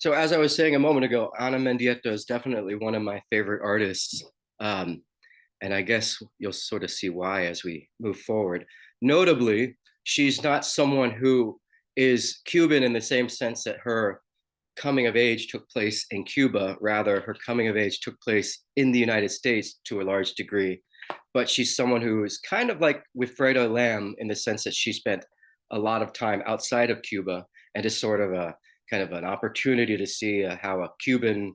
So as I was saying a moment ago, Ana Mendieta is definitely one of my favorite artists. Um, and I guess you'll sort of see why as we move forward. Notably, she's not someone who is Cuban in the same sense that her coming of age took place in Cuba. Rather, her coming of age took place in the United States to a large degree. But she's someone who is kind of like Wilfredo Lam in the sense that she spent a lot of time outside of Cuba and is sort of a kind of an opportunity to see how a Cuban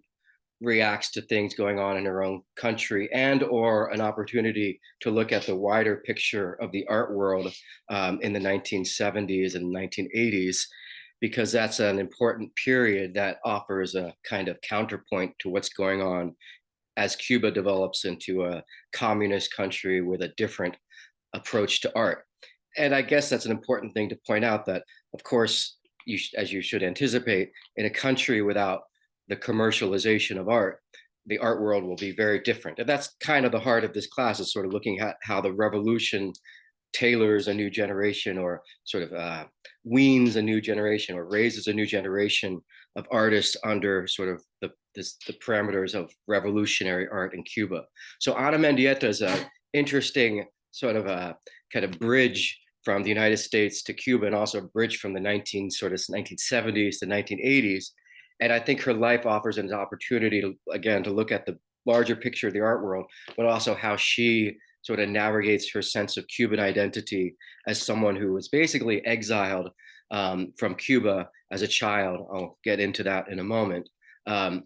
reacts to things going on in her own country, and or an opportunity to look at the wider picture of the art world in the 1970s and 1980s, because that's an important period that offers a kind of counterpoint to what's going on as Cuba develops into a communist country with a different approach to art. And I guess that's an important thing to point out that, of course, as you should anticipate, in a country without the commercialization of art, the art world will be very different. And that's kind of the heart of this class, is sort of looking at how the revolution tailors a new generation, or sort of weans a new generation, or raises a new generation of artists under sort of the parameters of revolutionary art in Cuba. So Ana Mendieta is an interesting sort of a kind of bridge from the United States to Cuba, and also a bridge from the 1970s to 1980s. And I think her life offers an opportunity to, again, to look at the larger picture of the art world, but also how she sort of navigates her sense of Cuban identity as someone who was basically exiled from Cuba as a child. I'll get into that in a moment. Um,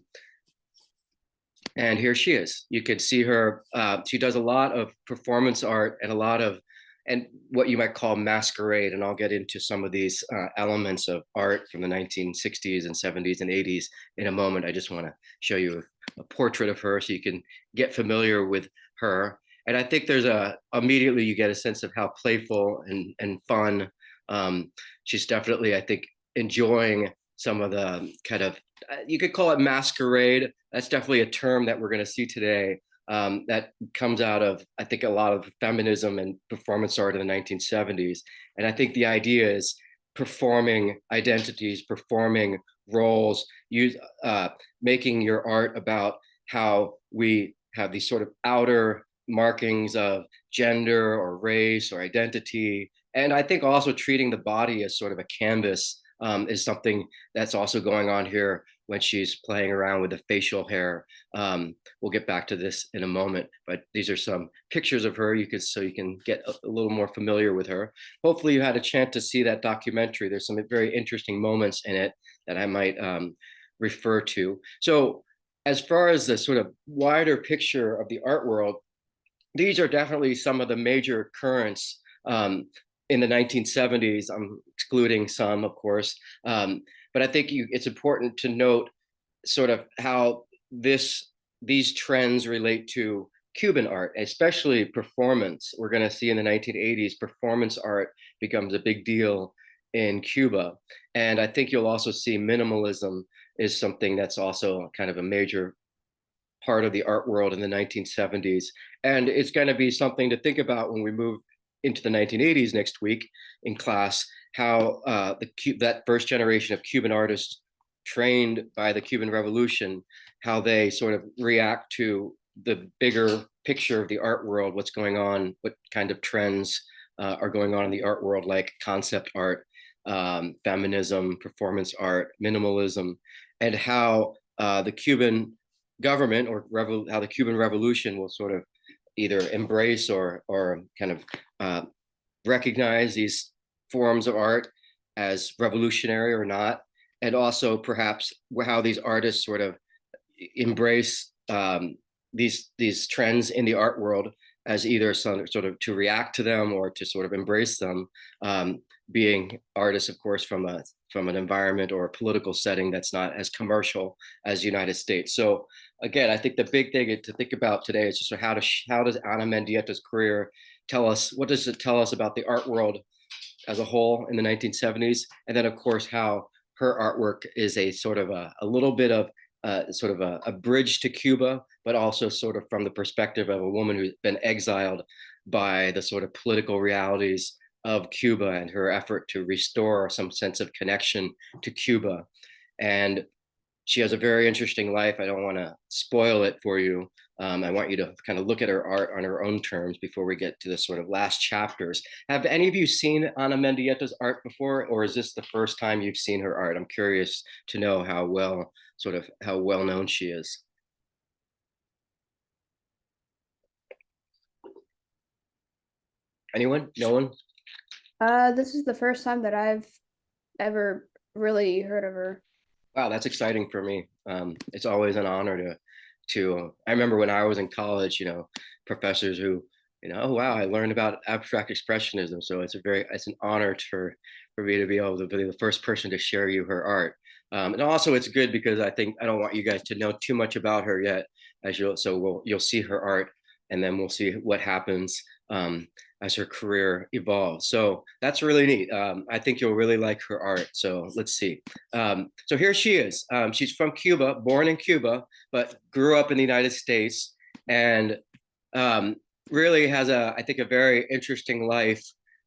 and here she is. You can see her. She does a lot of performance art and a lot of, and what you might call masquerade. And I'll get into some of these elements of art from the 1960s and 70s and 80s in a moment. I just want to show you a portrait of her so you can get familiar with her. And I think there's immediately you get a sense of how playful and fun. She's definitely, I think, enjoying some of the kind of, you could call it masquerade. That's definitely a term that we're going to see today, that comes out of, I think, a lot of feminism and performance art in the 1970s. And I think the idea is performing identities, performing roles, making your art about how we have these sort of outer markings of gender or race or identity. And I think also treating the body as sort of a canvas is something that's also going on here when she's playing around with the facial hair. We'll get back to this in a moment, but these are some pictures of her. So you can get a little more familiar with her. Hopefully you had a chance to see that documentary. There's some very interesting moments in it that I might refer to. So as far as the sort of wider picture of the art world, these are definitely some of the major currents in the 1970s. I'm excluding some, of course, but I think it's important to note sort of how these trends relate to Cuban art, especially performance. We're going to see in the 1980s, performance art becomes a big deal in Cuba. And I think you'll also see minimalism is something that's also kind of a major part of the art world in the 1970s. And it's going to be something to think about when we move into the 1980s next week in class, how that first generation of Cuban artists trained by the Cuban Revolution, how they sort of react to the bigger picture of the art world, what's going on, what kind of trends are going on in the art world, like concept art, feminism, performance art, minimalism, and how the Cuban government, or how the Cuban Revolution will sort of either embrace or kind of recognize these forms of art as revolutionary or not, and also perhaps how these artists sort of embrace these trends in the art world as either some sort of to react to them or to sort of embrace them, being artists, of course, from an environment or a political setting that's not as commercial as the United States. So again, I think the big thing to think about today is just how does Ana Mendieta's career tell us, what does it tell us about the art world as a whole in the 1970s? And then, of course, how her artwork is a sort of a little bit of sort of a bridge to Cuba, but also sort of from the perspective of a woman who's been exiled by the sort of political realities of Cuba and her effort to restore some sense of connection to Cuba. And she has a very interesting life. I don't want to spoil it for you. I want you to kind of look at her art on her own terms before we get to the sort of last chapters. Have any of you seen Ana Mendieta's art before, or is this the first time you've seen her art? I'm curious to know how well, sort of how well known she is. Anyone? No one? This is the first time that I've ever really heard of her. Wow, that's exciting for me. It's always an honor I remember when I was in college, professors who, oh wow, I learned about abstract expressionism. So it's an honor for me to be able to be the first person to share you her art. And also it's good because I think I don't want you guys to know too much about her yet, you'll see her art and then we'll see what happens as her career evolves. So that's really neat. I think you'll really like her art. So let's see. So here she is. She's from Cuba, born in Cuba, but grew up in the United States, and um, really has I think, a very interesting life.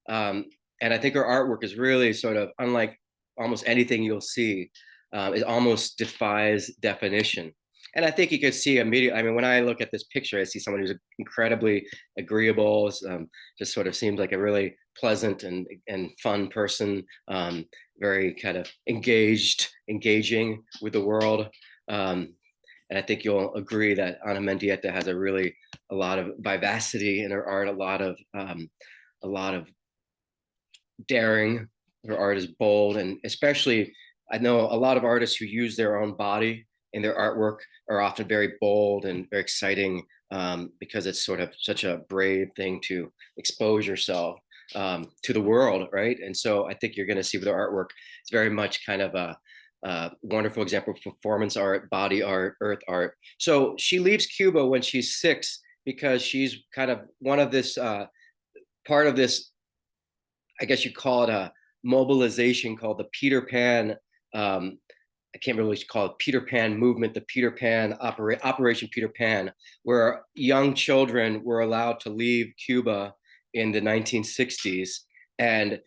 And I think her artwork is really sort of unlike almost anything you'll see. It almost defies definition. And I think you could see immediately. I mean, when I look at this picture, I see someone who's incredibly agreeable, just sort of seems like a really pleasant and fun person, very kind of engaging with the world. Um, and I think you'll agree that Ana Mendieta has a lot of vivacity in her art, a lot of daring. Her art is bold, and especially I know a lot of artists who use their own body in their artwork are often very bold and very exciting, because it's sort of such a brave thing to expose yourself to the world, right? And so I think you're going to see with her artwork, it's very much kind of a wonderful example of performance art, body art, earth art. So she leaves Cuba when she's 6 because she's kind of one of this part of this, I guess you call it a mobilization called the Peter Pan. I can't really call it Peter Pan movement, the Operation Peter Pan, where young children were allowed to leave Cuba in the 1960s. And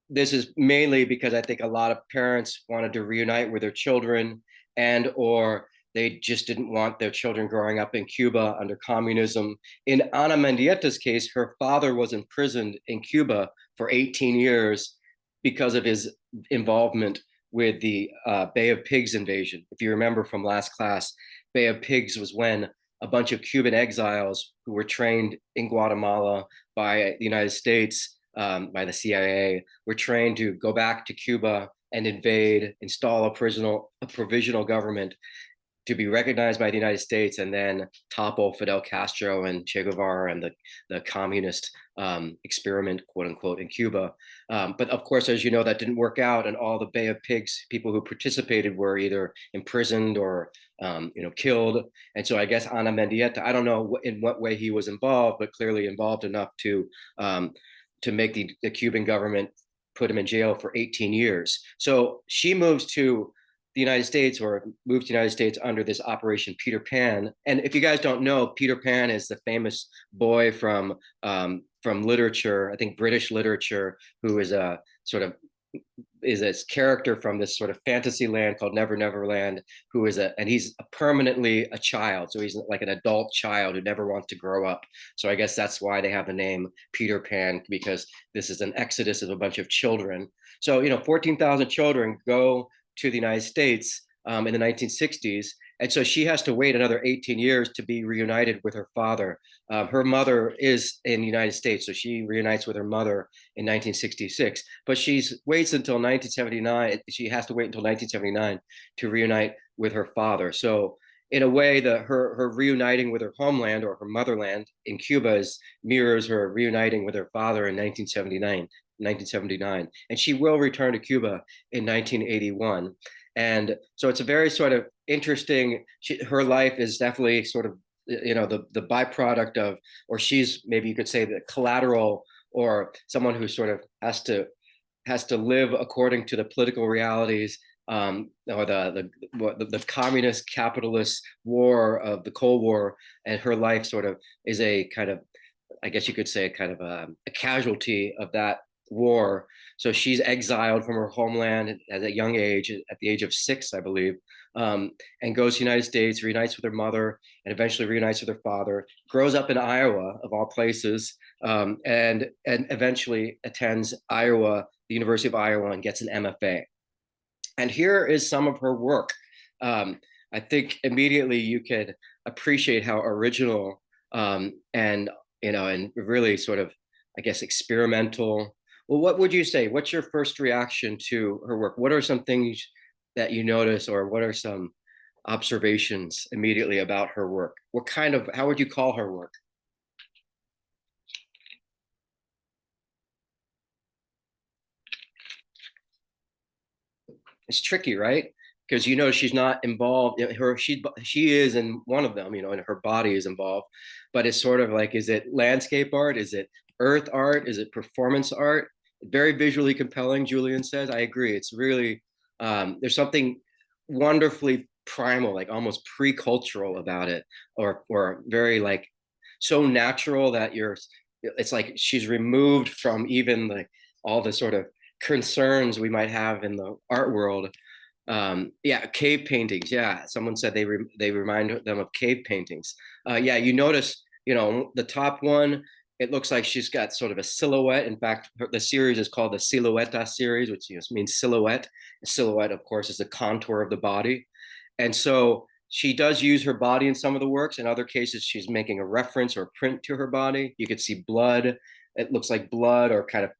this is mainly because I think a lot of parents wanted to reunite with their children, and or they just didn't want their children growing up in Cuba under communism. In Ana Mendieta's case, her father was imprisoned in Cuba for 18 years because of his involvement with the Bay of Pigs invasion. If you remember from last class, Bay of Pigs was when a bunch of Cuban exiles who were trained in Guatemala by the United States, by the CIA, were trained to go back to Cuba and invade, install a provisional government to be recognized by the United States, and then topple Fidel Castro and Che Guevara and the communist experiment, quote unquote, in Cuba. But of course, as you know, that didn't work out, and all the Bay of Pigs people who participated were either imprisoned or killed. And so I guess Ana Mendieta, I don't know in what way he was involved, but clearly involved enough to make the Cuban government put him in jail for 18 years. So she moves to the United States, or moved to the United States under this Operation Peter Pan. And if you guys don't know, Peter Pan is the famous boy from literature, I think British literature, who is a sort of is a character from this sort of fantasy land called Never Never Land, and he's permanently a child. So he's like an adult child who never wants to grow up. So I guess that's why they have the name Peter Pan, because this is an exodus of a bunch of children. So, 14,000 children go to the United States in the 1960s. And so she has to wait another 18 years to be reunited with her father. Her mother is in the United States, so she reunites with her mother in 1966. But she waits until 1979. She has to wait until 1979 to reunite with her father. So in a way, her reuniting with her homeland or her motherland in Cuba mirrors her reuniting with her father in 1979, and she will return to Cuba in 1981. And so it's a very sort of interesting. Her life is definitely sort of the byproduct of, or she's, maybe you could say, the collateral, or someone who sort of has to live according to the political realities, or the communist capitalist war of the Cold War, and her life sort of is a kind of, I guess you could say, kind of a casualty of that war. So she's exiled from her homeland at a young age, at the age of 6, I believe, um, and goes to the United States, reunites with her mother, and eventually reunites with her father. Grows up in Iowa, of all places, and eventually attends Iowa, the University of Iowa, and gets an MFA. And here is some of her work. Um, I think immediately you could appreciate how original, and and really sort of, I guess, experimental. Well, what would you say? What's your first reaction to her work? What are some things that you notice, or what are some observations immediately about her work? What kind of, how would you call her work? It's tricky, right? Because she's not involved. Her she is in one of them, and her body is involved. But it's sort of like, is it landscape art? Is it earth art? Is it performance art? Very visually compelling, Julian says. I agree. It's really, there's something wonderfully primal, like almost pre-cultural about it, or very like so natural that it's like she's removed from even like all the sort of concerns we might have in the art world. Yeah, cave paintings. Yeah, someone said they remind them of cave paintings. Yeah, you notice, the top one. It looks like she's got sort of a silhouette. In fact, the series is called the Silhouetta series, which means silhouette. Silhouette, of course, is the contour of the body, and so she does use her body in some of the works. In other cases, she's making a reference or print to her body. You could see blood. It looks like blood, or kind of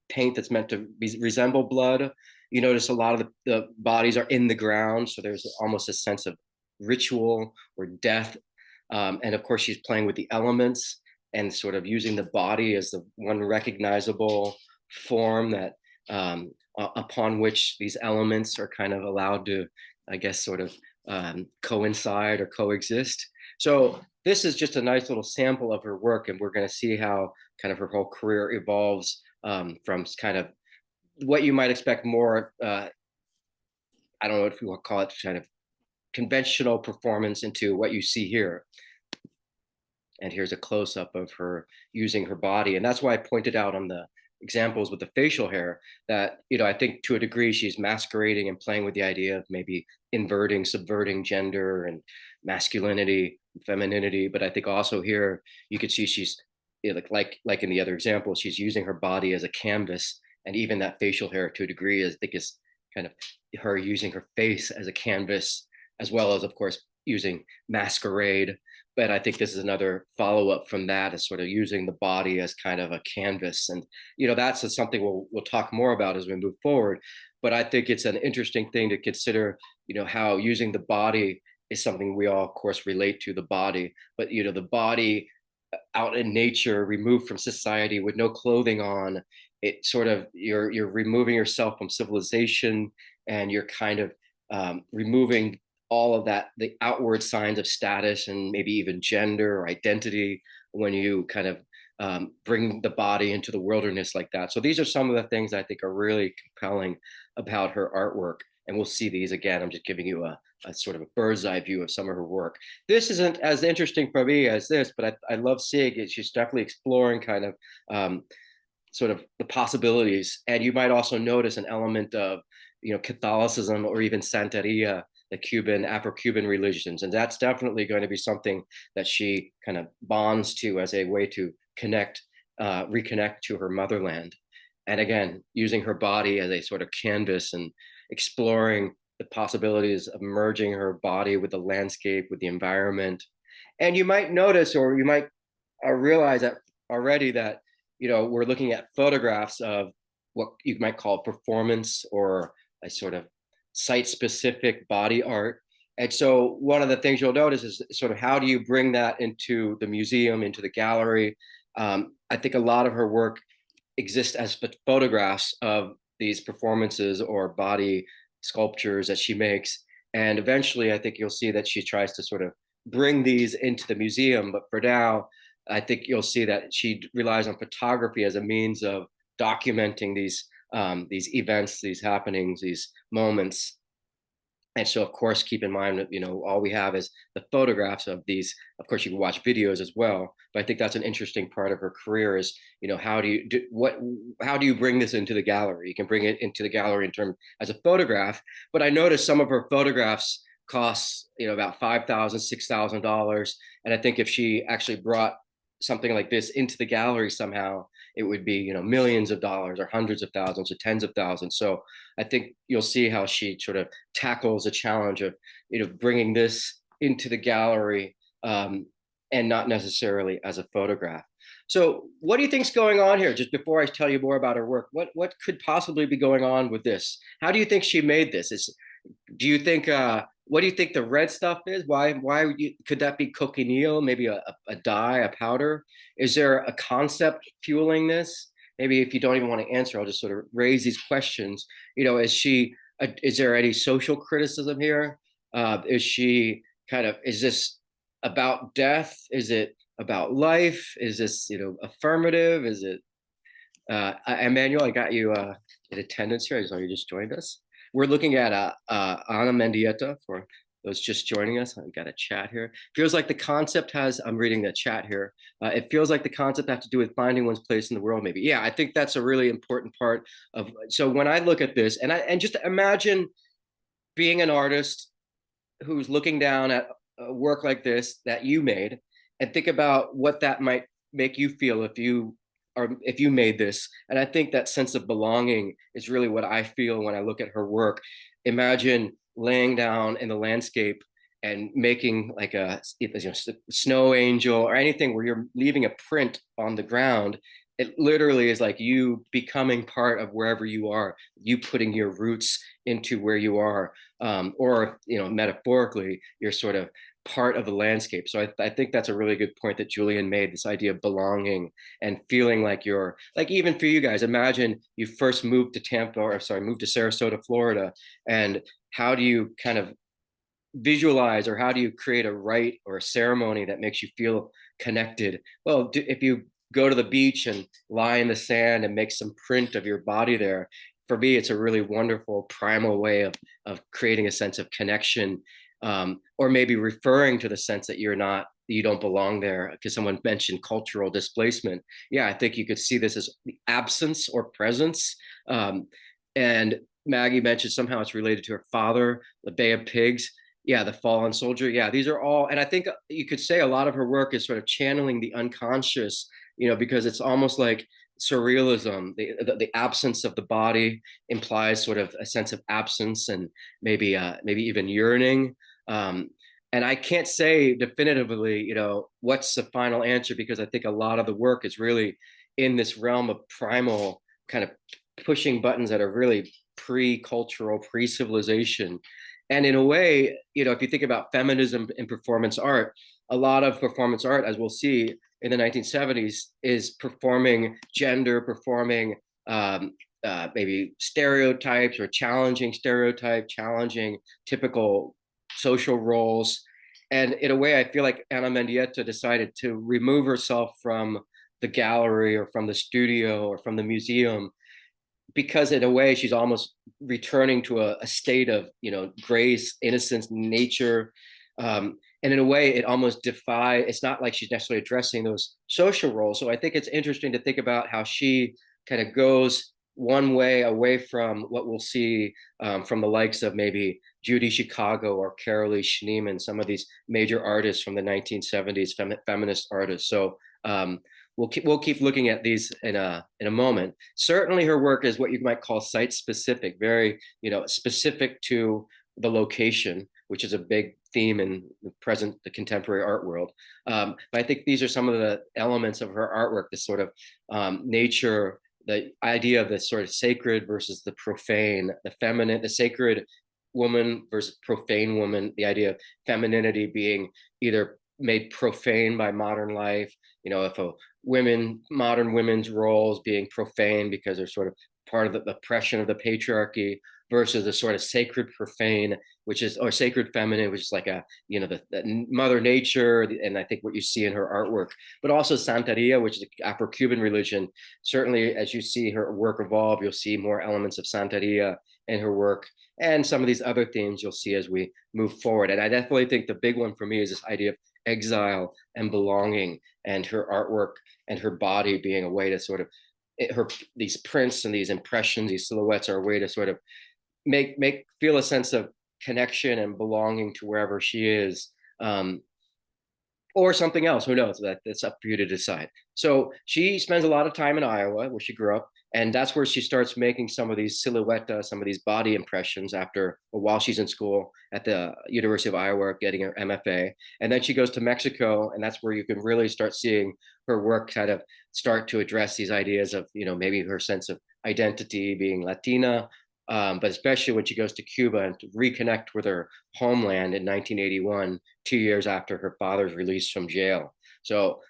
paint that's meant to resemble blood. You notice a lot of the bodies are in the ground, so there's almost a sense of ritual or death. And of course, she's playing with the elements and sort of using the body as the one recognizable form that, upon which these elements are kind of allowed to, I guess, sort of coincide or coexist. So this is just a nice little sample of her work, and we're going to see how kind of her whole career evolves, from kind of what you might expect more. I don't know if you want to call it kind of conventional performance into what you see here. And here's a close up of her using her body. And that's why I pointed out on the examples with the facial hair that, I think to a degree she's masquerading and playing with the idea of maybe inverting, subverting gender and masculinity, femininity. But I think also here you could see she's, like in the other example, she's using her body as a canvas. And even that facial hair to a degree, I think, is kind of her using her face as a canvas, as well as, of course, using masquerade. But I think this is another follow up from that, is sort of using the body as kind of a canvas. And, that's something we'll talk more about as we move forward. But I think it's an interesting thing to consider, how using the body is something we all, of course, relate to the body. But, the body out in nature, removed from society with no clothing on, it sort of, you're removing yourself from civilization, and you're kind of, removing all of that, the outward signs of status and maybe even gender or identity, when you kind of, bring the body into the wilderness like that. So these are some of the things I think are really compelling about her artwork. And we'll see these again. I'm just giving you a sort of a bird's eye view of some of her work. This isn't as interesting for me as this, but I love seeing it. She's definitely exploring kind of, sort of the possibilities. And you might also notice an element of, Catholicism or even Santeria, the Cuban, Afro-Cuban religions. And that's definitely going to be something that she kind of bonds to as a way to reconnect to her motherland. And again, using her body as a sort of canvas and exploring the possibilities of merging her body with the landscape, with the environment. And you might notice, or you might realize that already, that we're looking at photographs of what you might call performance, or a sort of site-specific body art. And so one of the things you'll notice is sort of, how do you bring that into the museum, into the gallery? I think a lot of her work exists as photographs of these performances or body sculptures that she makes. And eventually, I think you'll see that she tries to sort of bring these into the museum. But for now, I think you'll see that she relies on photography as a means of documenting these events, these happenings, these moments. And so, of course, keep in mind that, all we have is the photographs of these. Of course, you can watch videos as well, but I think that's an interesting part of her career is, how do you do what, how do you bring this into the gallery? You can bring it into the gallery in terms as a photograph, but I noticed some of her photographs cost, about $5,000, $6,000. And I think if she actually brought something like this into the gallery somehow, it would be, millions of dollars or hundreds of thousands or tens of thousands. So I think you'll see how she sort of tackles the challenge of, bringing this into the gallery, and not necessarily as a photograph. So what do you think's going on here? Just before I tell you more about her work, what could possibly be going on with this? How do you think she made this? Do you think what do you think the red stuff is? Why could that be cochineal? Maybe a dye, a powder? Is there a concept fueling this? Maybe if you don't even want to answer, I'll just sort of raise these questions. Is there any social criticism here? Is this about death? Is it about life? Is this, affirmative? Is it, Emmanuel, I got you in attendance here. I saw you just joined us. We're looking at Ana Mendieta for those just joining us. I've got a chat here. Feels like the concept has, I'm reading the chat here. It feels like the concept has to do with finding one's place in the world, maybe. Yeah, I think that's a really important part of, so when I look at this, and just imagine being an artist who's looking down at a work like this that you made, and think about what that might make you feel if you made this. And I think that sense of belonging is really what I feel when I look at her work. Imagine laying down in the landscape and making like a snow angel or anything where you're leaving a print on the ground. It literally is like you becoming part of wherever you are, you putting your roots into where you are, or metaphorically, you're sort of part of the landscape. So I think that's a really good point that Julian made, this idea of belonging and feeling like you're, like, even for you guys, imagine you first moved to moved to Sarasota, Florida, and how do you kind of visualize, or how do you create a rite or a ceremony that makes you feel connected? Well, if you go to the beach and lie in the sand and make some print of your body there, for me, it's a really wonderful primal way of creating a sense of connection, or maybe referring to the sense that you don't belong there, because someone mentioned cultural displacement. Yeah, I think you could see this as the absence or presence. And Maggie mentioned somehow it's related to her father, the Bay of Pigs. Yeah, the fallen soldier. Yeah, these are all, and I think you could say a lot of her work is sort of channeling the unconscious, because it's almost like surrealism. The absence of the body implies sort of a sense of absence, and maybe even yearning. And I can't say definitively, what's the final answer, because I think a lot of the work is really in this realm of primal, kind of pushing buttons that are really pre-cultural, pre-civilization. And in a way, if you think about feminism in performance art, a lot of performance art, as we'll see in the 1970s, is performing gender, performing maybe stereotypes, or challenging typical social roles. And in a way, I feel like Ana Mendieta decided to remove herself from the gallery or from the studio or from the museum, because in a way she's almost returning to a state of grace, innocence, nature, and in a way it almost it's not like she's necessarily addressing those social roles. So I think it's interesting to think about how she kind of goes one way away from what we'll see, from the likes of maybe Judy Chicago or Carolee Schneemann, some of these major artists from the 1970s, feminist artists. So we'll keep looking at these in a moment. Certainly, her work is what you might call site specific, very specific to the location, which is a big theme in the contemporary art world. But I think these are some of the elements of her artwork, this sort of nature, the idea of the sort of sacred versus the profane, the feminine, the sacred woman versus profane woman, the idea of femininity being either made profane by modern life, if modern women's roles being profane because they're sort of part of the oppression of the patriarchy, versus the sort of sacred profane, or sacred feminine, which is like the mother nature. And I think what you see in her artwork, but also Santeria, which is an Afro-Cuban religion. Certainly, as you see her work evolve, you'll see more elements of Santeria in her work, and some of these other themes you'll see as we move forward. And I definitely think the big one for me is this idea of exile and belonging, and her artwork and her body being a way to sort of her these prints and these impressions, these silhouettes are a way to sort of make feel a sense of connection and belonging to wherever she is. Or something else. Who knows? That's up for you to decide. So she spends a lot of time in Iowa, where she grew up, and that's where she starts making some of these silhouette, some of these body impressions after, or while she's in school at the University of Iowa, getting her MFA. And then she goes to Mexico, and that's where you can really start seeing her work kind of start to address these ideas of, maybe her sense of identity being Latina, but especially when she goes to Cuba and to reconnect with her homeland in 1981, 2 years after her father's release from jail. So,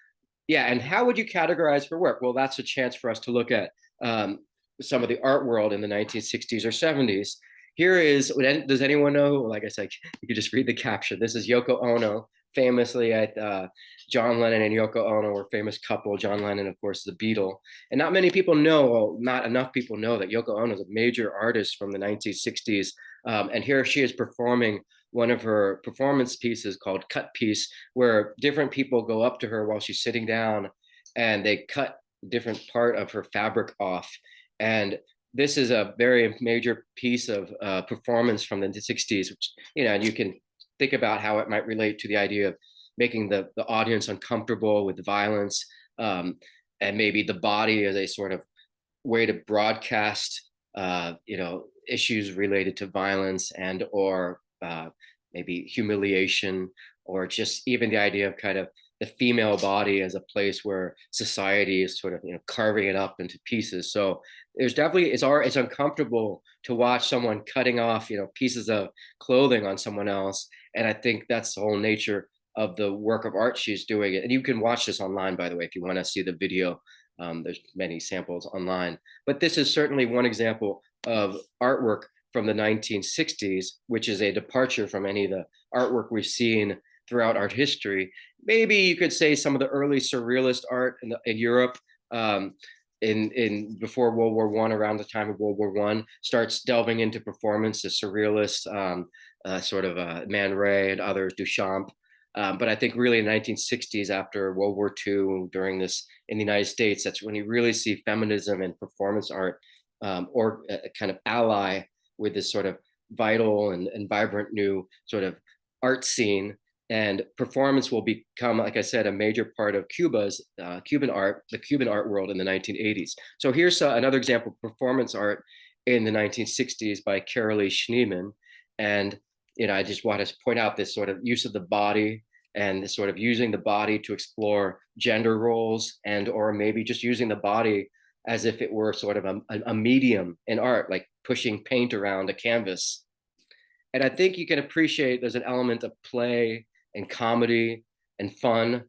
yeah, and how would you categorize her work? Well, that's a chance for us to look at um, some of the art world in the 1960s or 70s. Here is, does anyone know? Like I said, you could just read the caption. This is Yoko Ono, famously at John Lennon and Yoko Ono were a famous couple. John Lennon, of course, the Beatle. And not many people know, well, not enough people know that Yoko Ono is a major artist from the 1960s. And here she is performing one of her performance pieces called Cut Piece, where different people go up to her while she's sitting down and they cut a different part of her fabric off. And this is a very major piece of performance from the 60s, which, and you can think about how it might relate to the idea of making the audience uncomfortable with violence, and maybe the body as a sort of way to broadcast, issues related to violence and or maybe humiliation, or just even the idea of kind of the female body as a place where society is sort of carving it up into pieces. So there's definitely it's uncomfortable to watch someone cutting off pieces of clothing on someone else, and I think that's the whole nature of the work of art she's doing. And you can watch this online, by the way, if you want to see the video. There's many samples online, but this is certainly one example of artwork from the 1960s, which is a departure from any of the artwork we've seen throughout art history. Maybe you could say some of the early surrealist art in Europe, in before World War I, around the time of World War I, starts delving into performance, the surrealist, sort of Man Ray and others, Duchamp. But I think really in the 1960s, after World War II, during this in the United States, that's when you really see feminism and performance art, or a kind of ally with this sort of vital and vibrant new sort of art scene. And performance will become, like I said, a major part of Cuba's Cuban art, the Cuban art world in the 1980s. So here's another example of performance art in the 1960s by Carolee Schneemann. And I just want to point out this sort of use of the body, and this sort of using the body to explore gender roles, and or maybe just using the body as if it were sort of a medium in art, like pushing paint around a canvas. And I think you can appreciate there's an element of play and comedy and fun,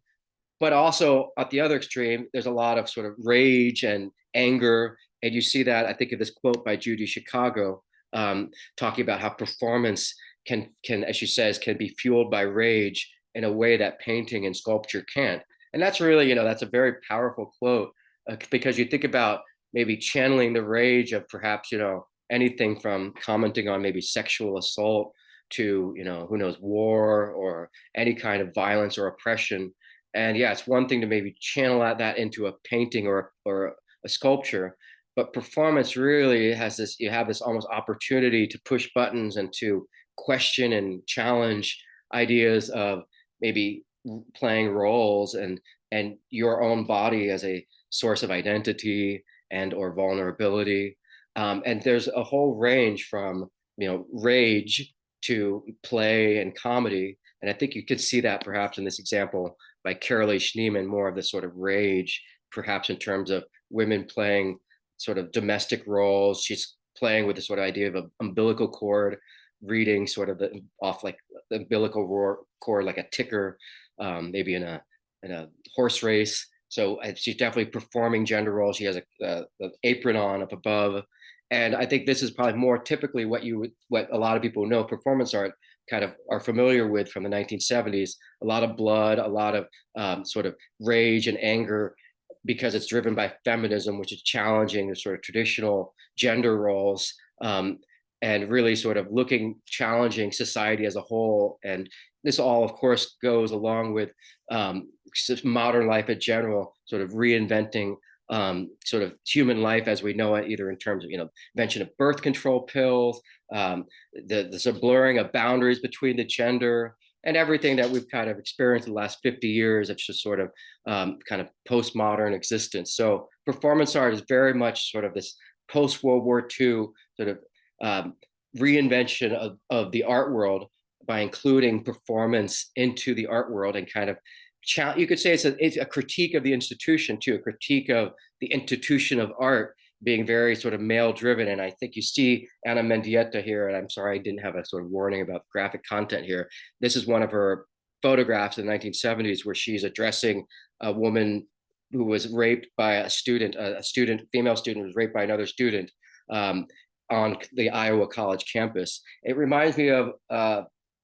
but also at the other extreme, there's a lot of sort of rage and anger. And you see that, I think of this quote by Judy Chicago, talking about how performance can, as she says, can be fueled by rage in a way that painting and sculpture can't. And that's really, that's a very powerful quote, because you think about maybe channeling the rage of perhaps, anything from commenting on maybe sexual assault to, who knows, war or any kind of violence or oppression. And yeah, it's one thing to maybe channel that into a painting or a sculpture, but performance really has this, you have this almost opportunity to push buttons and to question and challenge ideas of maybe playing roles and your own body as a source of identity and or vulnerability. And there's a whole range from rage to play and comedy. And I think you could see that perhaps in this example by Carolee Schneemann, more of the sort of rage, perhaps in terms of women playing sort of domestic roles. She's playing with the sort of idea of an umbilical cord, reading sort of off like the umbilical cord like a ticker, maybe in a horse race. So she's definitely performing gender roles. She has an apron on up above. And I think this is probably more typically what a lot of people know performance art kind of are familiar with from the 1970s. A lot of blood, a lot of sort of rage and anger, because it's driven by feminism, which is challenging the sort of traditional gender roles. and really sort of looking, challenging society as a whole. And this all, of course, goes along with modern life in general, sort of reinventing sort of human life as we know it, either in terms of, invention of birth control pills, the sort of blurring of boundaries between the gender, and everything that we've kind of experienced in the last 50 years. It's just sort of kind of postmodern existence. So performance art is very much sort of this post World War II sort of um, reinvention of the art world by including performance into the art world, and kind of you could say it's a critique of the institution too, a critique of the institution of art being very sort of male driven. And I think you see Anna Mendieta here, and I'm sorry I didn't have a sort of warning about graphic content here. This is one of her photographs in the 1970s where she's addressing a woman who was raped by female student was raped by another student on the Iowa college campus. It reminds me of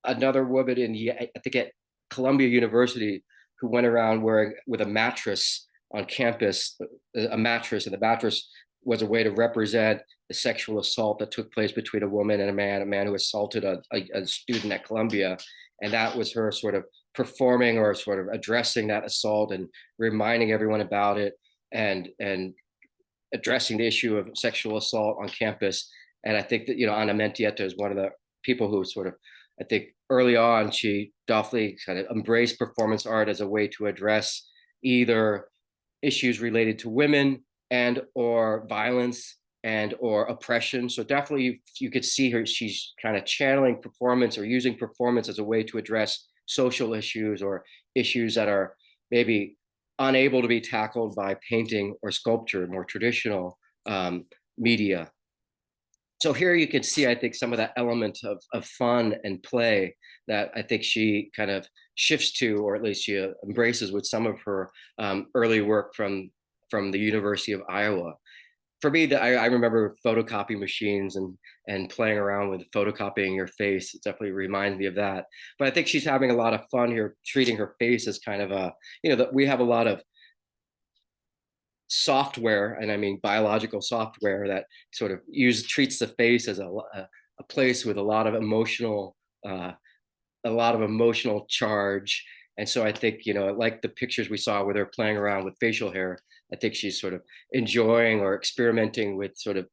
another woman I think at Columbia University, who went around wearing with a mattress on campus, a mattress, and the mattress was a way to represent the sexual assault that took place between a woman and a man who assaulted a student at Columbia. And that was her sort of performing or sort of addressing that assault and reminding everyone about it, and addressing the issue of sexual assault on campus. And I think that, Ana Mendieta is one of the people who sort of, I think early on, she definitely kind of embraced performance art as a way to address either issues related to women and or violence and or oppression. So definitely you could see her, she's kind of channeling performance or using performance as a way to address social issues or issues that are maybe unable to be tackled by painting or sculpture, more traditional media. So here you can see, I think, some of that element of fun and play that I think she kind of shifts to, or at least she embraces with some of her early work from the University of Iowa. For me, I remember photocopy machines and playing around with photocopying your face. It definitely reminds me of that. But I think she's having a lot of fun here, treating her face as kind of that we have a lot of software, and I mean biological software, that sort of treats the face as a place with uh, a lot of emotional charge. And so I think, like the pictures we saw where they're playing around with facial hair, I think she's sort of enjoying or experimenting with sort of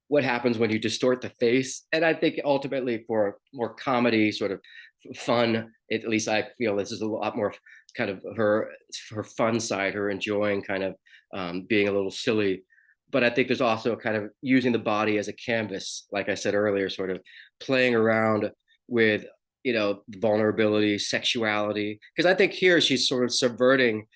what happens when you distort the face. And I think ultimately for more comedy, sort of fun, at least I feel this is a lot more kind of her fun side, her enjoying kind of being a little silly. But I think there's also kind of using the body as a canvas, like I said earlier, sort of playing around with, vulnerability, sexuality. Because I think here she's sort of subverting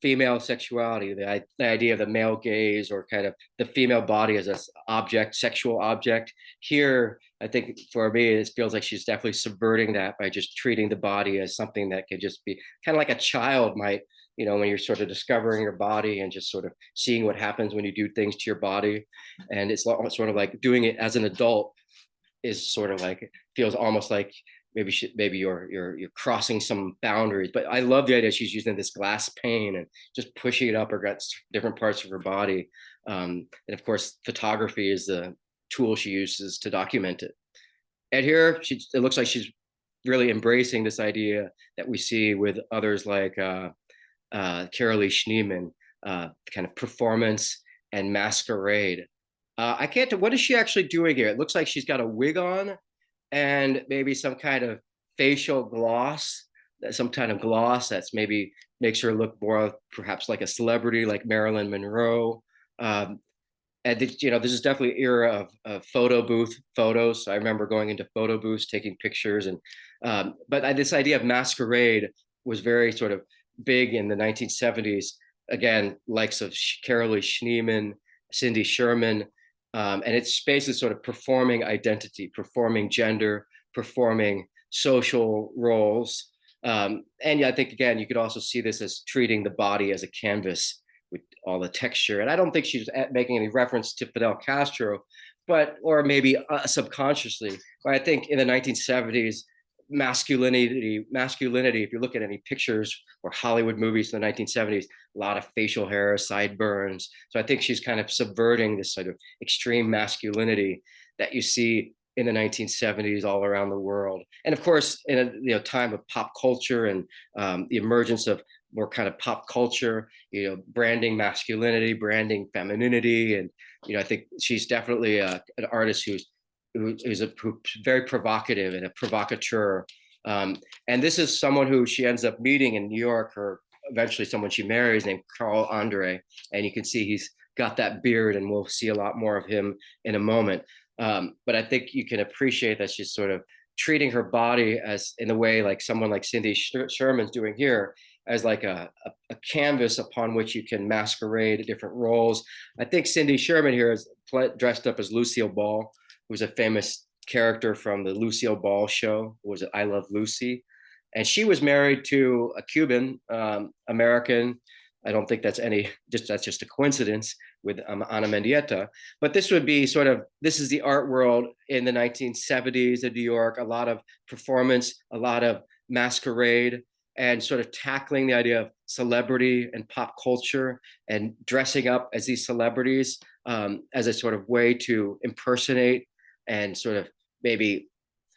female sexuality, the idea of the male gaze, or kind of the female body as a object, sexual object. Here, I think for me, it feels like she's definitely subverting that by just treating the body as something that could just be kind of like a child might, when you're sort of discovering your body and just sort of seeing what happens when you do things to your body. And it's sort of like doing it as an adult is sort of like, feels almost like maybe you're crossing some boundaries. But I love the idea she's using this glass pane and just pushing it up or got different parts of her body. And of course, photography is the tool she uses to document it. And here, it looks like she's really embracing this idea that we see with others like Carolee Schneemann, kind of performance and masquerade. I can't. What is she actually doing here? It looks like she's got a wig on and maybe some kind of facial gloss, some kind of gloss that's maybe makes her look more perhaps like a celebrity, like Marilyn Monroe. And this is definitely an era of photo booth photos. So I remember going into photo booths, taking pictures, and but this idea of masquerade was very sort of big in the 1970s. Again, likes of Carolee Schneemann, Cindy Sherman, and it's basically sort of performing identity, performing gender, performing social roles. And yeah, I think again, you could also see this as treating the body as a canvas with all the texture. And I don't think she's making any reference to Fidel Castro, or maybe subconsciously. But I think in the 1970s, masculinity, if you look at any pictures or Hollywood movies in the 1970s, a lot of facial hair, sideburns. So I think she's kind of subverting this sort of extreme masculinity that you see in the 1970s all around the world. And of course, in a time of pop culture and the emergence of more kind of pop culture, branding masculinity, branding femininity, and I think she's definitely an artist who's very provocative and a provocateur. And this is someone who she ends up meeting in New York, or eventually someone she marries, named Carl Andre. And you can see he's got that beard, and we'll see a lot more of him in a moment. But I think you can appreciate that she's sort of treating her body as, in a way, like someone like Cindy Sherman's doing here, as like a canvas upon which you can masquerade different roles. I think Cindy Sherman here is dressed up as Lucille Ball, who's a famous character from the Lucille Ball show. Was it I Love Lucy? And she was married to a Cuban American. I don't think that's just a coincidence with Ana Mendieta. But this would be this is the art world in the 1970s in New York, a lot of performance, a lot of masquerade, and sort of tackling the idea of celebrity and pop culture and dressing up as these celebrities as a sort of way to impersonate and sort of maybe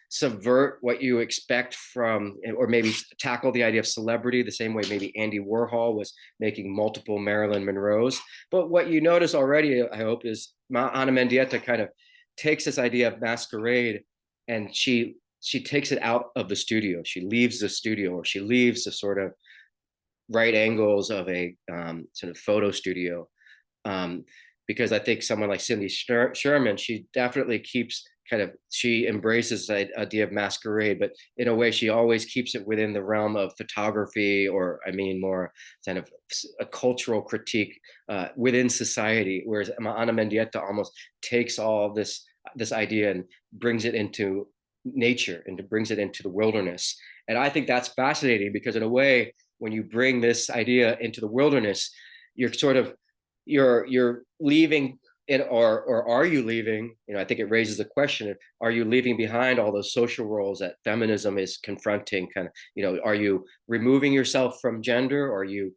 subvert what you expect from, or maybe tackle the idea of celebrity the same way maybe Andy Warhol was making multiple Marilyn Monroes. But what you notice already, I hope, is Ana Mendieta kind of takes this idea of masquerade, and she takes it out of the studio. She leaves the studio, or she leaves the sort of right angles of a sort of photo studio. Because I think someone like Cindy Sherman, she definitely she embraces the idea of masquerade, but in a way she always keeps it within the realm of photography, or I mean more kind of a cultural critique within society, whereas Ana Mendieta almost takes all this idea and brings it into nature, and brings it into the wilderness. And I think that's fascinating, because in a way, when you bring this idea into the wilderness, you're sort of you're leaving it, or are you leaving? I think it raises the question of, are you leaving behind all those social roles that feminism is confronting? Kind of, are you removing yourself from gender? Or are you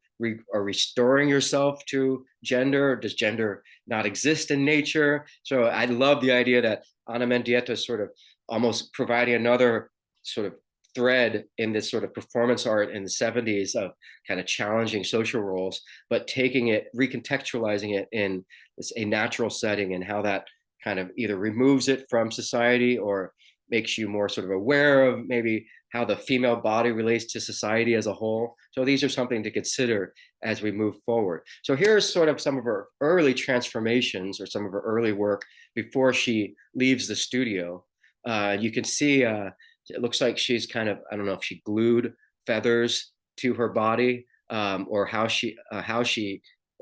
restoring yourself to gender? Does gender not exist in nature? So I love the idea that Ana Mendieta is sort of almost providing another sort of thread in this sort of performance art in the 70s of kind of challenging social roles, but taking it, recontextualizing it in a natural setting, and how that kind of either removes it from society or makes you more sort of aware of maybe how the female body relates to society as a whole. So these are something to consider as we move forward. So here's sort of some of her early transformations, or some of her early work before she leaves the studio. You can see it looks like she's kind of, I don't know if she glued feathers to her body, or how she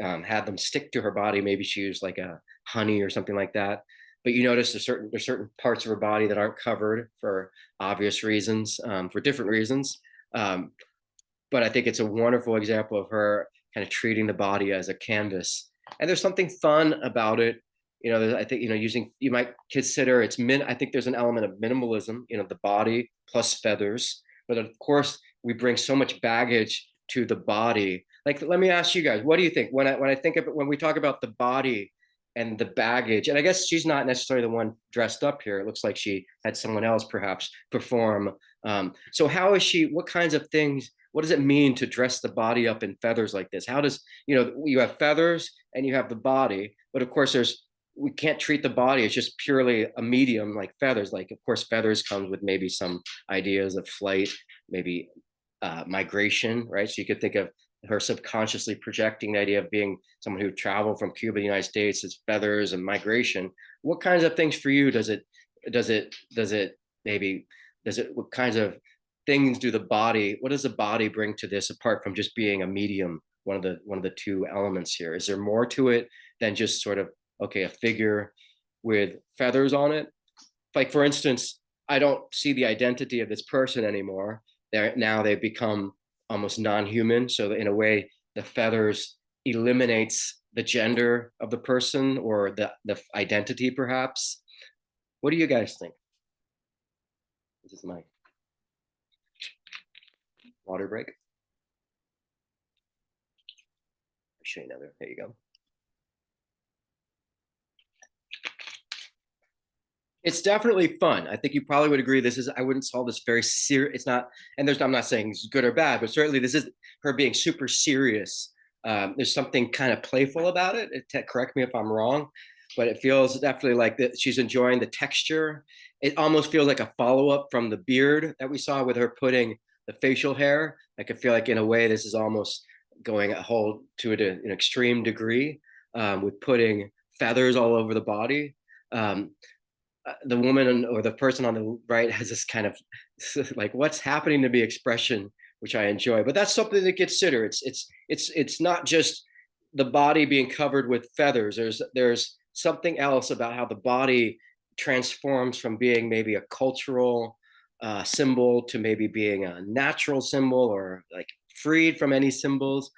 had them stick to her body. Maybe she used like a honey or something like that. But you notice there's certain parts of her body that aren't covered for obvious reasons, for different reasons. But I think it's a wonderful example of her kind of treating the body as a canvas. And there's something fun about it. I think, you might consider I think there's an element of minimalism, the body plus feathers. But of course, we bring so much baggage to the body. Like, let me ask you guys, what do you think when I think of it, when we talk about the body and the baggage? And I guess she's not necessarily the one dressed up here. It looks like she had someone else perhaps perform. So how is she? What kinds of things? What does it mean to dress the body up in feathers like this? How does, you have feathers and you have the body, but of course we can't treat the body as just purely a medium like feathers. Like, of course, feathers comes with maybe some ideas of flight, maybe migration, right? So you could think of her subconsciously projecting the idea of being someone who traveled from Cuba to the United States as feathers and migration. What kinds of things for you what kinds of things do the body, what does the body bring to this, apart from just being a medium, one of the two elements here? Is there more to it than just sort of, okay, a figure with feathers on it? Like, for instance, I don't see the identity of this person anymore. Now they've become almost non-human. So in a way, the feathers eliminates the gender of the person, or the identity, perhaps. What do you guys think? This is my water break. I'll show you another. There you go. It's definitely fun. I think you probably would agree. This is, I wouldn't call this very serious. It's not, and there's, I'm not saying it's good or bad, but certainly this is her being super serious. There's something kind of playful about it. Correct me if I'm wrong, but it feels definitely like that she's enjoying the texture. It almost feels like a follow up from the beard that we saw with her putting the facial hair. I could feel like in a way this is almost going a whole to an extreme degree with putting feathers all over the body. Um, the woman or the person on the right has this kind of like what's happening to me expression, which I enjoy. But that's something to consider. It's not just the body being covered with feathers. There's something else about how the body transforms from being maybe a cultural symbol to maybe being a natural symbol or like freed from any symbols.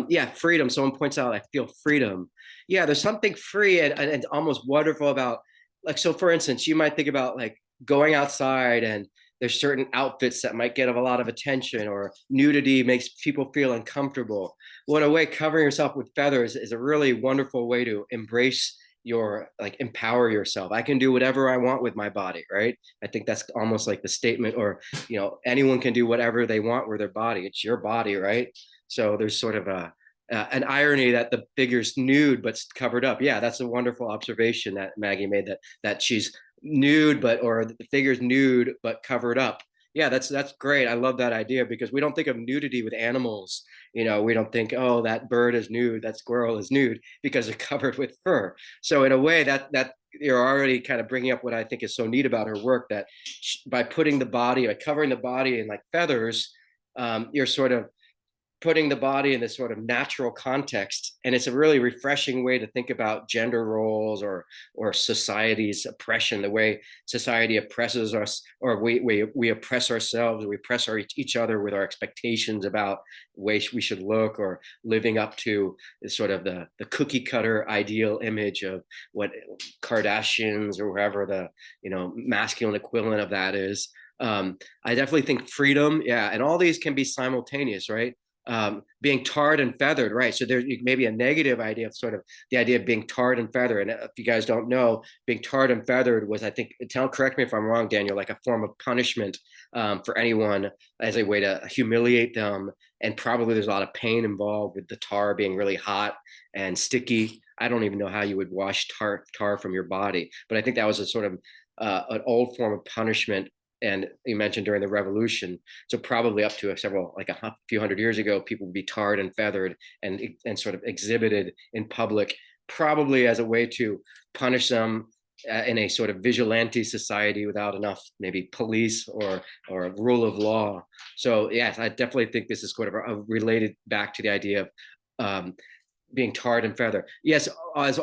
Yeah, freedom. Someone points out, I feel freedom. Yeah, there's something free and almost wonderful about, like, so for instance, you might think about like going outside and there's certain outfits that might get a lot of attention, or nudity makes people feel uncomfortable. Well, in a way, covering yourself with feathers is a really wonderful way to embrace your, like, empower yourself. I can do whatever I want with my body, right? I think that's almost like the statement, or, anyone can do whatever they want with their body. It's your body, right? So there's sort of an irony that the figure's nude but covered up. Yeah, that's a wonderful observation that Maggie made, that she's nude but, or the figure's nude but covered up. Yeah, that's great. I love that idea because we don't think of nudity with animals. We don't think, oh, that bird is nude, that squirrel is nude because they're covered with fur. So in a way, that you're already kind of bringing up what I think is so neat about her work, that by putting the body, by covering the body in like feathers, you're sort of putting the body in this sort of natural context, and it's a really refreshing way to think about gender roles, or society's oppression, the way society oppresses us, or we oppress ourselves, we oppress each other with our expectations about ways we should look, or living up to sort of the cookie cutter ideal image of what Kardashians or wherever the masculine equivalent of that is. I definitely think freedom, yeah, and all these can be simultaneous, right? Being tarred and feathered, right? So there's maybe a negative idea of sort of the idea of being tarred and feathered. And if you guys don't know, being tarred and feathered was, I think, correct me if I'm wrong, Daniel, like a form of punishment for anyone, as a way to humiliate them. And probably there's a lot of pain involved with the tar being really hot and sticky. I don't even know how you would wash tar from your body, but I think that was a sort of an old form of punishment. And you mentioned during the revolution, so probably up to like a few hundred years ago, people would be tarred and feathered and sort of exhibited in public, probably as a way to punish them in a sort of vigilante society without enough maybe police or rule of law. So yes, I definitely think this is sort of related back to the idea of being tarred and feathered. Yes, as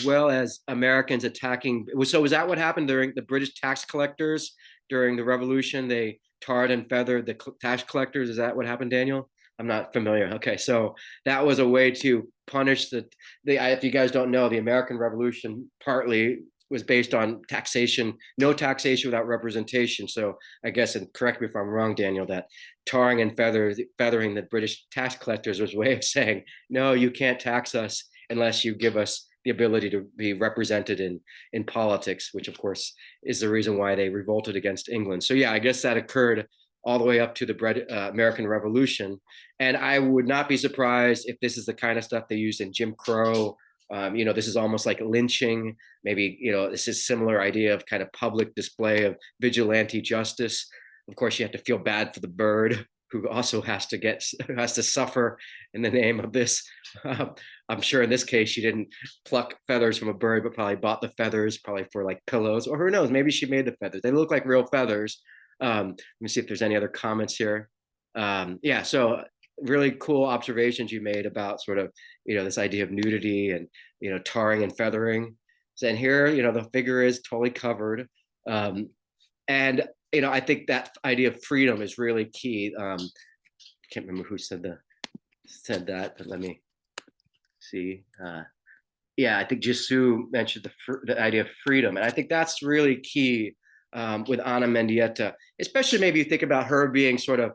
well as Americans attacking. So was that what happened during the British tax collectors during the Revolution? They tarred and feathered the tax collectors. Is that what happened, Daniel? I'm not familiar. Okay, so that was a way to punish if you guys don't know, the American Revolution partly was based on taxation, no taxation without representation. So I guess, and correct me if I'm wrong, Daniel, that tarring and feathering the British tax collectors was a way of saying, no, you can't tax us unless you give us the ability to be represented in politics, which of course is the reason why they revolted against England. So yeah, I guess that occurred all the way up to the American Revolution. And I would not be surprised if this is the kind of stuff they used in Jim Crow. This is almost like lynching. Maybe, this is similar idea of kind of public display of vigilante justice. Of course, you have to feel bad for the bird, who also has to suffer in the name of this. I'm sure in this case she didn't pluck feathers from a bird, but probably bought the feathers, probably for like pillows, or who knows, maybe she made the feathers. They look like real feathers. Let me see if there's any other comments here. Yeah, so really cool observations you made about sort of this idea of nudity and tarring and feathering. And here the figure is totally covered, and I think that idea of freedom is really key. I can't remember who said that, but let me see. Yeah, I think Jisu mentioned the idea of freedom, and I think that's really key with Ana Mendieta, especially maybe you think about her being sort of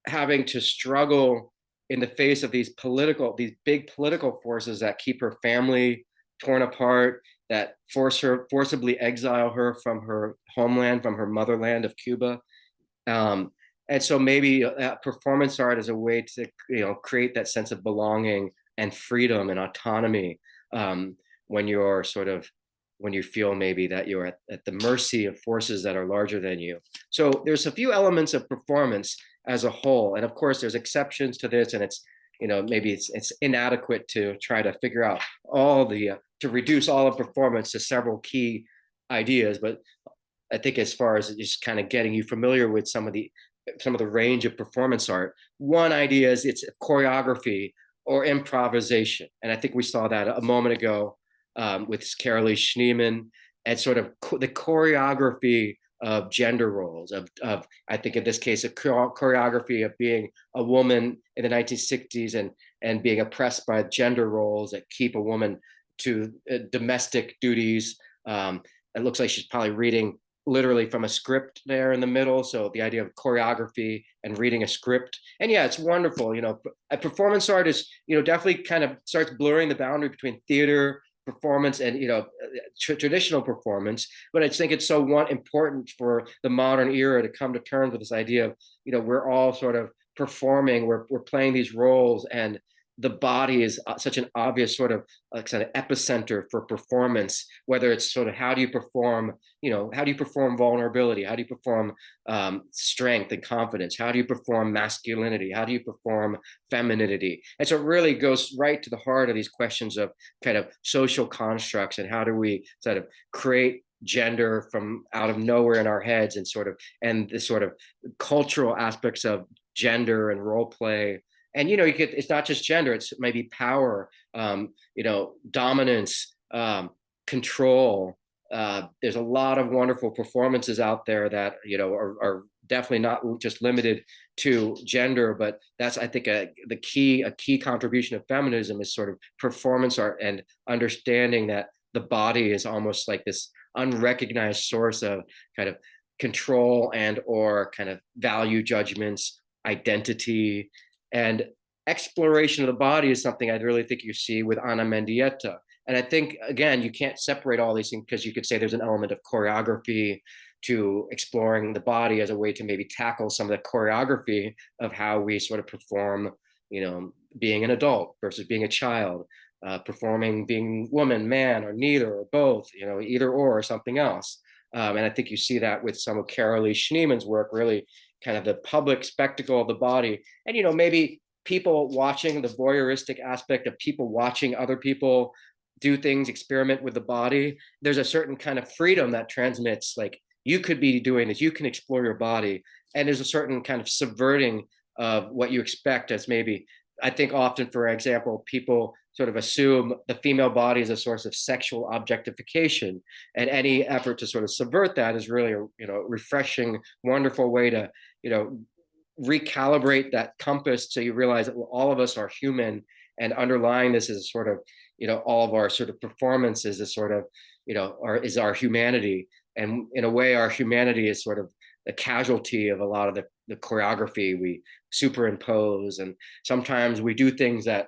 having to struggle in the face of these big political forces that keep her family torn apart, that forcibly exile her from her homeland, from her motherland of Cuba. Um, and so maybe performance art is a way to create that sense of belonging and freedom and autonomy, um, when you're sort of when you feel maybe that you're at the mercy of forces that are larger than you. So there's a few elements of performance as a whole, and of course there's exceptions to this, and it's maybe it's inadequate to try to figure out all the to reduce all of performance to several key ideas. But I think as far as just kind of getting you familiar with some of the range of performance art, one idea is it's choreography or improvisation, and I think we saw that a moment ago with Carolee Schneemann, and sort of the choreography of gender roles, of I think in this case a choreography of being a woman in the 1960s and being oppressed by gender roles that keep a woman to domestic duties. It looks like she's probably reading literally from a script there in the middle. So the idea of choreography and reading a script. And yeah, it's wonderful. A performance art is, definitely kind of starts blurring the boundary between theater, performance, and, traditional performance. But I think it's so important for the modern era to come to terms with this idea of, we're all sort of performing, we're playing these roles, and the body is such an obvious sort of like kind of epicenter for performance, whether it's sort of how do you perform vulnerability, how do you perform strength and confidence, how do you perform masculinity, how do you perform femininity. And so it really goes right to the heart of these questions of kind of social constructs, and how do we sort of create gender from out of nowhere in our heads, and the sort of cultural aspects of gender and role play. And it's not just gender, it's maybe power, dominance, control. There's a lot of wonderful performances out there that are definitely not just limited to gender, but that's, I think, a key contribution of feminism is sort of performance art, and understanding that the body is almost like this unrecognized source of kind of control and or kind of value judgments, identity, and exploration of the body is something I really think you see with Ana Mendieta. And I think, again, you can't separate all these things, because you could say there's an element of choreography to exploring the body as a way to maybe tackle some of the choreography of how we sort of perform, being an adult versus being a child, performing being woman, man, or neither, or both, either or something else. And I think you see that with some of Carolee Schneemann's work, really kind of the public spectacle of the body. And, maybe people watching, the voyeuristic aspect of people watching other people do things, experiment with the body. There's a certain kind of freedom that transmits, like, you could be doing this, you can explore your body. And there's a certain kind of subverting of what you expect as maybe, I think often, for example, people sort of assume the female body is a source of sexual objectification, and any effort to sort of subvert that is really a refreshing, wonderful way to recalibrate that compass, so you realize that all of us are human, and underlying this is sort of all of our sort of performances is sort of is our humanity. And in a way, our humanity is sort of the casualty of a lot of the choreography we superimpose, and sometimes we do things that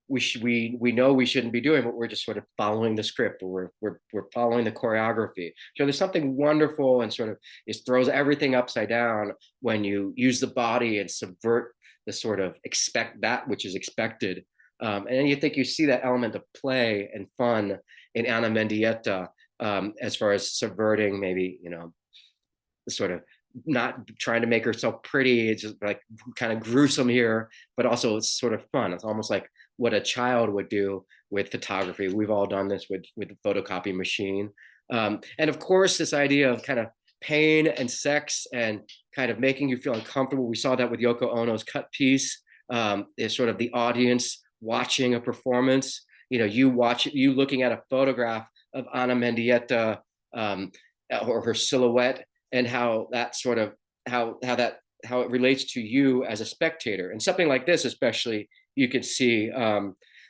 we know we shouldn't be doing, but we're just sort of following the script, or we're following the choreography. So there's something wonderful, and sort of it throws everything upside down when you use the body and subvert the sort of expect that which is expected. And you think you see that element of play and fun in Ana Mendieta, as far as subverting maybe the sort of not trying to make herself pretty. It's just like kind of gruesome here, but also it's sort of fun. It's almost like what a child would do with photography. We've all done this with the photocopy machine. And of course, this idea of kind of pain and sex and kind of making you feel uncomfortable. We saw that with Yoko Ono's Cut piece. Is sort of the audience watching a performance. You looking at a photograph of Ana Mendieta, or her silhouette, and how that sort of how it relates to you as a spectator. And something like this, especially, you can see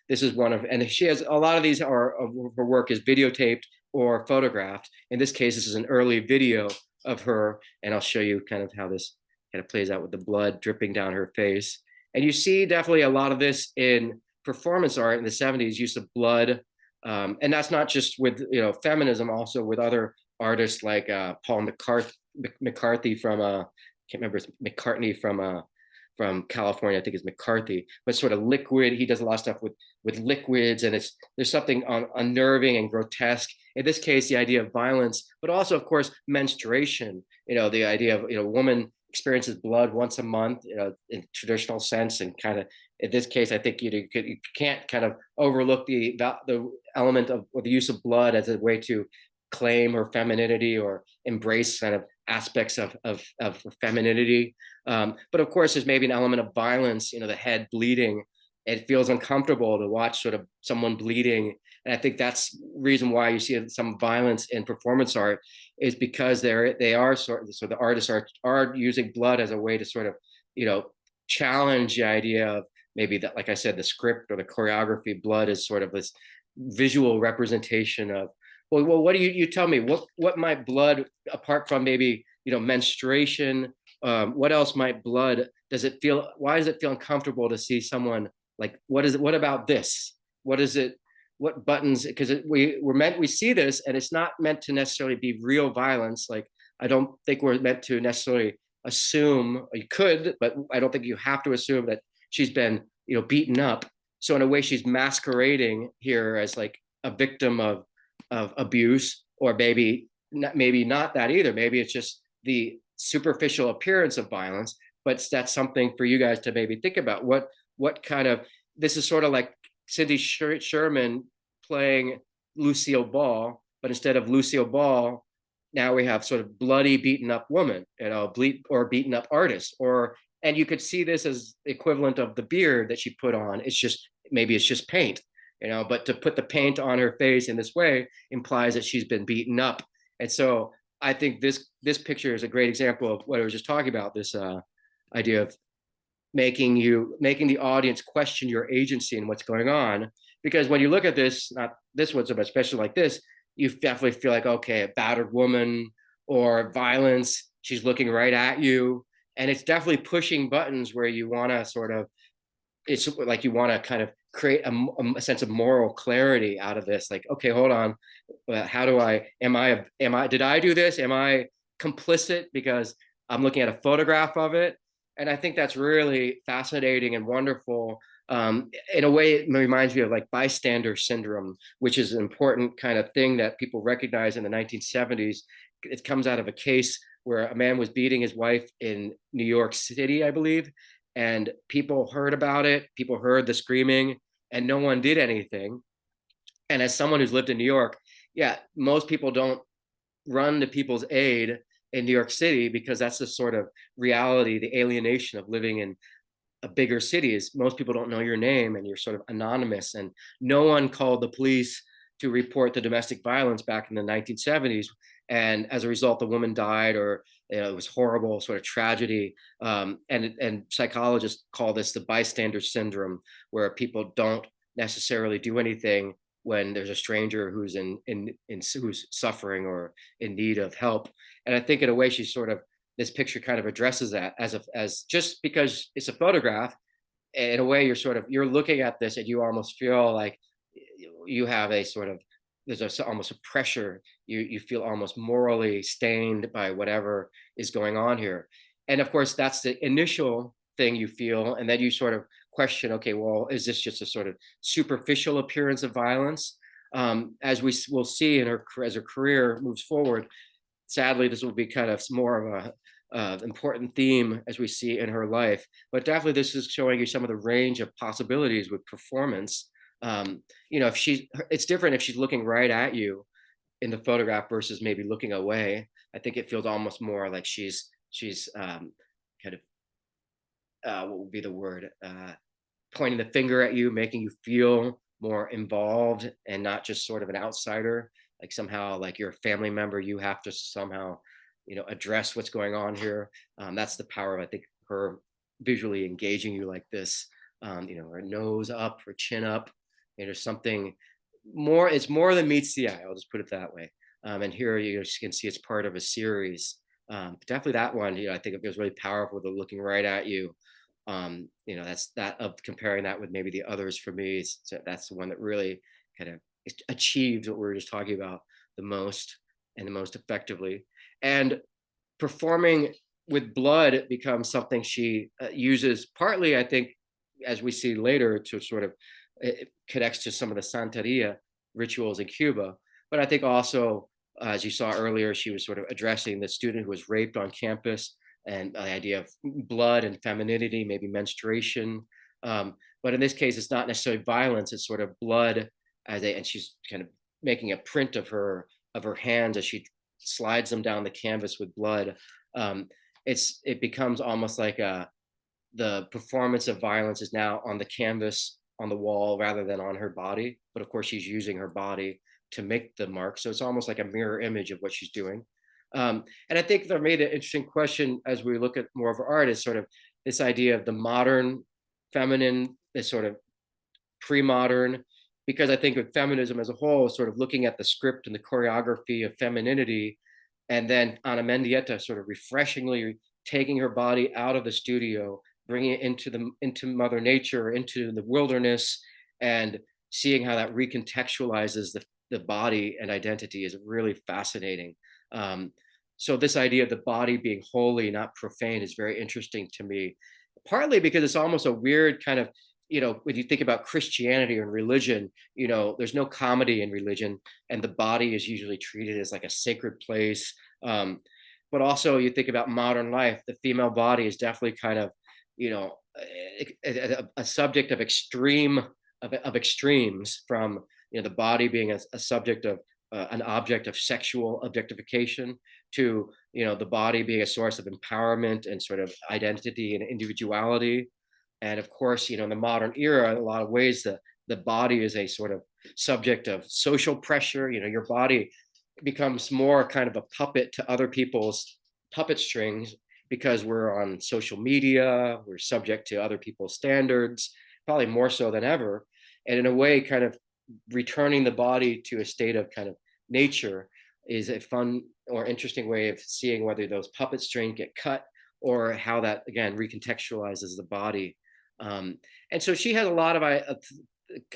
this is one of, and she has a lot of these are of her work is videotaped or photographed. In this case, this is an early video of her, and I'll show you kind of how this kind of plays out with the blood dripping down her face. And you see definitely a lot of this in performance art in the 70s, use of blood, And that's not just with feminism, also with other artists like Paul McCarthy from can't remember, it's McCartney from California, I think it's McCarthy, but sort of liquid. He does a lot of stuff with liquids, and there's something unnerving and grotesque. In this case, the idea of violence, but also, of course, menstruation. The idea of woman experiences blood once a month, in traditional sense, and kind of in this case, I think you can't kind of overlook the element of or the use of blood as a way to claim her femininity or embrace kind of aspects of femininity. But of course, there's maybe an element of violence, the head bleeding. It feels uncomfortable to watch sort of someone bleeding. And I think that's the reason why you see some violence in performance art is because they are so the artists are using blood as a way to sort of, challenge the idea of maybe that, like I said, the script or the choreography. Blood is sort of this visual representation of, well, what do you tell me? What might blood, apart from maybe menstruation, what else might blood? Does it feel? Why does it feel uncomfortable to see someone like? What is it? What about this? What is it? What buttons? Because we see this, and it's not meant to necessarily be real violence. Like, I don't think we're meant to necessarily assume. You could, but I don't think you have to assume that she's been beaten up. So in a way, she's masquerading here as like a victim of abuse, or maybe not that either. Maybe it's just the superficial appearance of violence. But that's something for you guys to maybe think about. What kind of, this is sort of like Cindy Sherman playing Lucille Ball, but instead of Lucille Ball, now we have sort of bloody, beaten up woman, or beaten up artist, and you could see this as equivalent of the beard that she put on. Maybe it's just paint, but to put the paint on her face in this way implies that she's been beaten up. And so I think this picture is a great example of what I was just talking about, this idea of making the audience question your agency and what's going on. Because when you look at this, not this one so much, especially like this, you definitely feel like, okay, a battered woman or violence, she's looking right at you. And it's definitely pushing buttons where you want to sort of, it's like you want to kind of create a sense of moral clarity out of this. Like, okay, hold on, how do did I do this? Am I complicit because I'm looking at a photograph of it? And I think that's really fascinating and wonderful. In a way, it reminds me of like bystander syndrome, which is an important kind of thing that people recognize in the 1970s. It comes out of a case where a man was beating his wife in New York City, I believe, and people heard about it. People heard the screaming, and no one did anything. And as someone who's lived in New York, yeah, most people don't run to people's aid in New York City, because that's the sort of reality, the alienation of living in a bigger city is most people don't know your name and you're sort of anonymous. And no one called the police to report the domestic violence back in the 1970s. And as a result, the woman died, or it was horrible, sort of tragedy. And psychologists call this the bystander syndrome, where people don't necessarily do anything when there's a stranger who's who's suffering or in need of help. And I think in a way, she's sort of, this picture kind of addresses that as just because it's a photograph, in a way you're looking at this and you almost feel like you have a sort of, almost a pressure. You feel almost morally stained by whatever is going on here. And of course, that's the initial thing you feel. And then you sort of question, okay, well, is this just a sort of superficial appearance of violence? As we will see as her career moves forward, sadly, this will be kind of more of a important theme as we see in her life. But definitely, this is showing you some of the range of possibilities with performance. It's different if she's looking right at you in the photograph versus maybe looking away. I think it feels almost more like she's kind of what would be the word? Pointing the finger at you, making you feel more involved and not just sort of an outsider. Like somehow, like you're a family member, you have to somehow, address what's going on here. That's the power of, I think, her visually engaging you like this. Her nose up, her chin up. There's something more. It's more than meets the eye. I'll just put it that way. And here you can see it's part of a series. Definitely that one. I think it was really powerful. The looking right at you. That's that of comparing that with maybe the others for me. So that's the one that really kind of achieves what we were just talking about the most and the most effectively. And performing with blood becomes something she uses partly, I think, as we see later, to sort of it connects to some of the Santeria rituals in Cuba. But I think also, as you saw earlier, she was sort of addressing the student who was raped on campus and the idea of blood and femininity, maybe menstruation. But in this case, it's not necessarily violence; it's sort of blood and she's kind of making a print of her hands as she slides them down the canvas with blood. Um, it becomes almost like the performance of violence is now on the canvas on the wall rather than on her body. But of course, she's using her body to make the mark, so it's almost like a mirror image of what she's doing. And I think that made an interesting question as we look at more of her art is sort of this idea of the modern feminine, this sort of pre-modern, because I think of feminism as a whole, sort of looking at the script and the choreography of femininity, and then Ana Mendieta sort of refreshingly taking her body out of the studio, bringing it into Mother Nature, into the wilderness, and seeing how that recontextualizes the body and identity is really fascinating. Um, so this idea of the body being holy, not profane, is very interesting to me. Partly because it's almost a weird kind of, when you think about Christianity and religion, there's no comedy in religion, and the body is usually treated as like a sacred place. Um, but also, you think about modern life, the female body is definitely kind of, a subject of of extremes, from the body being a subject of an object of sexual objectification to the body being a source of empowerment and sort of identity and individuality. And of course, in the modern era, in a lot of ways, the body is a sort of subject of social pressure. Your body becomes more kind of a puppet to other people's puppet strings because we're on social media, we're subject to other people's standards, probably more so than ever. And in a way, kind of returning the body to a state of kind of nature is a fun or interesting way of seeing whether those puppet strings get cut or how that again recontextualizes the body. And so she had a lot of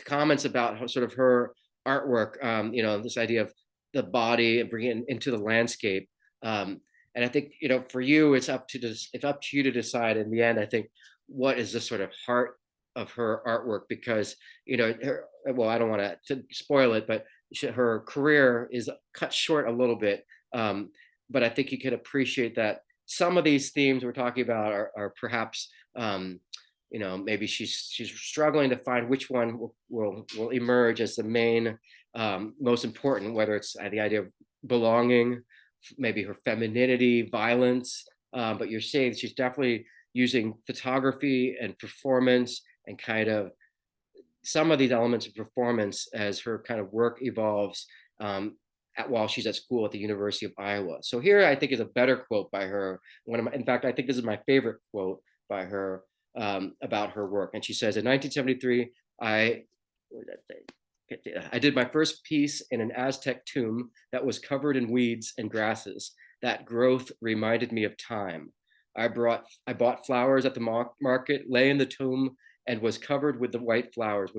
comments about sort of her artwork, this idea of the body and bringing it into the landscape. And I think, for you, it's up to you to decide in the end, I think, what is the sort of heart of her artwork, because, well, I don't want to spoil it, but her career is cut short a little bit. But I think you can appreciate that some of these themes we're talking about are perhaps, maybe she's struggling to find which one will emerge as the main, most important, whether it's the idea of belonging, maybe her femininity, violence. But you're saying she's definitely using photography and performance and kind of some of these elements of performance as her kind of work evolves, while she's at school at the University of Iowa. So here I think is a better quote by her. In fact, I think this is my favorite quote by her, about her work. And she says, in 1973, what did I say? I did my first piece in an Aztec tomb that was covered in weeds and grasses. That growth reminded me of time. I bought flowers at the market, lay in the tomb, and was covered with white flowers.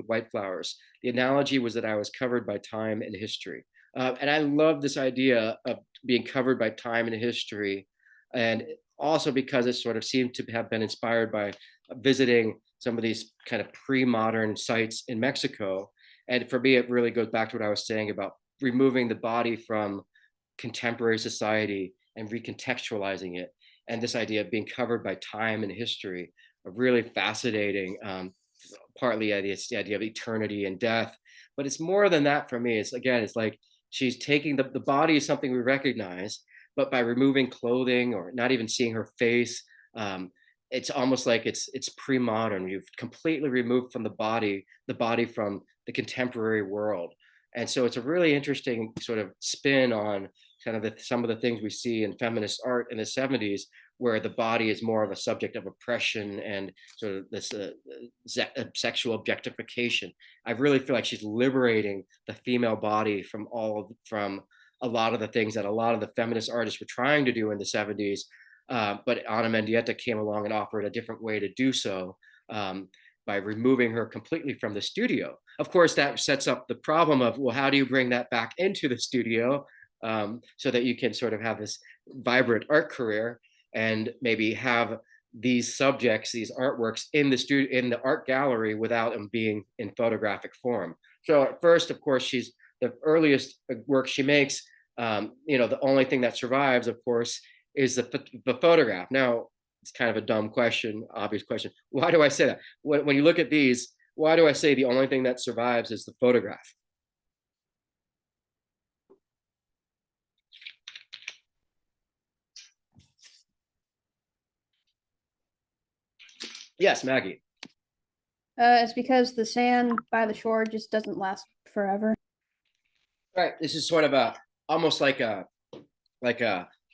The analogy was that I was covered by time and history. And I love this idea of being covered by time and history, and also because it sort of seemed to have been inspired by visiting some of these kind of pre-modern sites in Mexico. And for me, it really goes back to what I was saying about removing the body from contemporary society and recontextualizing it. And this idea of being covered by time and history, a really fascinating, partly the idea of eternity and death. But it's more than that for me. It's like she's taking the body is something we recognize, but by removing clothing or not even seeing her face, it's almost like it's pre-modern. You've completely removed from the body from the contemporary world. And so it's a really interesting sort of spin on kind of some of the things we see in feminist art in the 70s, where the body is more of a subject of oppression and sort of this sexual objectification. I really feel like she's liberating the female body from a lot of the things that a lot of the feminist artists were trying to do in the 70s. But Ana Mendieta came along and offered a different way to do so. by removing her completely from the studio. Of course, that sets up the problem of, well, how do you bring that back into the studio, so that you can sort of have this vibrant art career and maybe have these subjects, these artworks in the studio, in the art gallery, without them being in photographic form. So at first, of course, she's the earliest work she makes. The only thing that survives, of course, is the photograph. Now, it's kind of a dumb question, obvious question. Why do I say that? When you look at these, why do I say the only thing that survives is the photograph? Yes, Maggie. It's because the sand by the shore just doesn't last forever. Right. This is sort of a almost like a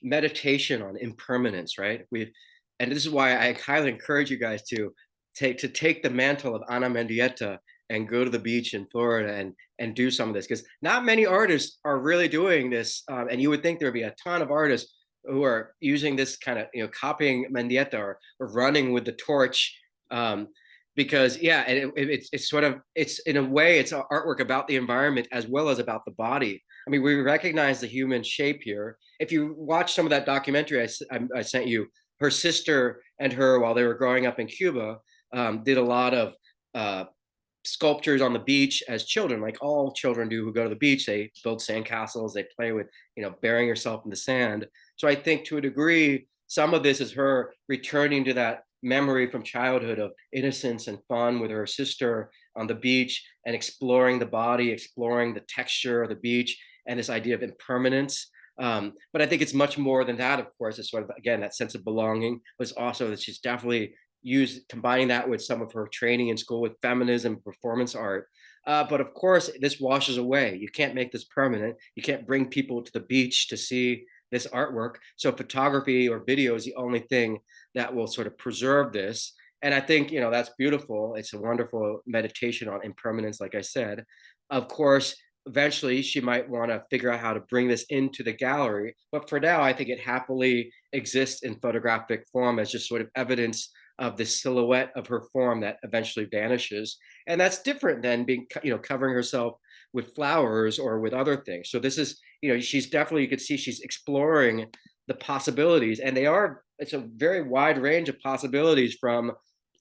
meditation on impermanence, right? And this is why I highly encourage you guys to take the mantle of Ana Mendieta and go to the beach in Florida and do some of this, because not many artists are really doing this. And you would think there would be a ton of artists who are using this kind of, copying Mendieta, or running with the torch. Um, because yeah, and it's sort of, it's in a way, it's artwork about the environment as well as about the body. I mean, we recognize the human shape here. If you watch some of that documentary I sent you, her sister and her, while they were growing up in Cuba, did a lot of uh, sculptures on the beach as children, like all children do who go to the beach. They build sandcastles, they play with, burying herself in the sand. So I think to a degree, some of this is her returning to that memory from childhood of innocence and fun with her sister on the beach, and exploring the body, exploring the texture of the beach, and this idea of impermanence. But I think it's much more than that, of course. It's sort of, again, that sense of belonging, but it's also that she's definitely combining that with some of her training in school with feminism, performance art. But of course, this washes away. You can't make this permanent. You can't bring people to the beach to see this artwork. So photography or video is the only thing that will sort of preserve this. And I think, that's beautiful. It's a wonderful meditation on impermanence, like I said. Of course, eventually she might want to figure out how to bring this into the gallery. But for now, I think it happily exists in photographic form as just sort of evidence of the silhouette of her form that eventually vanishes. And that's different than being, covering herself with flowers or with other things. So this is, she's definitely, you could see she's exploring the possibilities, and it's a very wide range of possibilities, from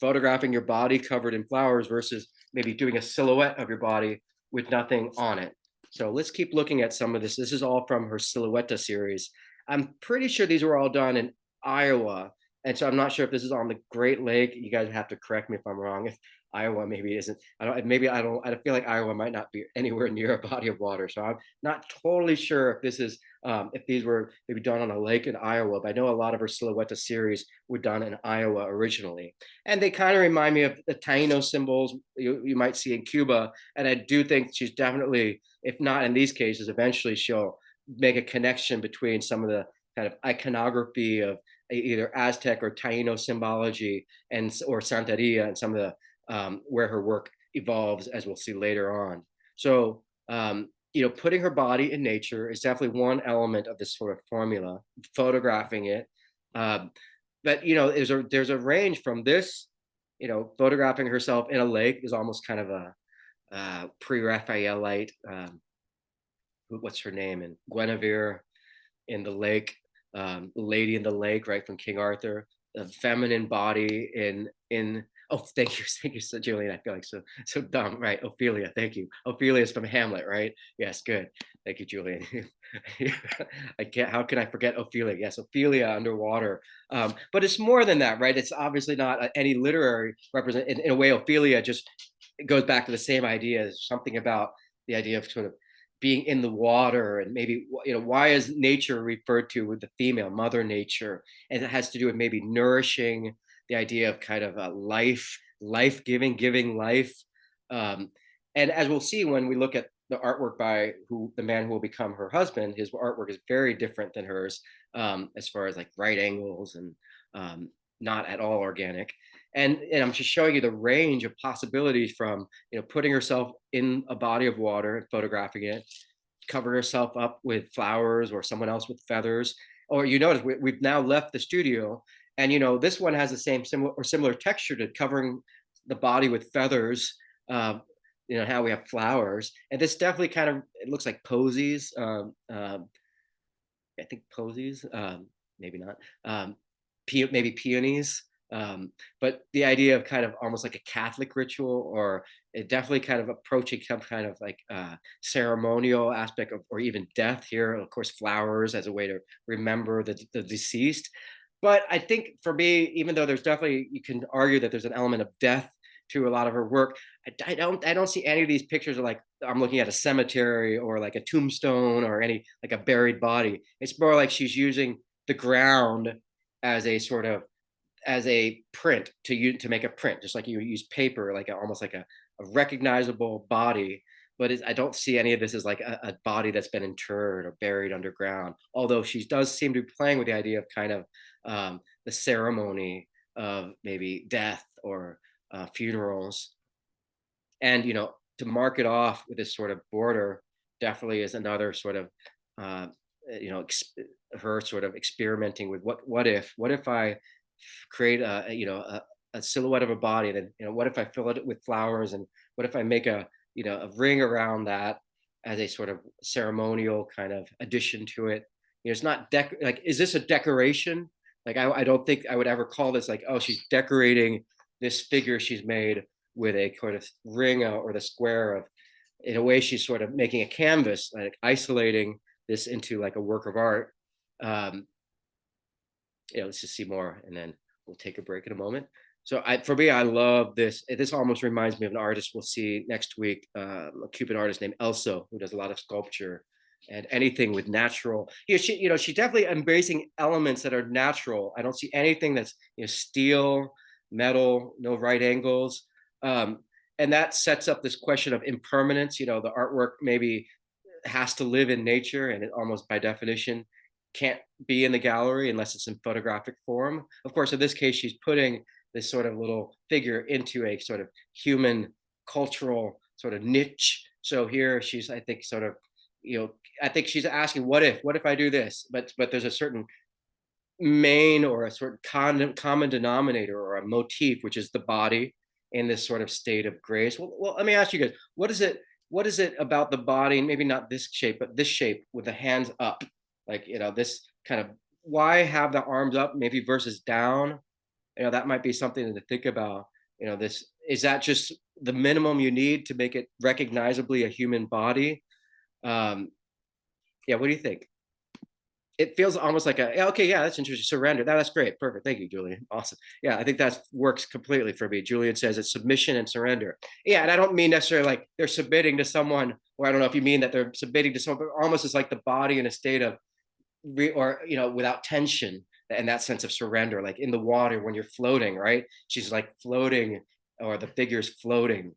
photographing your body covered in flowers versus maybe doing a silhouette of your body with nothing on it. So let's keep looking at some of this. This is all from her Silhouetta series. I'm pretty sure these were all done in Iowa. And so I'm not sure if this is on the Great Lake. You guys have to correct me if I'm wrong. If Iowa maybe isn't, I feel like Iowa might not be anywhere near a body of water. So I'm not totally sure if this is, if these were maybe done on a lake in Iowa, but I know a lot of her Silhouetta series were done in Iowa originally. And they kind of remind me of the Taino symbols you might see in Cuba. And I do think she's definitely, if not in these cases, eventually she'll make a connection between some of the kind of iconography of either Aztec or Taino symbology, and or Santeria, and some of the where her work evolves, as we'll see later on. So putting her body in nature is definitely one element of this sort of formula. Photographing it, but there's a range from this. Photographing herself in a lake is almost kind of a pre-Raphaelite. What's her name? And Guinevere in the lake, Lady in the Lake, right, from King Arthur. The feminine body in oh, thank you, so Julian. I feel like so dumb, right? Ophelia, thank you. Ophelia is from Hamlet, right? Yes, good. Thank you, Julian. I can't. How can I forget Ophelia? Yes, Ophelia underwater. But it's more than that, right? It's obviously not any literary represent. In a way, Ophelia just goes back to the same idea. Something about the idea of sort of being in the water, and maybe, why is nature referred to with the female, mother nature? And it has to do with maybe nourishing, the idea of kind of a life giving life. um, and as we'll see when we look at the artwork by the man who will become her husband, his artwork is very different than hers, as far as like right angles, and not at all organic. And I'm just showing you the range of possibilities, from putting herself in a body of water and photographing it, cover herself up with flowers, or someone else with feathers. Or you notice we've now left the studio, and this one has the same similar texture to covering the body with feathers, uh, how we have flowers, and this definitely kind of it looks like posies. I think posies, maybe not. Maybe peonies. But the idea of kind of almost like a Catholic ritual, or it definitely kind of approaching some kind of like ceremonial aspect of, or even death here. Of course, flowers as a way to remember the deceased. But I think for me, even though there's definitely, you can argue that there's an element of death to a lot of her work, I don't see any of these pictures of like I'm looking at a cemetery or like a tombstone or any like a buried body. It's more like she's using the ground as a sort of as a print to you to make a print, just like you use paper, like almost like a recognizable body. But I don't see any of this as like a body that's been interred or buried underground. Although she does seem to be playing with the idea of kind of the ceremony of maybe death or funerals, and to mark it off with this sort of border definitely is another sort of uh, you know ex- her sort of experimenting with what if I create a silhouette of a body, and then what if I fill it with flowers, and what if I make a ring around that as a sort of ceremonial kind of addition to it. It's not like, is this a decoration? Like I don't think I would ever call this like, oh, she's decorating this figure she's made with a kind of ring, or the square of, in a way she's sort of making a canvas, like isolating this into like a work of art. um let's just see more, and then we'll take a break in a moment. So for me, I love this. This almost reminds me of an artist we'll see next week, a Cuban artist named Elso, who does a lot of sculpture and anything with natural. She definitely embracing elements that are natural. I don't see anything that's steel, metal, no right angles. Um, and that sets up this question of impermanence. The artwork maybe has to live in nature, and it almost by definition can't be in the gallery unless it's in photographic form. Of course, in this case, she's putting this sort of little figure into a sort of human cultural sort of niche. So here she's, I think, sort of, I think she's asking, what if I do this? But there's a certain main or a sort of common denominator or a motif, which is the body in this sort of state of grace. Well, let me ask you guys, what is it about the body, and maybe not this shape, but this shape with the hands up, like this kind of, why have the arms up maybe versus down? That might be something to think about. This, is that just the minimum you need to make it recognizably a human body? um yeah, what do you think? It feels almost like a, yeah, okay, yeah, that's interesting. Surrender. That's great. Perfect. Thank you, Julian. Awesome. Yeah, I think that works completely for me. Julian says it's submission and surrender. Yeah, and I don't mean necessarily like they're submitting to someone, or I don't know if you mean that they're submitting to someone, but almost as like the body in a state of or without tension, and that sense of surrender, like in the water when you're floating, right? She's like floating, or the figure's floating.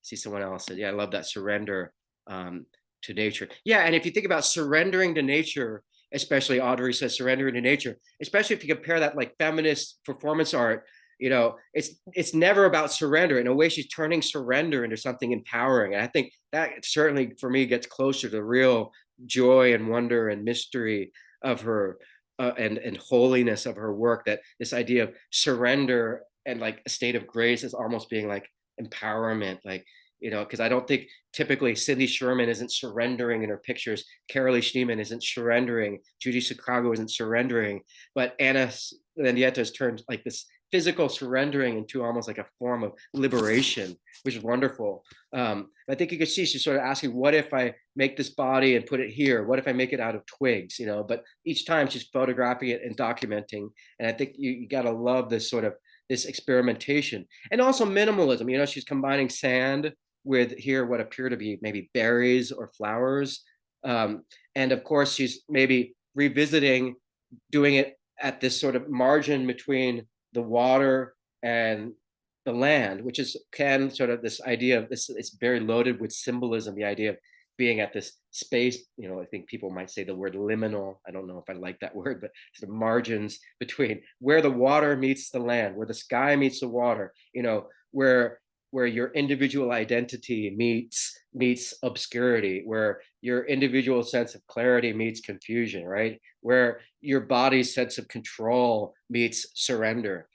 See, someone else said, yeah, I love that surrender to nature. Yeah, and if you think about surrendering to nature, especially Audrey says surrendering to nature, especially if you compare that like feminist performance art, it's never about surrender. In a way, she's turning surrender into something empowering, and I think that certainly for me gets closer to the real joy and wonder and mystery of her, and holiness of her work. That this idea of surrender and like a state of grace is almost being like empowerment, like because I don't think typically Cindy Sherman isn't surrendering in her pictures, Carolee Schneemann isn't surrendering, Judy Chicago isn't surrendering, but Anna Mendieta has turned like this physical surrendering into almost like a form of liberation, which is wonderful. I think you can see she's sort of asking, what if I make this body and put it here? What if I make it out of twigs? But each time she's photographing it and documenting. And I think you got to love this sort of this experimentation, and also minimalism. She's combining sand with here what appear to be maybe berries or flowers. And of course, she's maybe revisiting doing it at this sort of margin between the water and the land, which is can sort of this idea of this, it's very loaded with symbolism, the idea of being at this space. I think people might say the word liminal. I don't know if I like that word, but sort of margins between where the water meets the land, where the sky meets the water, where your individual identity meets obscurity, where your individual sense of clarity meets confusion, right? Where your body's sense of control meets surrender.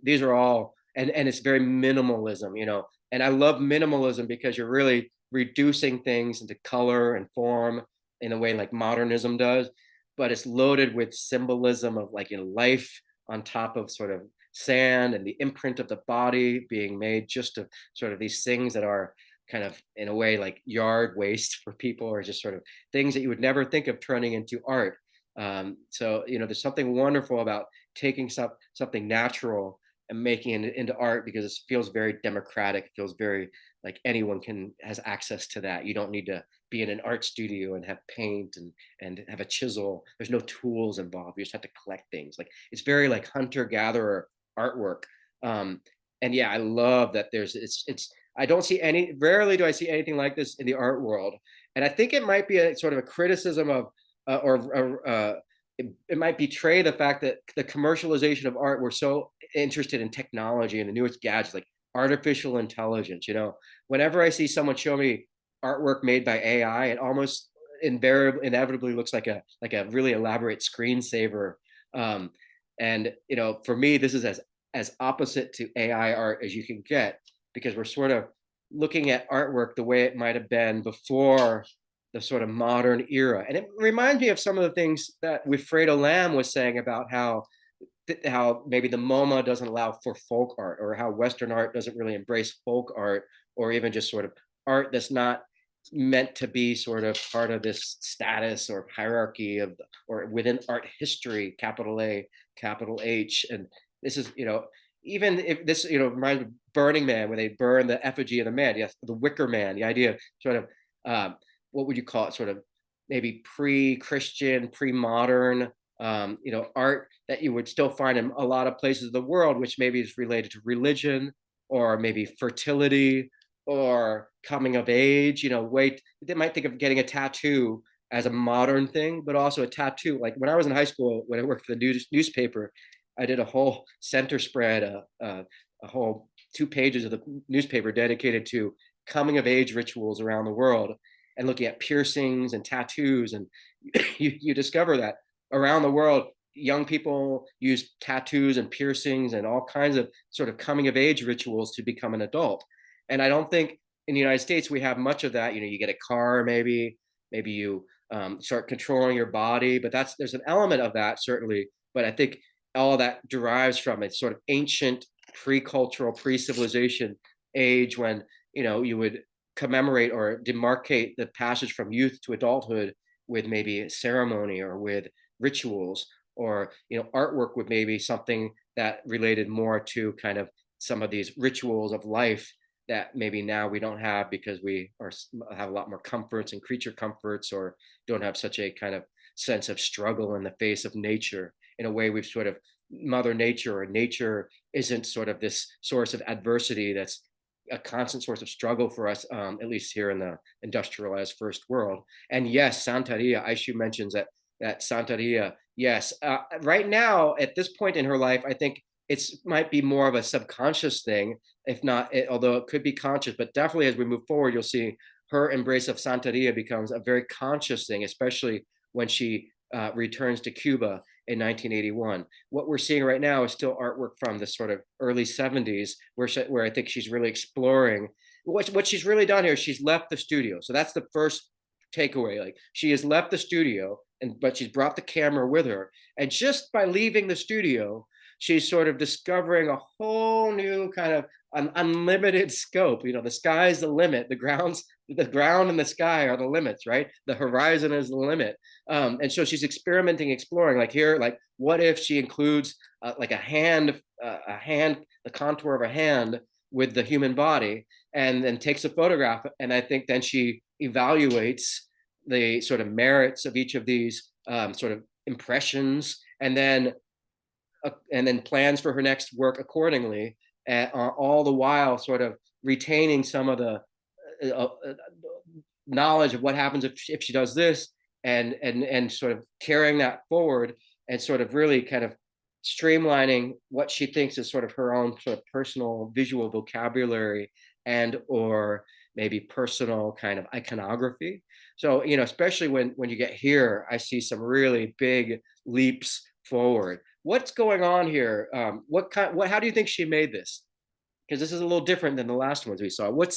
These are all and it's very minimalism, and I love minimalism because you're really reducing things into color and form in a way like modernism does, but it's loaded with symbolism of like life on top of sort of sand and the imprint of the body being made just of sort of these things that are kind of in a way like yard waste for people, or just sort of things that you would never think of turning into art. So there's something wonderful about taking something natural and making it into art, because it feels very democratic. It feels very like anyone can has access to that. You don't need to be in an art studio and have paint and have a chisel. There's no tools involved. You just have to collect things. Like it's very like hunter gatherer artwork. Um, and yeah, I love that there's it's I don't see any rarely do I see anything like this in the art world. And I think it might be a sort of a criticism of it might betray the fact that the commercialization of art, we're so interested in technology and the newest gadgets like artificial intelligence. Whenever I see someone show me artwork made by AI, it almost invariably inevitably looks like a really elaborate screensaver. um, and for me this is as opposite to AI art as you can get, because we're sort of looking at artwork the way it might have been before the sort of modern era. And it reminds me of some of the things that Wilfredo Lamb was saying about how maybe the MoMA doesn't allow for folk art, or how Western art doesn't really embrace folk art, or even just sort of art that's not meant to be sort of part of this status or hierarchy or within art history, capital A, capital H. And this is, even if this, reminds me of Burning Man, where they burn the effigy of the man. Yes, the Wicker Man, the idea of sort of, what would you call it? Sort of maybe pre-Christian, pre-modern, art that you would still find in a lot of places of the world, which maybe is related to religion, or maybe fertility, or coming of age. Wait, they might think of getting a tattoo as a modern thing, but also a tattoo. Like when I was in high school, when I worked for the newspaper, I did a whole center spread, a whole 2 pages of the newspaper dedicated to coming of age rituals around the world, and looking at piercings and tattoos. And you discover that around the world, young people use tattoos and piercings and all kinds of sort of coming of age rituals to become an adult. And I don't think in the United States we have much of that. You get a car, maybe you start controlling your body, but there's an element of that certainly. But I think all that derives from a sort of ancient pre-cultural, pre-civilization age, when you would commemorate or demarcate the passage from youth to adulthood with maybe a ceremony or with rituals, or artwork with maybe something that related more to kind of some of these rituals of life that maybe now we don't have, because we have a lot more comforts and creature comforts, or don't have such a kind of sense of struggle in the face of nature. In a way, we've sort of mother nature, or nature isn't sort of this source of adversity that's a constant source of struggle for us, at least here in the industrialized first world. And yes, Santeria, Aishu mentions that Santeria, yes, right now at this point in her life, I think it's might be more of a subconscious thing, if not, although it could be conscious. But definitely as we move forward, you'll see her embrace of Santeria becomes a very conscious thing, especially when she returns to Cuba in 1981. What we're seeing right now is still artwork from the sort of early 70s, where I think she's really exploring what she's really done here. She's left the studio. So that's the first takeaway. Like, she has left the studio, but she's brought the camera with her. And just by leaving the studio, she's sort of discovering a whole new kind of an unlimited scope. The sky's the limit. The ground and the sky are the limits, right? The horizon is the limit. And so she's experimenting, exploring. Like here, like what if she includes like the contour of a hand with the human body, and then takes a photograph. And I think then she evaluates the sort of merits of each of these sort of impressions, and then plans for her next work accordingly, all the while sort of retaining some of the knowledge of what happens if she does this, and sort of carrying that forward, and sort of really kind of streamlining what she thinks is sort of her own sort of personal visual vocabulary, and or maybe personal kind of iconography. So especially when you get here, I see some really big leaps forward. What's going on here? How do you think she made this? because this is a little different than the last ones we saw. What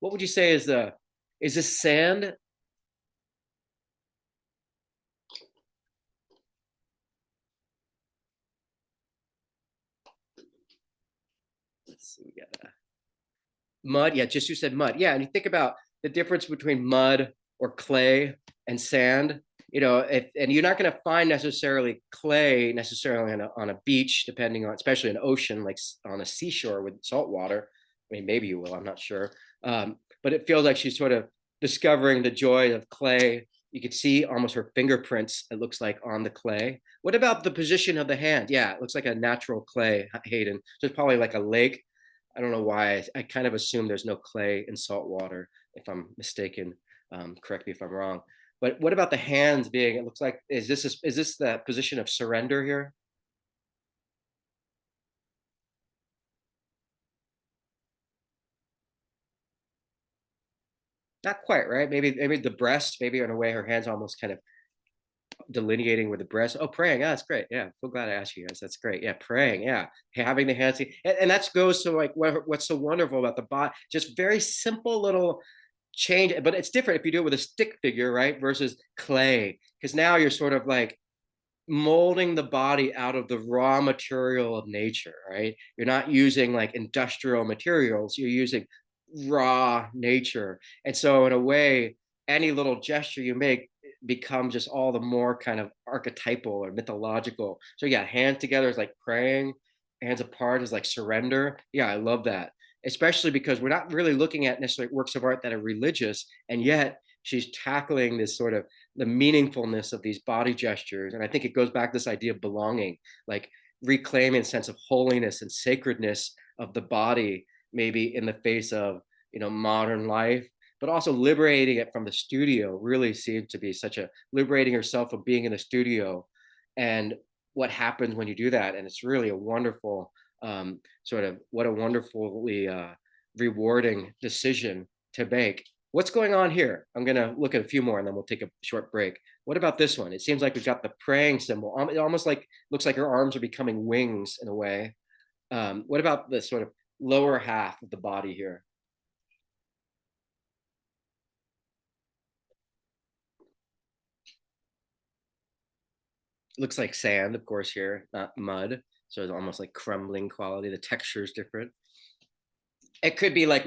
would you say is this sand? Let's see, we got mud. Yeah, just you said mud. Yeah, and you think about the difference between mud or clay and sand. And you're not going to find necessarily clay necessarily on a beach, depending on, especially an ocean, like on a seashore with salt water. I mean, maybe you will, I'm not sure. But it feels like she's sort of discovering the joy of clay. You could see almost her fingerprints, it looks like, on the clay. What about the position of the hand? Yeah, it looks like a natural clay, Hayden. So it's probably like a lake. I don't know why. I kind of assume there's no clay in salt water, if I'm mistaken. Correct me if I'm wrong. But what about the hands being? It looks like is this the position of surrender here? Not quite, right? Maybe the breast. Maybe in a way, her hands almost kind of delineating with the breast. Oh, praying. Yeah, that's great. Yeah, so glad I asked you guys. That's great. Yeah, praying. Yeah, having the hands, and that goes to like what's so wonderful about the bot. Just very simple little change, but it's different if you do it with a stick figure, right, versus clay, because now you're sort of like molding the body out of the raw material of nature, right? You're not using like industrial materials, you're using raw nature. And so, in a way, any little gesture you make becomes just all the more kind of archetypal or mythological. So, yeah, hands together is like praying, hands apart is like surrender. Yeah, I love that. Especially because we're not really looking at necessarily works of art that are religious, and yet she's tackling this sort of the meaningfulness of these body gestures. And I think it goes back to this idea of belonging, like reclaiming a sense of holiness and sacredness of the body, maybe in the face of modern life, but also liberating it from the studio really seemed to be such a liberating herself from being in the studio and what happens when you do that. And it's really a wonderful sort of what a wonderfully rewarding decision to make. What's going on here? I'm going to look at a few more and then we'll take a short break. What about this one? It seems like we've got the praying symbol. It almost like looks like her arms are becoming wings in a way. What about the sort of lower half of the body here? It looks like sand, of course, here, not mud. So it's almost like crumbling quality. The texture is different. It could be like,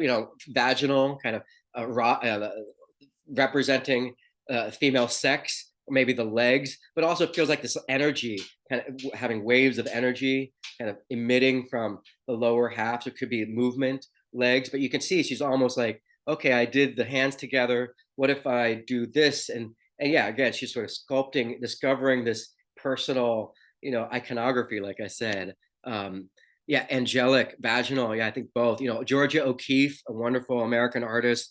vaginal kind of raw, representing female sex, or maybe the legs, but also it feels like this energy, kind of having waves of energy, kind of emitting from the lower half. So it could be movement, legs, but you can see she's almost like, okay, I did the hands together. What if I do this? And yeah, again, she's sort of sculpting, discovering this personal, iconography, like I said. Yeah, angelic, vaginal. Yeah, I think both. Georgia O'Keeffe, a wonderful American artist.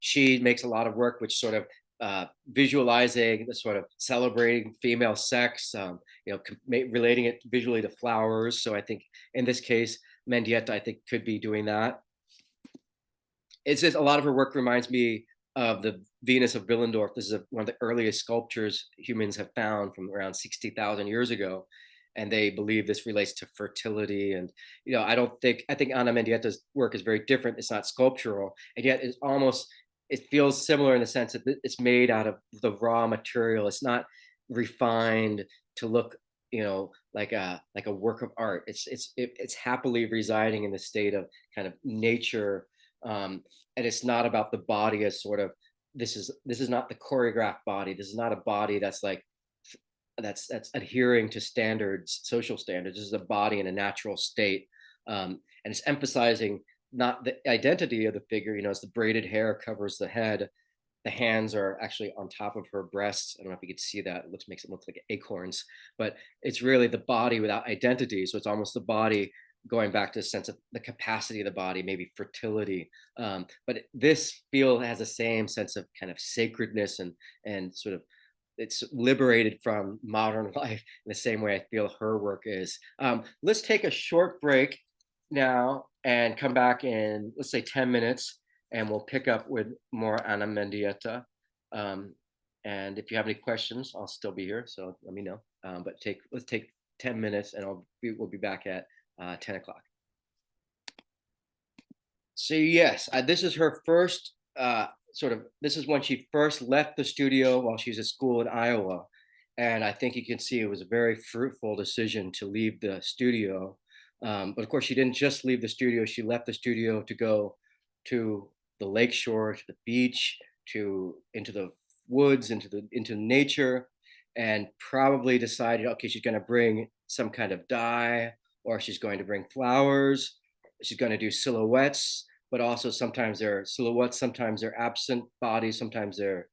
She makes a lot of work which sort of visualizing the sort of celebrating female sex, relating it visually to flowers. So I think in this case, Mendieta, I think, could be doing that. It's just a lot of her work reminds me of the Venus of Willendorf. This is one of the earliest sculptures humans have found from around 60,000 years ago. And they believe this relates to fertility. And, I think Ana Mendieta's work is very different. It's not sculptural. And yet it feels similar in the sense that it's made out of the raw material. It's not refined to look, like a work of art. It's happily residing in the state of kind of nature, and it's not about the body as sort of this is not the choreographed body. This is not a body that's like that's adhering to standards, social standards. This is a body in a natural state, and it's emphasizing not the identity of the figure. As the braided hair covers the head, the hands are actually on top of her breasts. I don't know if you could see that. Makes it look like acorns, but it's really the body without identity. So it's almost the body going back to a sense of the capacity of the body, maybe fertility. But this field has the same sense of kind of sacredness and sort of it's liberated from modern life in the same way I feel her work is. Let's take a short break now and come back in, let's say, 10 minutes, and we'll pick up with more Ana Mendieta. Um, and if you have any questions, I'll still be here, so let me know. But let's take 10 minutes, and we'll be back at 10 o'clock. So yes, this is her first sort of. This is when she first left the studio while she was at school in Iowa, and I think you can see it was a very fruitful decision to leave the studio. But of course, she didn't just leave the studio; she left the studio to go to the lakeshore, to the beach, to into the woods, into nature, and probably decided, okay, she's going to bring some kind of dye, or she's going to bring flowers. She's going to do silhouettes, but also sometimes they're silhouettes, sometimes they're absent bodies, sometimes they're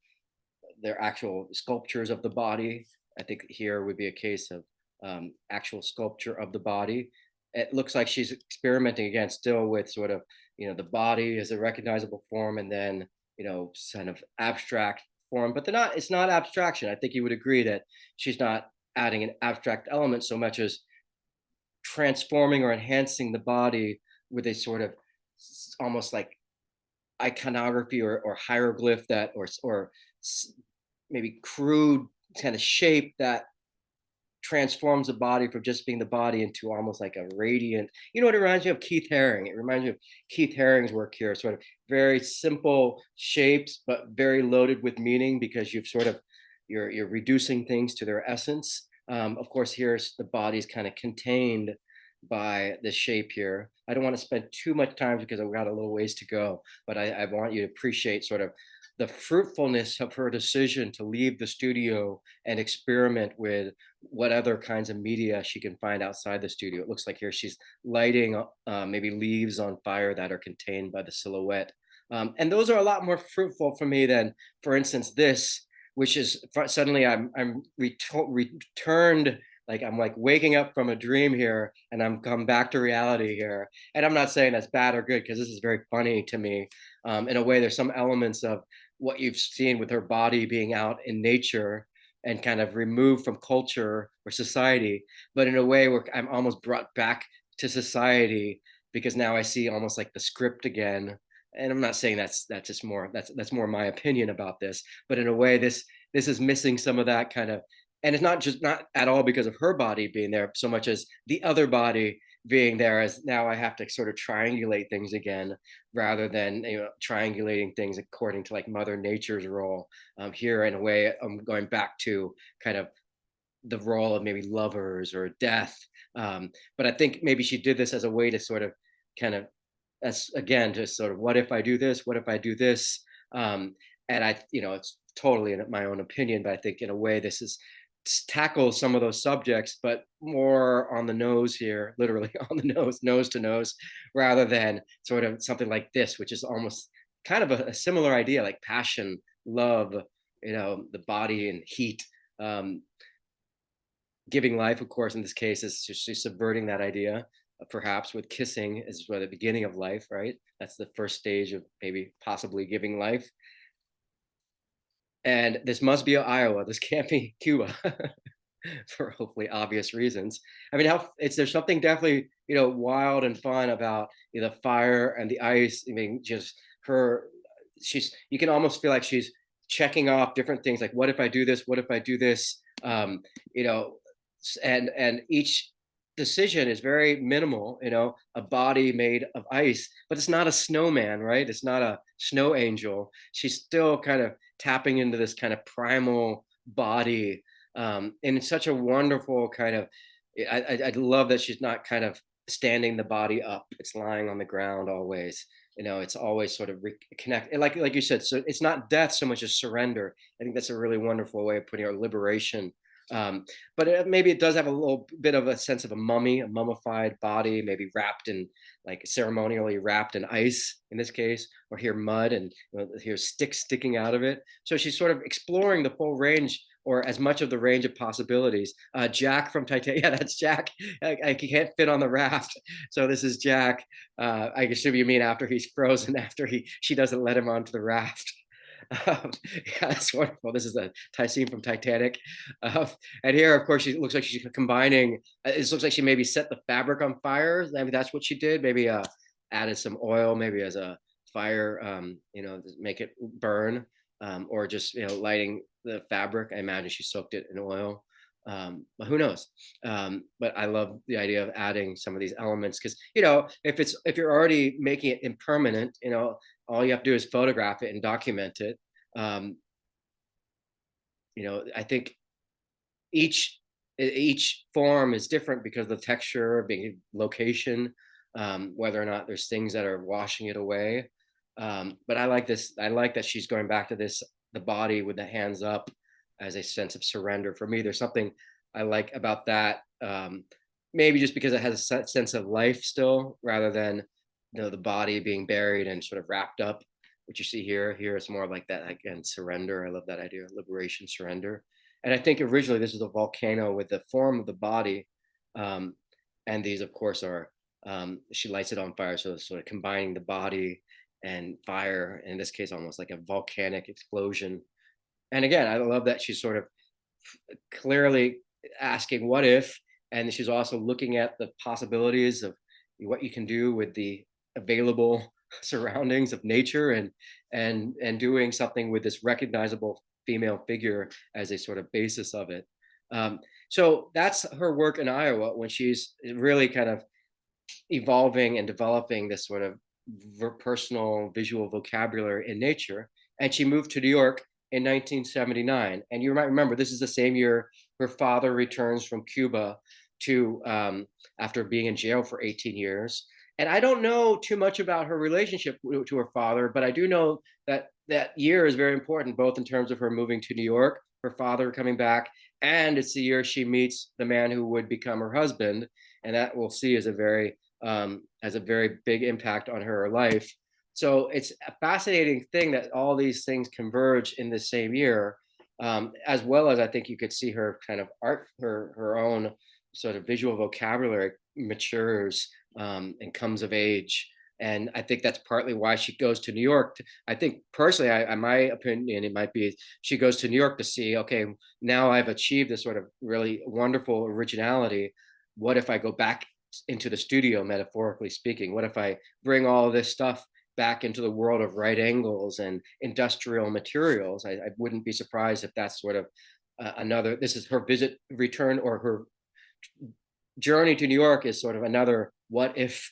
actual sculptures of the body. I think here would be a case of actual sculpture of the body. It looks like she's experimenting again, still with sort of the body as a recognizable form, and then kind of abstract form. But they're not. It's not abstraction. I think you would agree that she's not adding an abstract element so much as transforming or enhancing the body with a sort of almost like iconography or hieroglyph that or maybe crude kind of shape that transforms the body from just being the body into almost like a radiant. You know what it reminds me of? Keith Haring. It reminds me of Keith Haring's work here. Sort of very simple shapes, but very loaded with meaning because you've sort of you're reducing things to their essence. Of course, here's the body's kind of contained by the shape here. I don't want to spend too much time because I've got a little ways to go, but I want you to appreciate sort of the fruitfulness of her decision to leave the studio and experiment with what other kinds of media she can find outside the studio. It looks like here she's lighting maybe leaves on fire that are contained by the silhouette. And those are a lot more fruitful for me than, for instance, this, which is suddenly returned, like I'm like waking up from a dream here and I'm come back to reality here. And I'm not saying that's bad or good because this is very funny to me. In a way, there's some elements of what you've seen with her body being out in nature and kind of removed from culture or society, but in a way where I'm almost brought back to society because now I see almost like the script again. And I'm not saying that's just more that's more my opinion about this, but in a way this is missing some of that kind of, and it's not just not at all because of her body being there so much as the other body being there, as now I have to sort of triangulate things again rather than triangulating things according to like Mother Nature's role. Here, in a way, I'm going back to kind of the role of maybe lovers or death. But I think maybe she did this as a way to sort of kind of, as again, just sort of what if I do this? What if I do this? And it's totally in my own opinion, but I think in a way this is tackles some of those subjects, but more on the nose here, literally on the nose to nose, rather than sort of something like this, which is almost kind of a similar idea, like passion, love, the body and heat. Um, Giving life, of course, in this case, is just she's subverting that idea. Perhaps with kissing is the beginning of life, right? That's the first stage of maybe possibly giving life. And this must be Iowa. This can't be Cuba. For hopefully obvious reasons. I mean, how it's there's something definitely wild and fun about the fire and the ice. I mean, just her. She's you can almost feel like she's checking off different things. Like, what if I do this? What if I do this? You know, and each decision is very minimal. A body made of ice, but it's not a snowman, right? It's not a snow angel. She's still kind of tapping into this kind of primal body, and it's such a wonderful kind of. I love that she's not kind of standing the body up; it's lying on the ground always. It's always sort of reconnect, and like you said. So it's not death so much as surrender. I think that's a really wonderful way of putting it, liberation. Um, but maybe it does have a little bit of a sense of a mummy, a mummified body, maybe wrapped in like ceremonially wrapped in ice in this case, or here mud and here sticks sticking out of it. So she's sort of exploring the full range or as much of the range of possibilities. Jack from Titanic, yeah, that's Jack. He can't fit on the raft, so this is Jack. I assume you mean after he's frozen, after she doesn't let him onto the raft. Yeah, that's wonderful. This is a scene from Titanic. Uh, and here, of course, she looks like she's combining. It looks like she maybe set the fabric on fire. Maybe that's what she did. Maybe added some oil, maybe as a fire, to make it burn, or just lighting the fabric. I imagine she soaked it in oil. But who knows? But I love the idea of adding some of these elements because if you're already making it impermanent, all you have to do is photograph it and document it. Um, I think each each form is different because of the texture, being location, whether or not there's things that are washing it away. But I like this. I like that she's going back to this the body with the hands up as a sense of surrender. For me, there's something I like about that. Maybe just because it has a sense of life still, rather than the body being buried and sort of wrapped up. What you see here, it's more like that again, surrender. I love that idea, liberation, surrender. And I think originally this is a volcano with the form of the body. Um, and these, of course, are, she lights it on fire. So it's sort of combining the body and fire, in this case, almost like a volcanic explosion. And again, I love that she's sort of clearly asking what if, and she's also looking at the possibilities of what you can do with the available surroundings of nature, and doing something with this recognizable female figure as a sort of basis of it. Um, so that's her work in Iowa when she's really kind of evolving and developing this sort of personal visual vocabulary in nature. And she moved to New York in 1979. And you might remember this is the same year her father returns from Cuba to after being in jail for 18 years. And I don't know too much about her relationship to her father, but I do know that that year is very important, both in terms of her moving to New York, her father coming back, and it's the year she meets the man who would become her husband. And that we'll see is a very has a very big impact on her life. So it's a fascinating thing that all these things converge in the same year, as well as I think you could see her kind of art, her own sort of visual vocabulary matures and comes of age. And I think that's partly why she goes to New York. I think personally, my opinion, it might be she goes to New York to see, okay, now I've achieved this sort of really wonderful originality. What if I go back into the studio, metaphorically speaking? What if I bring all this stuff back into the world of right angles and industrial materials? I wouldn't be surprised if that's sort of another, this is her visit, return, or her journey to New York is sort of another what if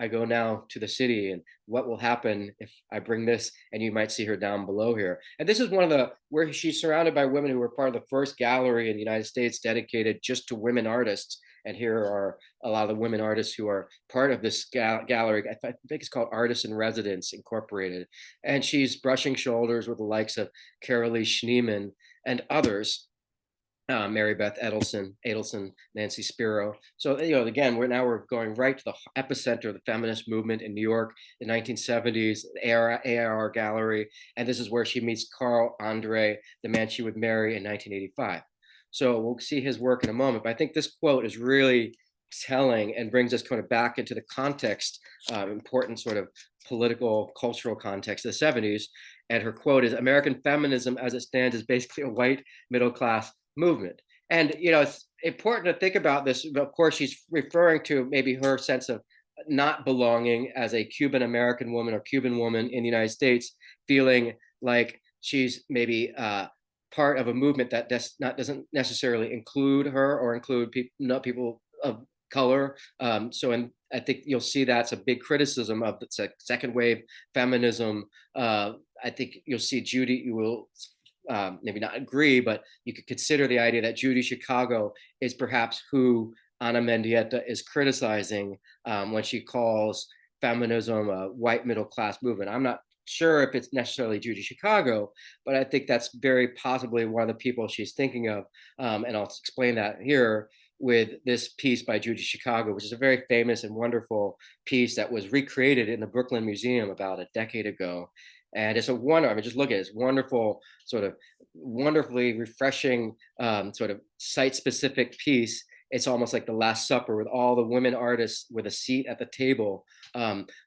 I go now to the city, and what will happen if I bring this? And you might see her down below here. And this is one of the where she's surrounded by women who were part of the first gallery in the United States dedicated just to women artists. And here are a lot of the women artists who are part of this gallery. I think it's called Artists in Residence Incorporated. And she's brushing shoulders with the likes of Carolee Schneemann and others, Mary Beth Edelson, Nancy Spiro. So again, we're going right to the epicenter of the feminist movement in New York, the 1970s, AR Gallery, and this is where she meets Carl Andre, the man she would marry in 1985. So we'll see his work in a moment, but I think this quote is really telling and brings us kind of back into the context, important sort of political, cultural context of the 70s. And her quote is, "American feminism as it stands is basically a white middle class movement." And it's important to think about this. Of course, she's referring to maybe her sense of not belonging as a Cuban American woman or Cuban woman in the United States, feeling like she's maybe part of a movement that doesn't necessarily include her or include people, not people of color. And I think you'll see that's a big criticism of the second wave feminism. I think you'll see Judy, you will maybe not agree, but you could consider the idea that Judy Chicago is perhaps who Ana Mendieta is criticizing when she calls feminism a white middle class movement. I'm not sure if it's necessarily Judy Chicago, but I think that's very possibly one of the people she's thinking of. And I'll explain that here with this piece by Judy Chicago, which is a very famous and wonderful piece that was recreated in the Brooklyn Museum about a decade ago. And it's a wonder. I mean, just look at it. It's wonderful, sort of wonderfully refreshing, sort of site-specific piece. It's almost like the Last Supper with all the women artists with a seat at the table,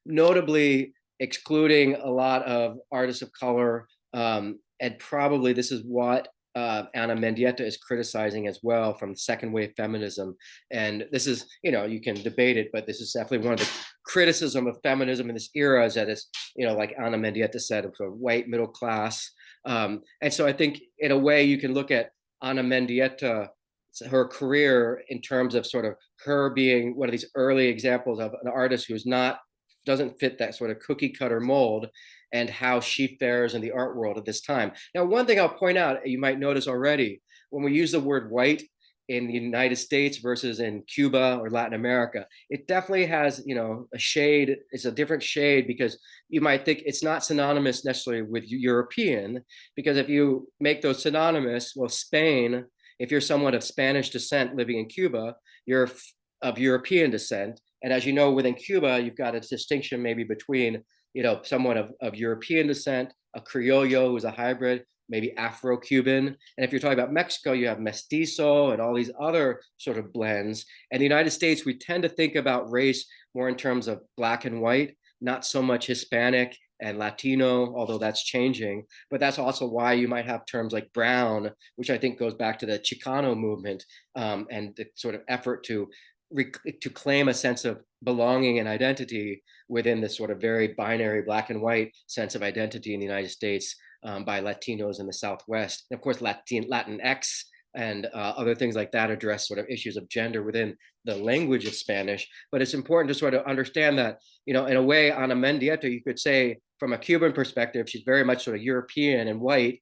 notably excluding a lot of artists of color. And probably this is what Ana Mendieta is criticizing as well from second wave feminism. And this is, you can debate it, but this is definitely one of the criticism of feminism in this era, is that it's, like Ana Mendieta said, of a white middle class. And so I think in a way you can look at Ana Mendieta, her career in terms of sort of her being one of these early examples of an artist who's not doesn't fit that sort of cookie cutter mold, and how she fares in the art world at this time. Now, one thing I'll point out, you might notice already, when we use the word white in the United States versus in Cuba or Latin America, it definitely has, a shade. It's a different shade because you might think it's not synonymous necessarily with European, because if you make those synonymous, well, Spain, if you're someone of Spanish descent living in Cuba, you're of European descent. And as you know, within Cuba, you've got a distinction maybe between, someone of European descent, a Criollo who's a hybrid, maybe Afro-Cuban. And if you're talking about Mexico, you have mestizo and all these other sort of blends. And the United States, we tend to think about race more in terms of black and white, not so much Hispanic and Latino, although that's changing. But that's also why you might have terms like brown, which I think goes back to the Chicano movement, and the sort of effort to claim a sense of belonging and identity within this sort of very binary black and white sense of identity in the United States, by Latinos in the Southwest. And of course, Latinx and other things like that address sort of issues of gender within the language of Spanish. But it's important to sort of understand that, in a way, Ana Mendieta, you could say from a Cuban perspective, she's very much sort of European and white,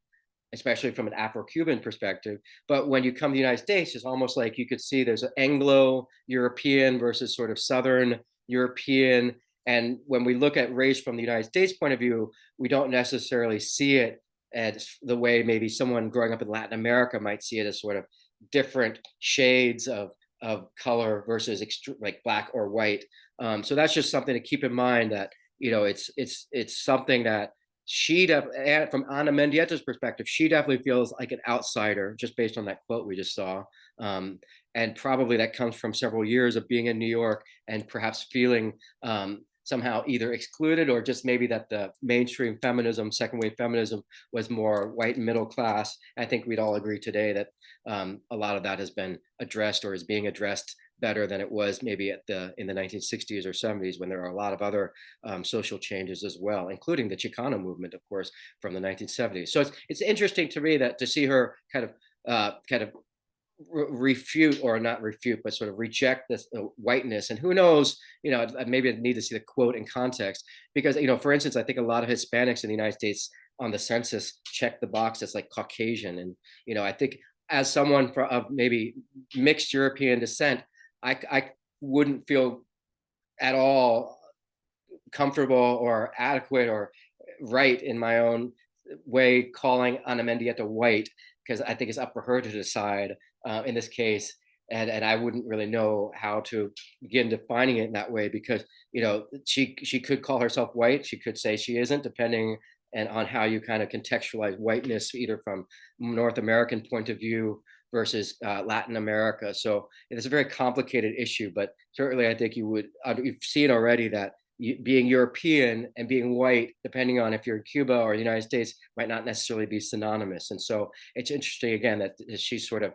especially from an Afro-Cuban perspective. But when you come to the United States, it's almost like you could see there's an Anglo-European versus sort of Southern European. And when we look at race from the United States point of view, we don't necessarily see it as the way maybe someone growing up in Latin America might see it, as sort of different shades of color versus like black or white. So that's just something to keep in mind, that it's something that from Ana Mendieta's perspective, she definitely feels like an outsider just based on that quote we just saw. And probably that comes from several years of being in New York and perhaps feeling somehow either excluded, or just maybe that the mainstream feminism, second wave feminism, was more white and middle class. I think we'd all agree today that a lot of that has been addressed, or is being addressed better than it was maybe in the 1960s or 70s, when there are a lot of other social changes as well, including the Chicano movement, of course, from the 1970s. So it's interesting to me that to see her kind of refute, or not refute, but sort of reject this whiteness. And who knows, maybe I need to see the quote in context, because, for instance, I think a lot of Hispanics in the United States on the census check the box that's like Caucasian. And, I think as someone of maybe mixed European descent, I wouldn't feel at all comfortable or adequate or right in my own way calling Ana Mendieta white, because I think it's up for her to decide in this case. And I wouldn't really know how to begin defining it in that way, because she could call herself white, she could say she isn't, depending and on how you kind of contextualize whiteness, either from North American point of view versus Latin America. So it's a very complicated issue, but certainly I think you've seen already that being European and being white, depending on if you're in Cuba or the United States, might not necessarily be synonymous. And so it's interesting again that she's sort of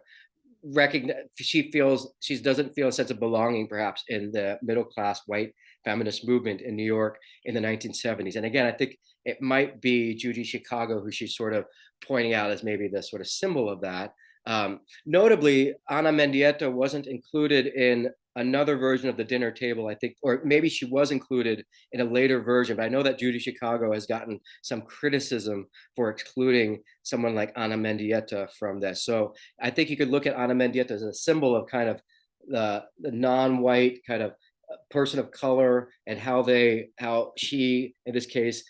she doesn't feel a sense of belonging perhaps in the middle class white feminist movement in New York in the 1970s. And again, I think it might be Judy Chicago who she's sort of pointing out as maybe the sort of symbol of that. Notably, Ana Mendieta wasn't included in another version of the dinner table, I think, or maybe she was included in a later version, but I know that Judy Chicago has gotten some criticism for excluding someone like Ana Mendieta from this. So I think you could look at Ana Mendieta as a symbol of kind of the non-white kind of person of color, and how she, in this case,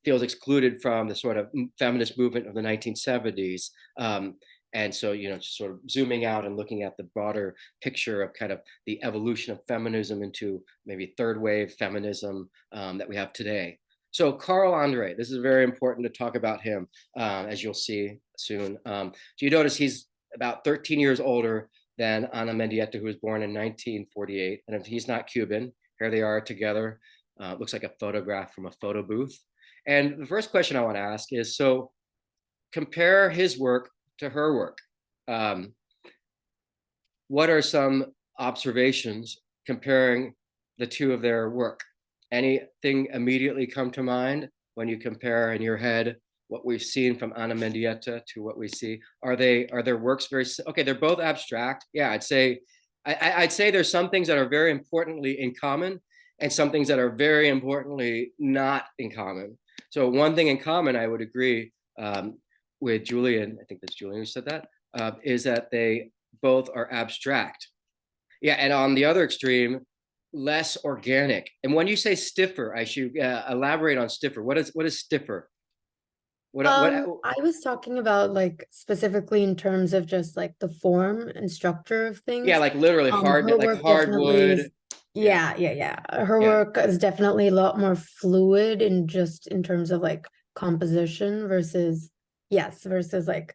feels excluded from the sort of feminist movement of the 1970s. And so, just sort of zooming out and looking at the broader picture of kind of the evolution of feminism into maybe third wave feminism that we have today. So Carl Andre, this is very important to talk about him, as you'll see soon. So you notice he's about 13 years older than Ana Mendieta, who was born in 1948. And if he's not Cuban, here they are together. Looks like a photograph from a photo booth. And the first question I want to ask is, so compare his work to her work. What are some observations comparing the two of their work? Anything immediately come to mind when you compare in your head what we've seen from Ana Mendieta to what we see? Are their works okay? They're both abstract. Yeah, I'd say there's some things that are very importantly in common, and some things that are very importantly not in common. So one thing in common, I would agree with Julian. I think that's Julian who said that. Is that they both are abstract. Yeah, and on the other extreme, less organic. And when you say stiffer, I should elaborate on stiffer. What is stiffer? What? I was talking about like specifically in terms of just like the form and structure of Yeah, things. like literally Her like work definitely hardwood. is, Yeah, yeah. Her yeah. work is definitely a lot more fluid in just in terms of like composition versus, yes, versus like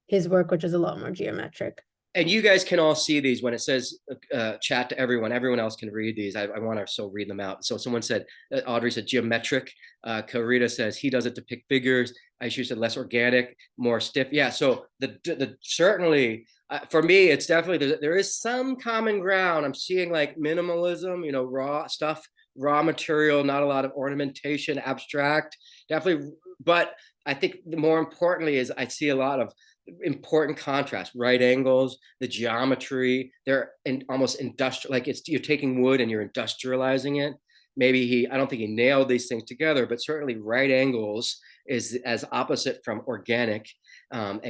his work, which is a lot more geometric. And you guys can all see these when it says chat to everyone. Everyone else can read these. I want to so read them out. So someone said, Audrey said geometric. Karita says he does it to pick figures. Aishu said less organic, more stiff. Yeah. So the certainly for me, it's definitely there is some common ground. I'm seeing like minimalism, raw stuff, raw material, not a lot of ornamentation, abstract, definitely. But I think the more importantly is I see a lot of important contrast, right angles, the geometry. They're almost industrial, like you're taking wood and you're industrializing it. Maybe I don't think he nailed these things together, but certainly right angles is as opposite from organic. And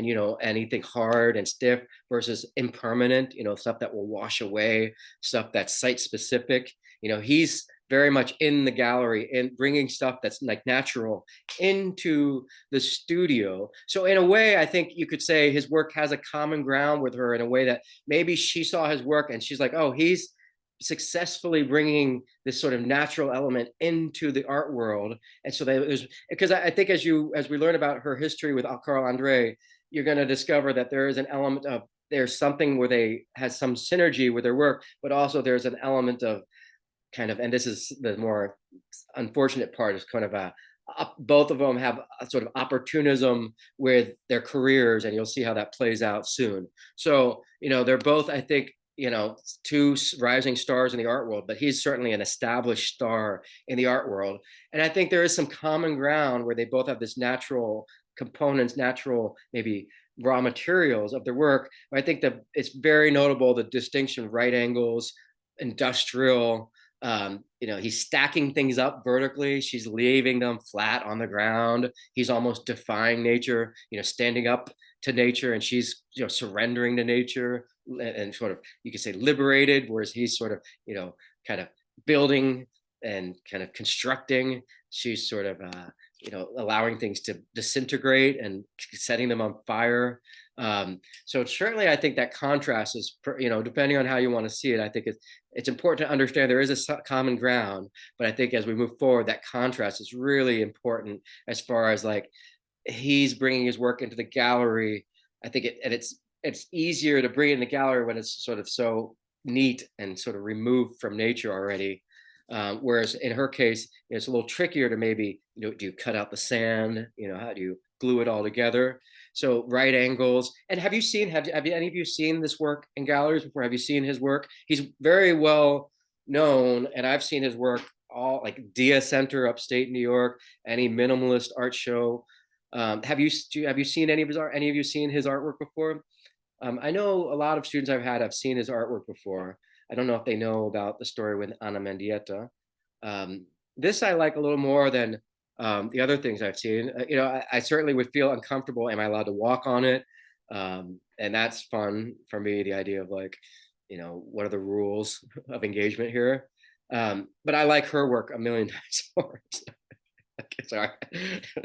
anything hard and stiff versus impermanent, stuff that will wash away, stuff that's site specific. He's very much in the gallery and bringing stuff that's like natural into the studio. So in a way, I think you could say his work has a common ground with her in a way that maybe she saw his work and she's like, oh, he's successfully bringing this sort of natural element into the art world. And so there's, because I think as we learn about her history with Carl Andre, you're going to discover that there is an element of, there's something where they has some synergy with their work, but also there's an element of kind of, and this is the more unfortunate part, is kind of both of them have a sort of opportunism with their careers, and you'll see how that plays out soon. So they're both, I think, two rising stars in the art world, but he's certainly an established star in the art world. And I think there is some common ground where they both have this natural components, natural maybe raw materials of their work. But I think that it's very notable the distinction of right angles, industrial. He's stacking things up vertically. She's leaving them flat on the ground. He's almost defying nature, standing up to nature, and she's, surrendering to nature and sort of, you could say, liberated, whereas he's sort of, kind of building and kind of constructing. She's sort of, allowing things to disintegrate and setting them on fire. So certainly, I think that contrast is, depending on how you want to see it, I think it's important to understand there is a common ground, but I think as we move forward, that contrast is really important as far as like he's bringing his work into the gallery. I think it's easier to bring it in the gallery when it's sort of so neat and sort of removed from nature already. Whereas in her case, it's a little trickier to maybe, do you cut out the sand? How do you glue it all together? So right angles. And have any of you seen this work in galleries before? Have you seen his work? He's very well known, and I've seen his work all like Dia Center, upstate New York, any minimalist art show. Have you seen any of his art? Any of you seen his artwork before? I know a lot of students have seen his artwork before. I don't know if they know about the story with Ana Mendieta. This I like a little more than the other things I've seen. I certainly would feel uncomfortable. Am I allowed to walk on it? And that's fun for me. The idea of like, what are the rules of engagement here? But I like her work a million times more. Sorry,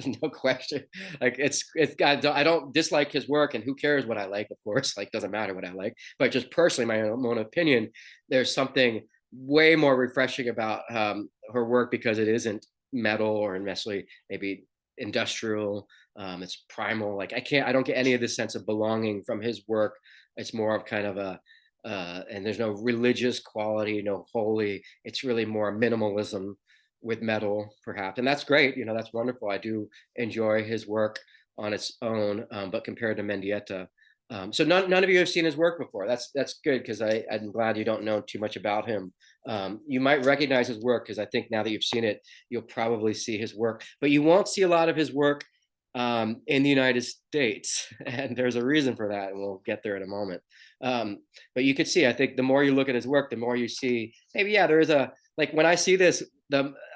no question. Like it's got. I don't dislike his work, and who cares what I like? Of course, like doesn't matter what I like. But just personally, my own opinion, there's something way more refreshing about her work because it isn't metal or necessarily maybe industrial. It's primal. Like I don't get any of this sense of belonging from his work. It's more of kind of a. And there's no religious quality, no holy. It's really more minimalism with metal, perhaps, and that's great. That's wonderful. I do enjoy his work on its own, but compared to Mendieta, so none of you have seen his work before. That's good because I'm glad you don't know too much about him. You might recognize his work because I think now that you've seen it, you'll probably see his work, but you won't see a lot of his work in the United States. And there's a reason for that, and we'll get there in a moment. But you could see, I think the more you look at his work, the more you see maybe, yeah, there is a, like when I see this,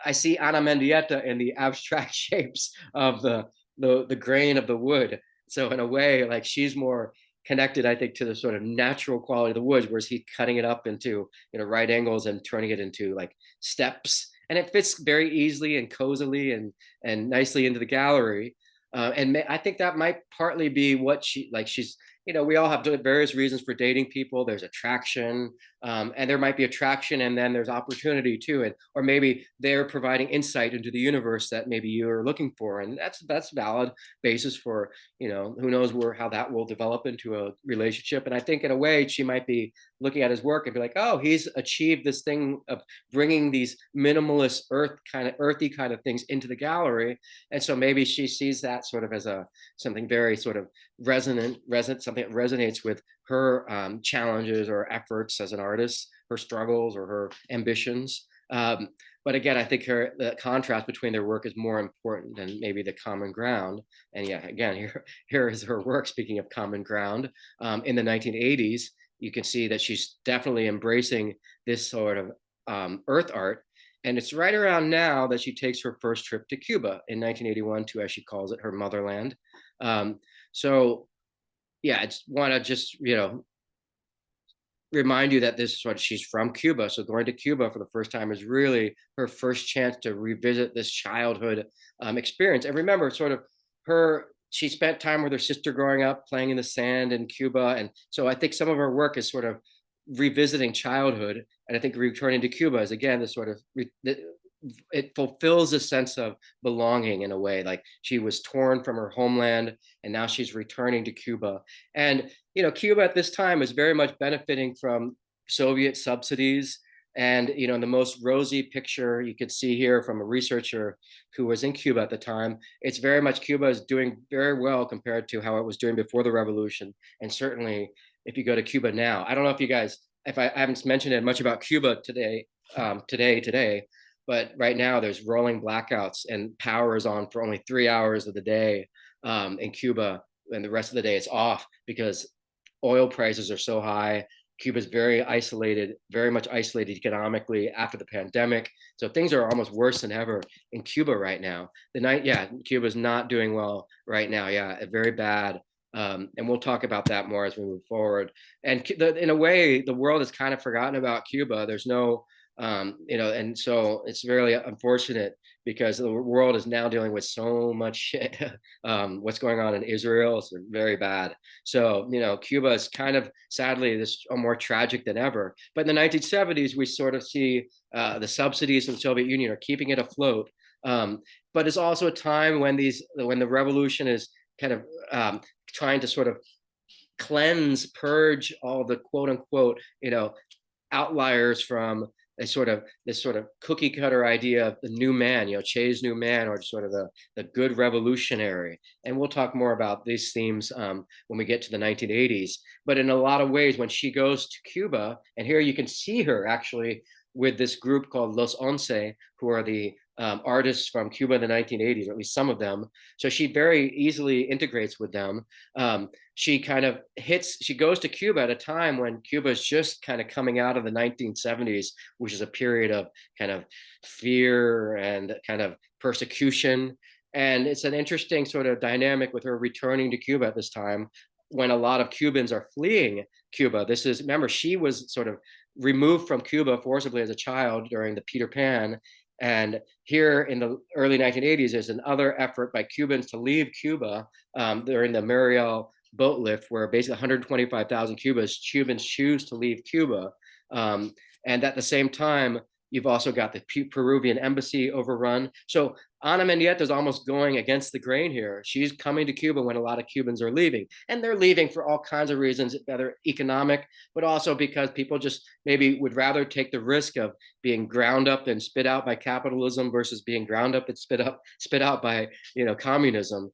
I see Ana Mendieta in the abstract shapes of the grain of the wood. So in a way, like she's more connected, I think, to the sort of natural quality of the woods, whereas he's cutting it up into, right angles and turning it into like steps. And it fits very easily and cozily and nicely into the gallery. I think that might partly be what she's, we all have various reasons for dating people. There's attraction, and there might be attraction, and then there's opportunity too, or maybe they're providing insight into the universe that maybe you're looking for, and that's valid basis for, who knows how that will develop into a relationship. And I think in a way she might be looking at his work and be like, oh, he's achieved this thing of bringing these minimalist earthy kind of things into the gallery, and so maybe she sees that sort of as something very sort of resonant, something that resonates with her challenges or efforts as an artist, her struggles or her ambitions. But again, I think the contrast between their work is more important than maybe the common ground. And yeah, again, here is her work. Speaking of common ground, in the 1980s, you can see that she's definitely embracing this sort of earth art. And it's right around now that she takes her first trip to Cuba in 1981 to, as she calls it, her motherland. So yeah, I want to just, remind you that this is what she's from Cuba. So going to Cuba for the first time is really her first chance to revisit this childhood experience. And remember, sort of she spent time with her sister growing up, playing in the sand in Cuba. And so I think some of her work is sort of revisiting childhood. And I think returning to Cuba is, again, this sort of, it fulfills a sense of belonging in a way. Like she was torn from her homeland and now she's returning to Cuba. And Cuba at this time is very much benefiting from Soviet subsidies. And the most rosy picture you could see here from a researcher who was in Cuba at the time, it's very much Cuba is doing very well compared to how it was doing before the revolution. And certainly if you go to Cuba now, I don't know if you guys, if I haven't mentioned it much about Cuba today, but right now there's rolling blackouts and power is on for only 3 hours of the day in Cuba, and the rest of the day it's off because oil prices are so high. Cuba's very isolated, very much isolated economically after the pandemic. So things are almost worse than ever in Cuba right now. Cuba's not doing well right now. Yeah, very bad. And we'll talk about that more as we move forward. And in a way, the world has kind of forgotten about Cuba. There's no, and so it's really unfortunate because the world is now dealing with so much shit. What's going on in Israel is very bad. So, Cuba is kind of sadly this more tragic than ever. But in the 1970s, we sort of see the subsidies in the Soviet Union are keeping it afloat. But it's also a time when the revolution is kind of trying to sort of purge all the quote unquote, outliers from this sort of cookie cutter idea of the new man, Che's new man, or sort of the good revolutionary. And we'll talk more about these themes when we get to the 1980s. But in a lot of ways, when she goes to Cuba, and here you can see her actually with this group called Los Once, who are the artists from Cuba in the 1980s, or at least some of them. So she very easily integrates with them. She goes to Cuba at a time when Cuba is just kind of coming out of the 1970s, which is a period of kind of fear and kind of persecution. And it's an interesting sort of dynamic with her returning to Cuba at this time when a lot of Cubans are fleeing Cuba. Remember, she was sort of removed from Cuba forcibly as a child during the Peter Pan. And here in the early 1980s, there's another effort by Cubans to leave Cuba during the Mariel boat lift, where basically 125,000 Cubans choose to leave Cuba. And at the same time, you've also got the Peruvian embassy overrun. So Ana Mendieta is almost going against the grain here. She's coming to Cuba when a lot of Cubans are leaving. And they're leaving for all kinds of reasons, whether economic, but also because people just maybe would rather take the risk of being ground up and spit out by capitalism versus being ground up and spit out by communism.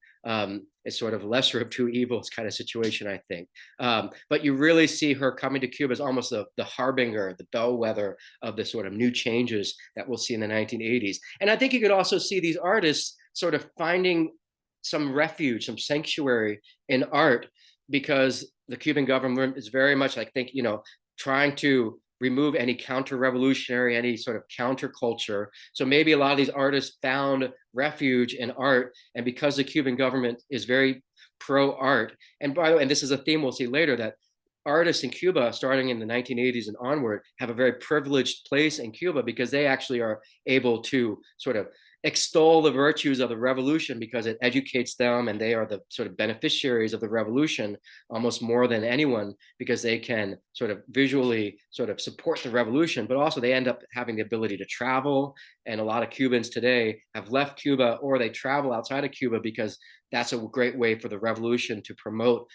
It's sort of lesser of two evils kind of situation, I think. But you really see her coming to Cuba as almost the harbinger, the bellwether of the sort of new changes that we'll see in the 1980s. And I think you could also see these artists sort of finding some refuge, some sanctuary in art, because the Cuban government is very much, I think, trying to remove any counter-revolutionary, any sort of counterculture. So maybe a lot of these artists found refuge in art, and because the Cuban government is very pro-art, and by the way, and this is a theme we'll see later, that artists in Cuba, starting in the 1980s and onward, have a very privileged place in Cuba because they actually are able to sort of extol the virtues of the revolution because it educates them, and they are the sort of beneficiaries of the revolution almost more than anyone, because they can sort of visually sort of support the revolution, but also they end up having the ability to travel. And a lot of Cubans today have left Cuba, or they travel outside of Cuba because that's a great way for the revolution to promote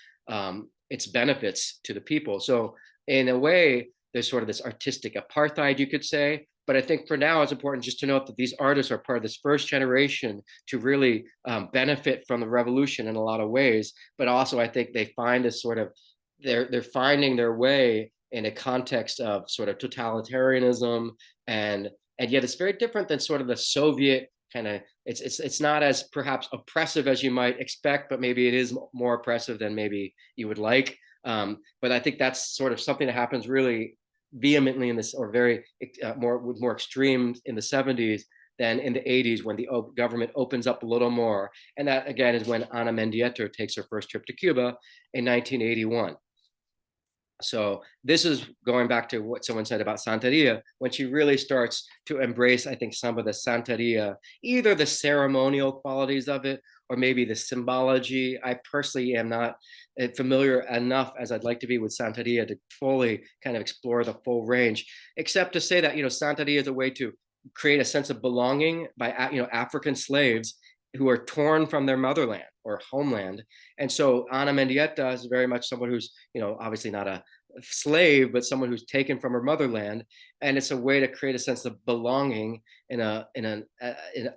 its benefits to the people. So in a way, there's sort of this artistic apartheid, you could say. But I think for now, it's important just to note that these artists are part of this first generation to really benefit from the revolution in a lot of ways. But also, I think they find this sort of, they're finding their way in a context of sort of totalitarianism, and yet it's very different than sort of the Soviet kind of, it's not as perhaps oppressive as you might expect, but maybe it is more oppressive than maybe you would like. But I think that's sort of something that happens really vehemently in this, or very more extreme in the 70s than in the 80s, when the government opens up a little more. And that again is when Ana Mendieta takes her first trip to Cuba in 1981. So this is going back to what someone said about Santeria, when she really starts to embrace, I think, some of the Santeria, either the ceremonial qualities of it, or maybe the symbology. I personally am not familiar enough as I'd like to be with Santeria to fully kind of explore the full range, except to say that, Santeria is a way to create a sense of belonging by, African slaves who are torn from their motherland or homeland. And so Ana Mendieta is very much someone who's, obviously not a slave, but someone who's taken from her motherland. And it's a way to create a sense of belonging in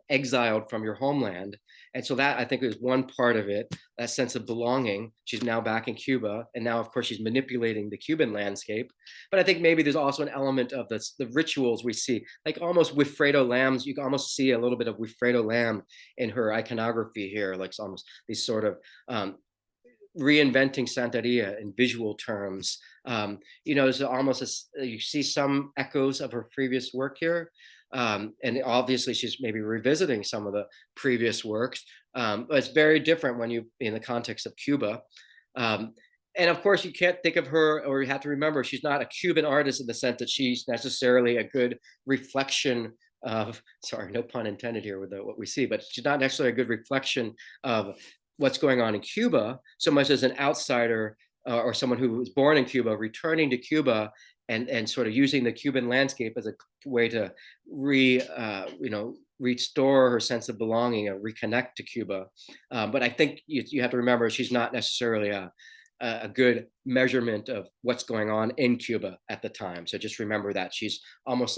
exiled from your homeland. And so that, I think, is one part of it, that sense of belonging. She's now back in Cuba, and now, of course, she's manipulating the Cuban landscape. But I think maybe there's also an element of the rituals we see, like almost Wilfredo Lamb's. You can almost see a little bit of Wilfredo Lamb in her iconography here, like almost these sort of reinventing Santeria in visual terms. It's almost you see some echoes of her previous work here. And obviously she's maybe revisiting some of the previous works, but it's very different when you, in the context of Cuba. And of course, you can't think of her, or you have to remember, she's not a Cuban artist in the sense that she's necessarily a good reflection of, sorry, no pun intended here with what we see, but she's not necessarily a good reflection of what's going on in Cuba, so much as an outsider or someone who was born in Cuba, returning to Cuba and sort of using the Cuban landscape as a way to restore her sense of belonging and reconnect to Cuba. But I think you have to remember, she's not necessarily a good measurement of what's going on in Cuba at the time. So just remember that she's almost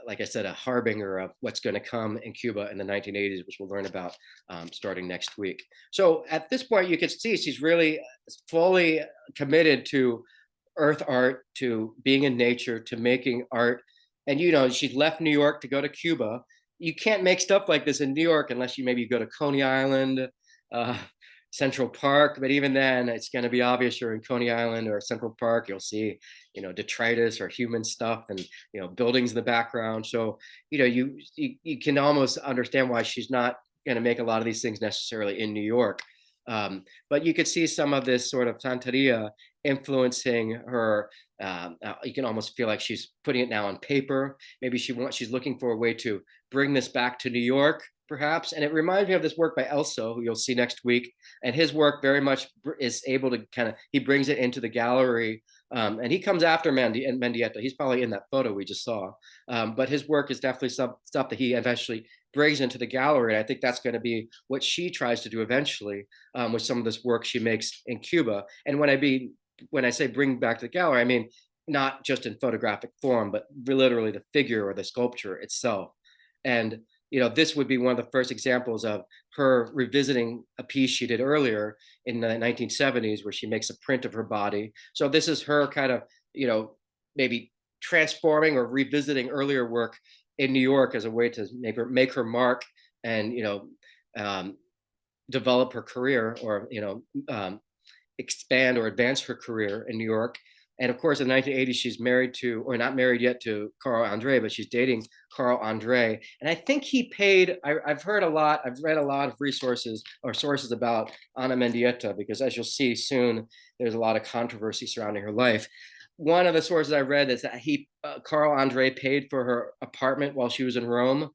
like I said, a harbinger of what's going to come in Cuba in the 1980s, which we'll learn about starting next week. So at this point, you can see she's really fully committed to earth art, to being in nature, to making art. And, she's left New York to go to Cuba. You can't make stuff like this in New York unless you maybe go to Coney Island, Central Park, but even then, it's going to be obvious you're in Coney Island or Central Park. You'll see, detritus or human stuff, and buildings in the background. So, you can almost understand why she's not going to make a lot of these things necessarily in New York. But you could see some of this sort of Santeria influencing her. You can almost feel like she's putting it now on paper. Maybe she's looking for a way to bring this back to New York, perhaps. And it reminds me of this work by Elso, who you'll see next week. And his work very much is able to he brings it into the gallery. And he comes after Mendieta. He's probably in that photo we just saw. But his work is definitely stuff that he eventually brings into the gallery. And I think that's going to be what she tries to do eventually with some of this work she makes in Cuba. And when I say bring back to the gallery, I mean not just in photographic form, but literally the figure or the sculpture itself. And this would be one of the first examples of her revisiting a piece she did earlier in the 1970s, where she makes a print of her body. So this is her kind of, maybe transforming or revisiting earlier work in New York as a way to make her mark and, develop her career, or expand or advance her career in New York. And of course, in the 1980s, she's married to, or not married yet to Carl Andre, but she's dating Carl Andre. And I think he paid, I've read a lot of resources or sources about Ana Mendieta, because as you'll see soon, there's a lot of controversy surrounding her life. One of the sources I read is that Carl Andre paid for her apartment while she was in Rome.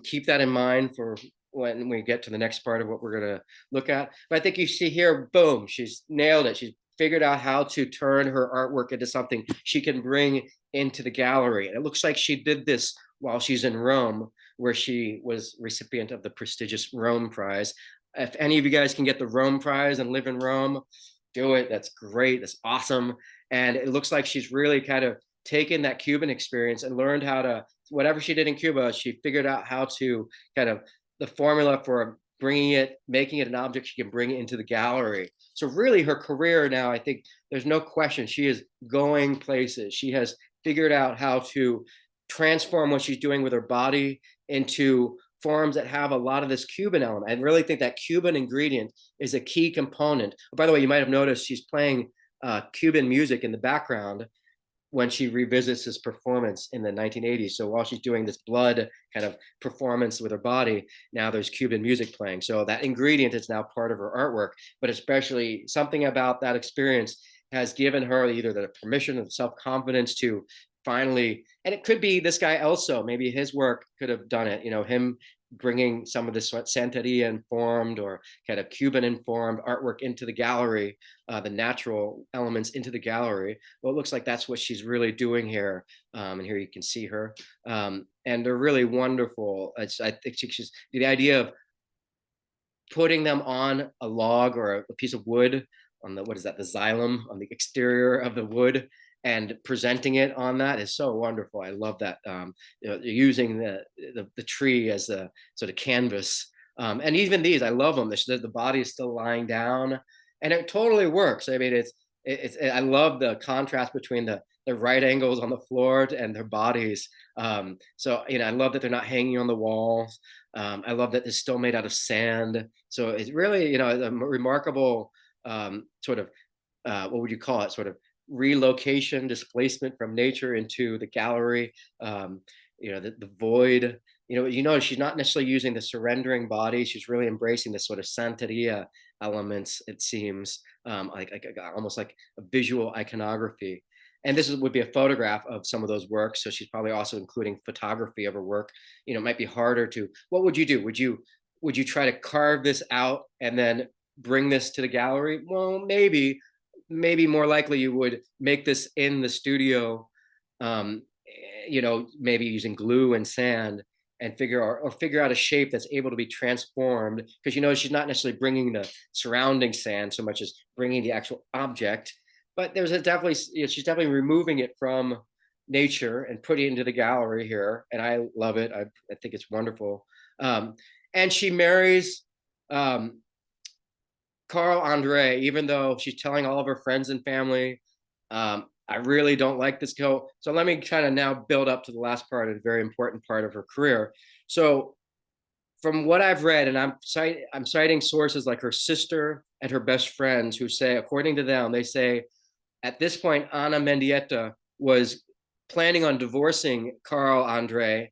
Keep that in mind for when we get to the next part of what we're going to look at. But I think you see here, boom, she's nailed it. She's figured out how to turn her artwork into something she can bring into the gallery. And it looks like she did this while she's in Rome, where she was recipient of the prestigious Rome Prize. If any of you guys can get the Rome Prize and live in Rome, do it. That's great. That's awesome. And it looks like she's really kind of taken that Cuban experience and learned how to, whatever she did in Cuba, she figured out how to kind of the formula for making it an object she can bring into the gallery. So really her career now, I think there's no question, she is going places. She has figured out how to transform what she's doing with her body into forms that have a lot of this Cuban element. I really think that Cuban ingredient is a key component. Oh, by the way, you might have noticed she's playing Cuban music in the background when she revisits this performance in the 1980s. So while she's doing this blood kind of performance with her body, now there's Cuban music playing. So that ingredient is now part of her artwork, but especially something about that experience has given her either the permission and self-confidence to finally, and it could be this guy also, maybe his work could have done it, him bringing some of this Santeria informed or kind of Cuban informed artwork into the gallery, the natural elements into the gallery. Well, it looks like that's what she's really doing here. And here you can see her. And they're really wonderful. I think she's the idea of putting them on a log or a piece of wood on the, what is that, the xylem on the exterior of the wood, and presenting it on that is so wonderful. I love that. Using the tree as a sort of canvas. And even these, I love them. The body is still lying down, and it totally works. I mean, I love the contrast between the right angles on the floor and their bodies. So, I love that they're not hanging on the walls. I love that it's still made out of sand. So it's really, a remarkable sort of, what would you call it? Sort of relocation, displacement from nature into the gallery. The void. She's not necessarily using the surrendering body. She's really embracing this sort of Santeria elements. It seems like almost like a visual iconography. And this would be a photograph of some of those works. So she's probably also including photography of her work. It might be harder to. What would you do? Would you try to carve this out and then bring this to the gallery? Well, maybe more likely you would make this in the studio, maybe using glue and sand, and figure out a shape that's able to be transformed, because she's not necessarily bringing the surrounding sand so much as bringing the actual object. But she's definitely removing it from nature and putting it into the gallery here, and I love it. I think it's wonderful. And she marries Carl Andre, even though she's telling all of her friends and family, I really don't like this girl. So let me kind of now build up to the last part, a very important part of her career. So from what I've read, and I'm citing sources like her sister and her best friends who say, according to them, they say at this point, Ana Mendieta was planning on divorcing Carl Andre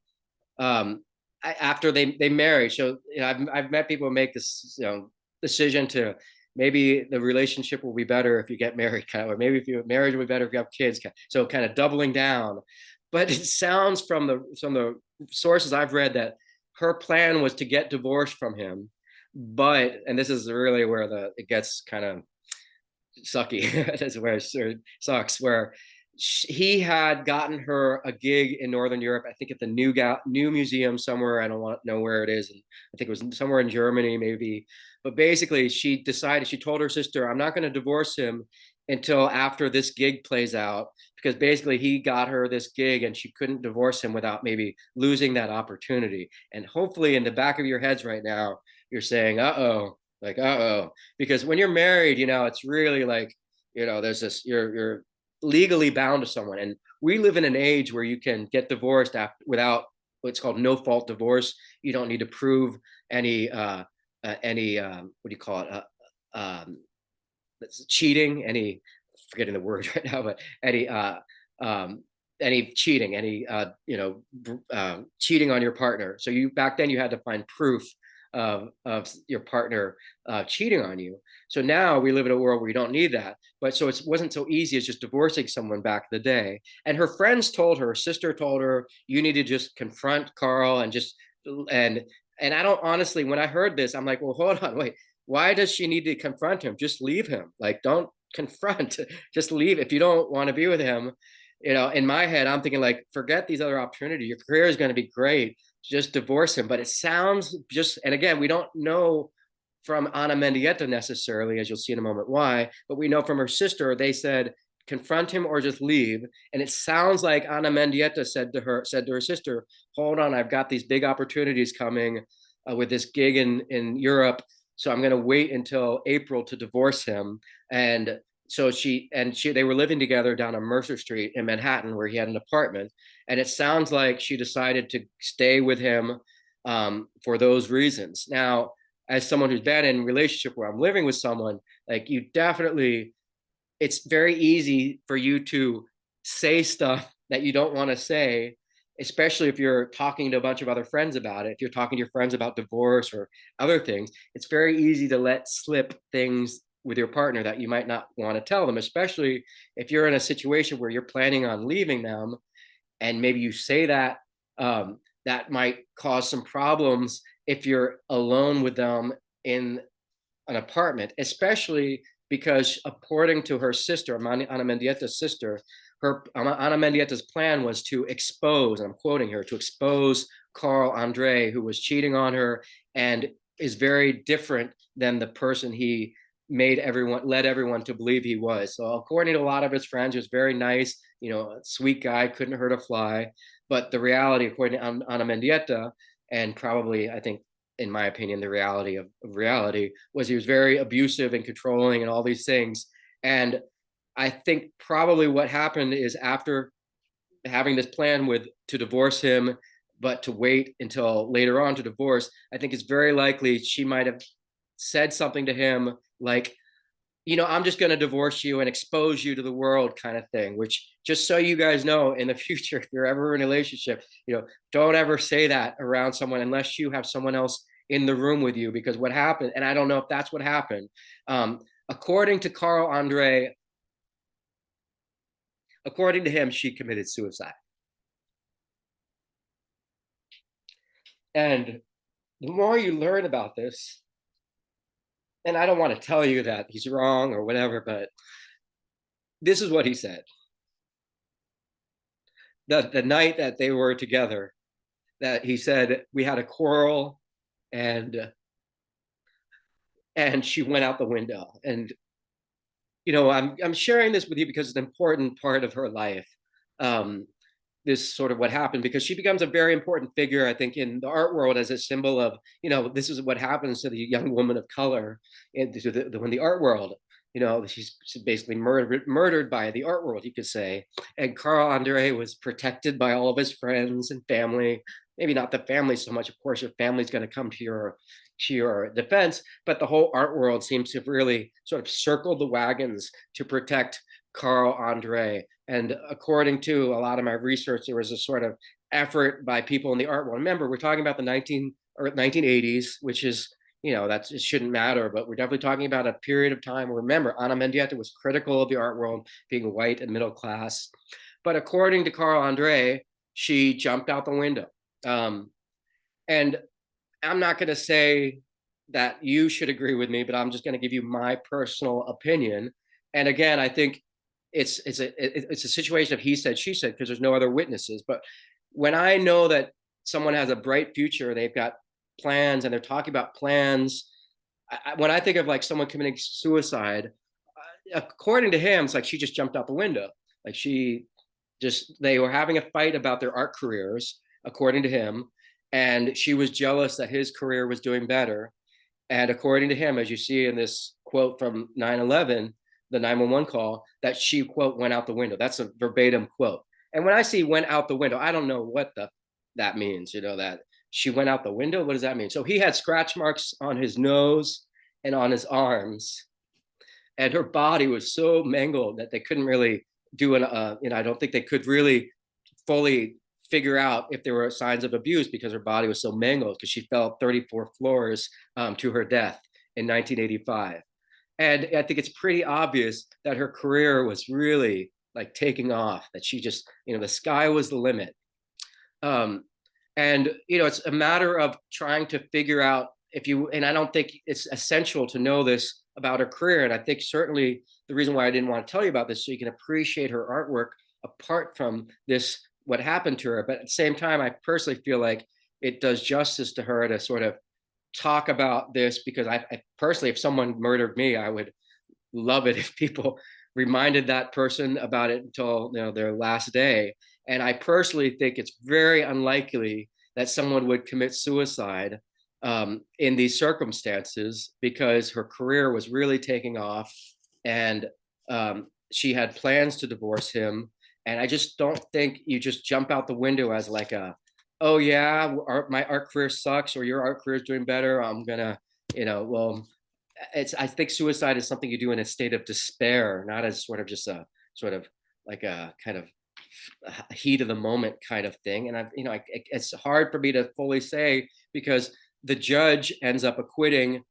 after they married. So I've met people who make this decision to maybe the relationship will be better if you get married, or maybe if you're married will be better if you have kids. So kind of doubling down. But it sounds from the sources I've read that her plan was to get divorced from him. But, and this is really where it gets kind of sucky. That's where it sucks, where he had gotten her a gig in Northern Europe, I think at the new museum somewhere. I don't want to know where it is. And I think it was somewhere in Germany, maybe. But basically, she told her sister, I'm not going to divorce him until after this gig plays out, because basically he got her this gig and she couldn't divorce him without maybe losing that opportunity. And hopefully in the back of your heads right now, you're saying, uh-oh, because when you're married, it's really like, there's this, you're legally bound to someone. And we live in an age where you can get divorced without what's called no fault divorce. You don't need to prove any any what do you call it? Cheating, any, forgetting the word right now, but um, any cheating, any cheating on your partner. So you, back then you had to find proof of your partner cheating on you. So now we live in a world where you don't need that. But so it wasn't so easy as just divorcing someone back in the day. And her friends told her, sister told her, you need to just confront Carl and just and and I don't, honestly, when I heard this, I'm like, well, hold on, wait, why does she need to confront him? Just leave him. Like, don't confront, just leave. If you don't want to be with him, in my head, I'm thinking like, forget these other opportunities. Your career is going to be great. Just divorce him. But it sounds just, and again, we don't know from Ana Mendieta necessarily, as you'll see in a moment why, but we know from her sister, they said, confront him or just leave. And it sounds like Ana Mendieta said to her sister, hold on, I've got these big opportunities coming with this gig in Europe. So I'm going to wait until April to divorce him. And so they were living together down on Mercer Street in Manhattan, where he had an apartment. And it sounds like she decided to stay with him for those reasons. Now, as someone who's been in a relationship where I'm living with someone, like, you definitely, it's very easy for you to say stuff that you don't want to say, especially if you're talking to a bunch of other friends about it. If you're talking to your friends about divorce or other things, it's very easy to let slip things with your partner that you might not want to tell them, especially if you're in a situation where you're planning on leaving them and maybe you say that. That might cause some problems if you're alone with them in an apartment, especially because, according to her sister, Ana Mendieta's sister, Ana Mendieta's plan was to expose, and I'm quoting her, to expose Carl Andre, who was cheating on her and is very different than the person he led everyone to believe he was. So according to a lot of his friends, he was very nice, a sweet guy, couldn't hurt a fly. But the reality, according to Ana Mendieta, and probably, I think, in my opinion, the reality of reality, was he was very abusive and controlling and all these things. And I think probably what happened is, after having this plan to divorce him, but to wait until later on to divorce, I think it's very likely she might have said something to him like, I'm just going to divorce you and expose you to the world, kind of thing, which, just so you guys know, in the future, if you're ever in a relationship, don't ever say that around someone unless you have someone else in the room with you, because what happened, and I don't know if that's what happened, according to Carl Andre, according to him, she committed suicide. And the more you learn about this, and I don't want to tell you that he's wrong or whatever, but this is what he said. The night that they were together, that he said, we had a quarrel and she went out the window. And I'm sharing this with you because it's an important part of her life. This sort of what happened, because she becomes a very important figure, I think, in the art world, as a symbol of, this is what happens to the young woman of color in the art world. She's basically murdered by the art world, you could say. And Carl Andre was protected by all of his friends and family. Maybe not the family so much, of course, your family's going to come to your defense, but the whole art world seems to have really sort of circled the wagons to protect Carl Andre. And according to a lot of my research, there was a sort of effort by people in the art world. Remember, we're talking about the 1980s, which is, that it shouldn't matter, but we're definitely talking about a period of time. Remember, Ana Mendieta was critical of the art world being white and middle class. But according to Carl Andre, she jumped out the window. And I'm not going to say that you should agree with me, but I'm just going to give you my personal opinion. And again, I think it's a situation of he said, she said, because there's no other witnesses. But when I know that someone has a bright future, they've got plans and they're talking about plans, when I think of like someone committing suicide, according to him, it's like she just jumped out the window. Like they were having a fight about their art careers, according to him. And she was jealous that his career was doing better. And according to him, as you see in this quote from 9/11, the 911 call, that she, quote, went out the window. That's a verbatim quote. And when I see went out the window, I don't know what that means, that she went out the window. What does that mean? So he had scratch marks on his nose and on his arms, and her body was so mangled that they couldn't really do I don't think they could really fully figure out if there were signs of abuse because her body was so mangled, because she fell 34 floors to her death in 1985. And I think it's pretty obvious that her career was really like taking off, that she just, the sky was the limit. And it's a matter of trying to figure out and I don't think it's essential to know this about her career. And I think certainly the reason why I didn't want to tell you about this, so you can appreciate her artwork apart from this, what happened to her. But at the same time, I personally feel like it does justice to her to sort of talk about this, because I personally, if someone murdered me, I would love it if people reminded that person about it until their last day. And I personally think it's very unlikely that someone would commit suicide in these circumstances, because her career was really taking off, and she had plans to divorce him. And I just don't think you just jump out the window as like oh yeah, my art career sucks, or your art career is doing better, I'm gonna, well, I think suicide is something you do in a state of despair, not as sort of just a sort of like a kind of heat of the moment kind of thing. And it's hard for me to fully say, because the judge ends up acquitting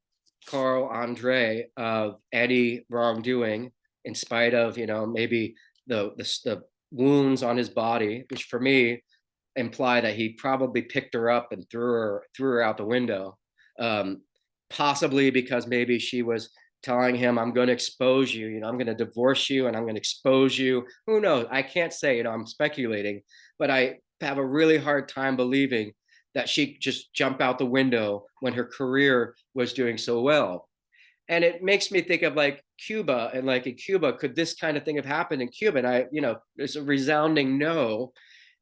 Carl Andre of any wrongdoing, in spite of maybe the wounds on his body, which for me imply that he probably picked her up and threw her out the window. Possibly because maybe she was telling him, I'm going to expose you, I'm going to divorce you and I'm going to expose you. Who knows? I can't say, I'm speculating, but I have a really hard time believing that she just jumped out the window when her career was doing so well. And it makes me think of like Cuba, and like in Cuba, could this kind of thing have happened in Cuba? And there's a resounding no,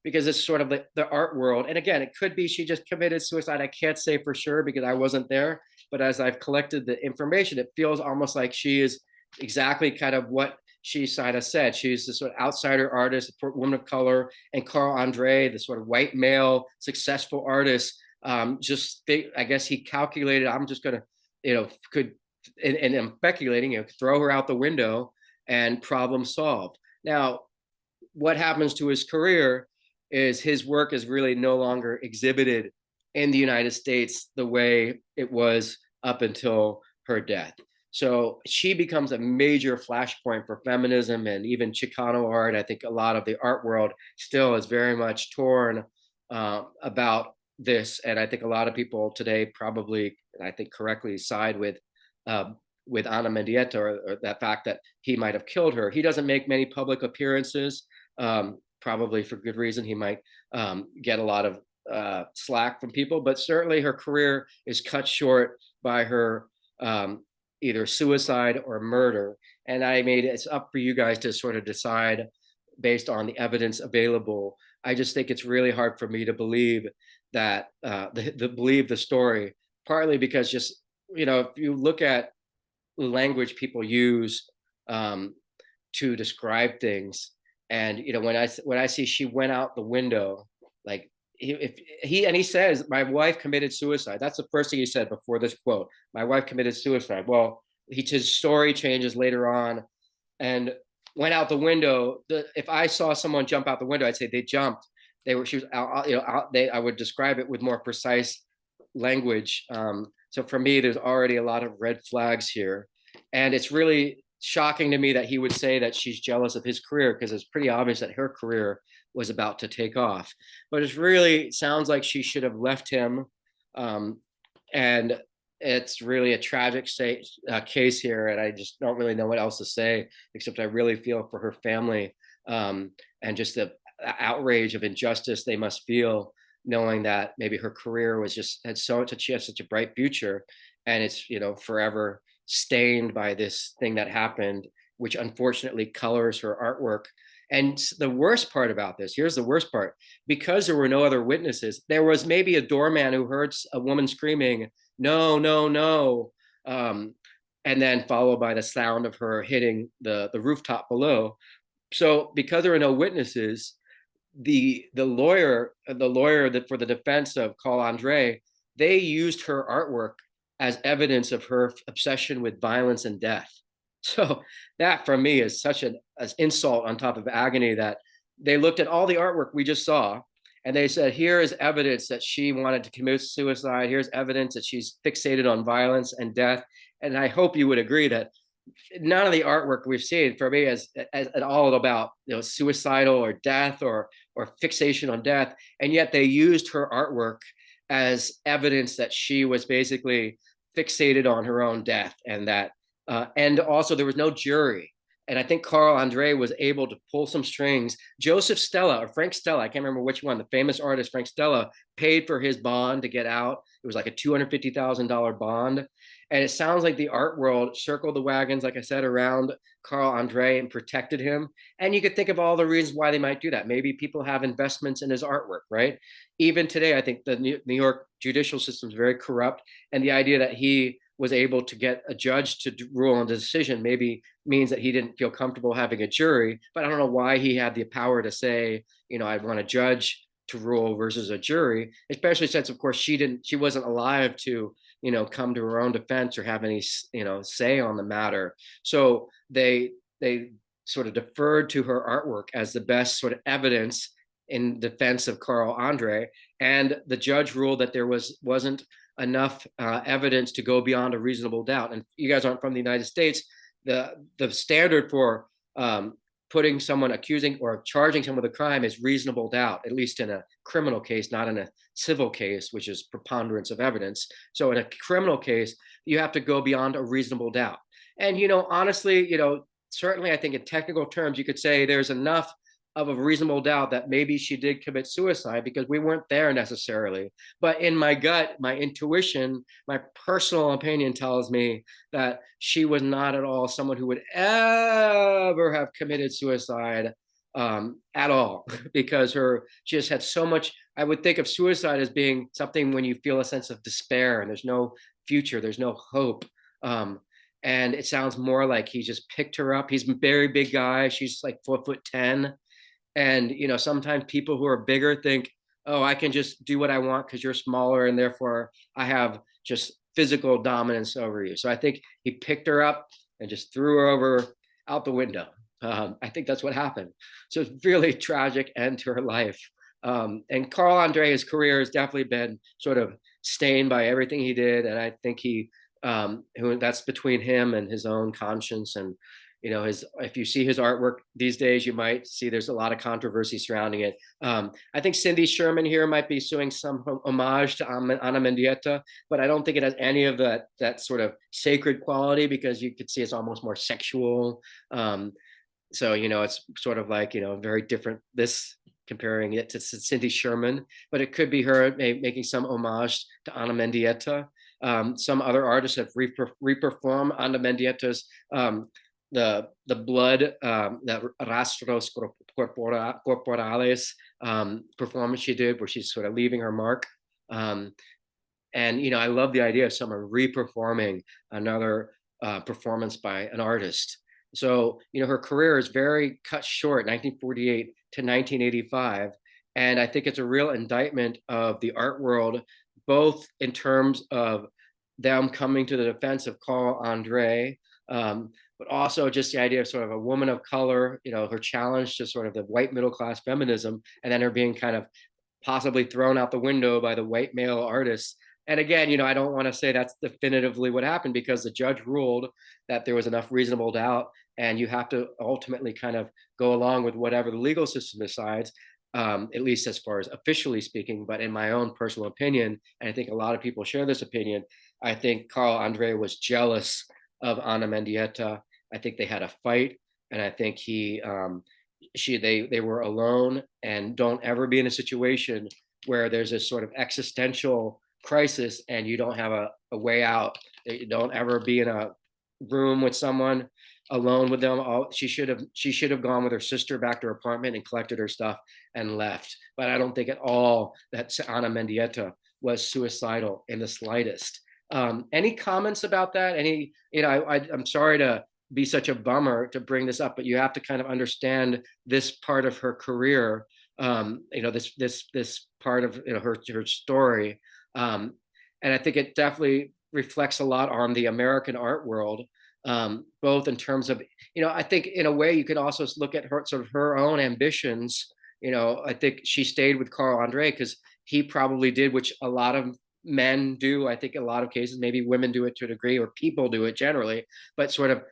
because it's sort of like the art world. And again, it could be she just committed suicide. I can't say for sure because I wasn't there. But as I've collected the information, it feels almost like she is exactly kind of what she kind of said. She's the sort of outsider artist, a woman of color, and Carl Andre, the sort of white male successful artist. I guess he calculated, I'm just gonna, and I'm speculating, throw her out the window and problem solved. Now, what happens to his career is his work is really no longer exhibited in the United States the way it was up until her death. So she becomes a major flashpoint for feminism and even Chicano art. I think a lot of the art world still is very much torn about this. And I think a lot of people today probably, and I think correctly, side with Ana Mendieta, or that fact that he might have killed her. He doesn't make many public appearances, probably for good reason. He might get a lot of slack from people, but certainly her career is cut short by her either suicide or murder. And it's up for you guys to sort of decide based on the evidence available. I just think it's really hard for me to believe that believe the story, partly because just if you look at the language people use to describe things, and when I see she went out the window, like he says, my wife committed suicide. That's the first thing he said before this quote. My wife committed suicide. Well, his story changes later on, and went out the window. If I saw someone jump out the window, I'd say they jumped. She was out. I would describe it with more precise language. So for me, there's already a lot of red flags here, and it's really shocking to me that he would say that she's jealous of his career, because it's pretty obvious that her career was about to take off. But it really sounds like she should have left him, and it's really a tragic case here, and I just don't really know what else to say, except I really feel for her family, and just the outrage of injustice they must feel, knowing that maybe her career was she had such a bright future, and it's forever stained by this thing that happened, which unfortunately colors her artwork. And the worst part about this, here's the worst part, because there were no other witnesses, there was maybe a doorman who heard a woman screaming, no, no, no, and then followed by the sound of her hitting the rooftop below. So because there are no witnesses, the lawyer that for the defense of Carl Andre, they used her artwork as evidence of her obsession with violence and death. So that for me is such an insult on top of agony, that they looked at all the artwork we just saw and they said, here is evidence that she wanted to commit suicide. Here's evidence that she's fixated on violence and death. And I hope you would agree that none of the artwork we've seen for me is at all about, you know, suicidal or death or fixation on death. And yet they used her artwork as evidence that she was basically fixated on her own death, and that and also there was no jury. And I think Carl Andre was able to pull some strings. Joseph Stella or Frank Stella, I can't remember which one, the famous artist Frank Stella, paid for his bond to get out. It was like a $250,000 bond. And it sounds like the art world circled the wagons, like I said, around Carl Andre and protected him. And you could think of all the reasons why they might do that. Maybe people have investments in his artwork, right? Even today, I think the New York judicial system is very corrupt. And the idea that he was able to get a judge to rule on the decision maybe means that he didn't feel comfortable having a jury. But I don't know why he had the power to say, you know, I want a judge to rule versus a jury, especially since, of course, she wasn't alive to, you know, come to her own defense or have any, you know, say on the matter. So they sort of deferred to her artwork as the best sort of evidence in defense of Carl Andre. And the judge ruled that there wasn't enough evidence to go beyond a reasonable doubt. And you guys aren't from the United States. The standard for putting someone, accusing or charging someone with a crime, is reasonable doubt, at least in a criminal case, not in a civil case, which is preponderance of evidence. So in a criminal case, you have to go beyond a reasonable doubt. And, you know, honestly, you know, certainly I think in technical terms, you could say there's enough of a reasonable doubt that maybe she did commit suicide, because we weren't there necessarily. But in my gut, my intuition, my personal opinion tells me that she was not at all someone who would ever have committed suicide at all, because she just had so much. I would think of suicide as being something when you feel a sense of despair and there's no future, there's no hope. And it sounds more like he just picked her up. He's a very big guy. She's like 4'10". And, you know, sometimes people who are bigger think, oh, I can just do what I want because you're smaller and therefore I have just physical dominance over you. So I think he picked her up and just threw her over out the window. I think that's what happened. So it's really tragic end to her life. And Carl Andre's career has definitely been sort of stained by everything he did. And I think that's between him and his own conscience. And, you know, if you see his artwork these days, you might see there's a lot of controversy surrounding it. I think Cindy Sherman here might be suing some homage to Ana Mendieta, but I don't think it has any of that sort of sacred quality, because you could see it's almost more sexual. So, you know, it's sort of like, you know, very different, this comparing it to Cindy Sherman, but it could be her making some homage to Ana Mendieta. Some other artists have reperformed Ana Mendieta's the blood, that rastros corporales performance she did, where she's sort of leaving her mark. And, you know, I love the idea of someone reperforming another performance by an artist. So, you know, her career is very cut short, 1948 to 1985. And I think it's a real indictment of the art world, both in terms of them coming to the defense of Carl Andre, but also just the idea of sort of a woman of color, you know, her challenge to sort of the white middle class feminism, and then her being kind of possibly thrown out the window by the white male artists. And again, you know, I don't want to say that's definitively what happened, because the judge ruled that there was enough reasonable doubt, and you have to ultimately kind of go along with whatever the legal system decides, at least as far as officially speaking. But in my own personal opinion, and I think a lot of people share this opinion, I think Carl Andre was jealous of Ana Mendieta. I think they had a fight, and I think they were alone. And don't ever be in a situation where there's this sort of existential crisis and you don't have a way out. You don't ever be in a room with someone alone with them. She should have gone with her sister back to her apartment and collected her stuff and left. But I don't think at all that Ana Mendieta was suicidal in the slightest. Any comments about that? I'm sorry to be such a bummer to bring this up, but you have to kind of understand this part of her career. this part of her story, um, and I think it definitely reflects a lot on the American art world, both in terms of I think in a way you could also look at her sort of her own ambitions. I think she stayed with Carl Andre because he probably did, which a lot of men do. I think in a lot of cases, maybe women do it to a degree, or people do it generally, but sort of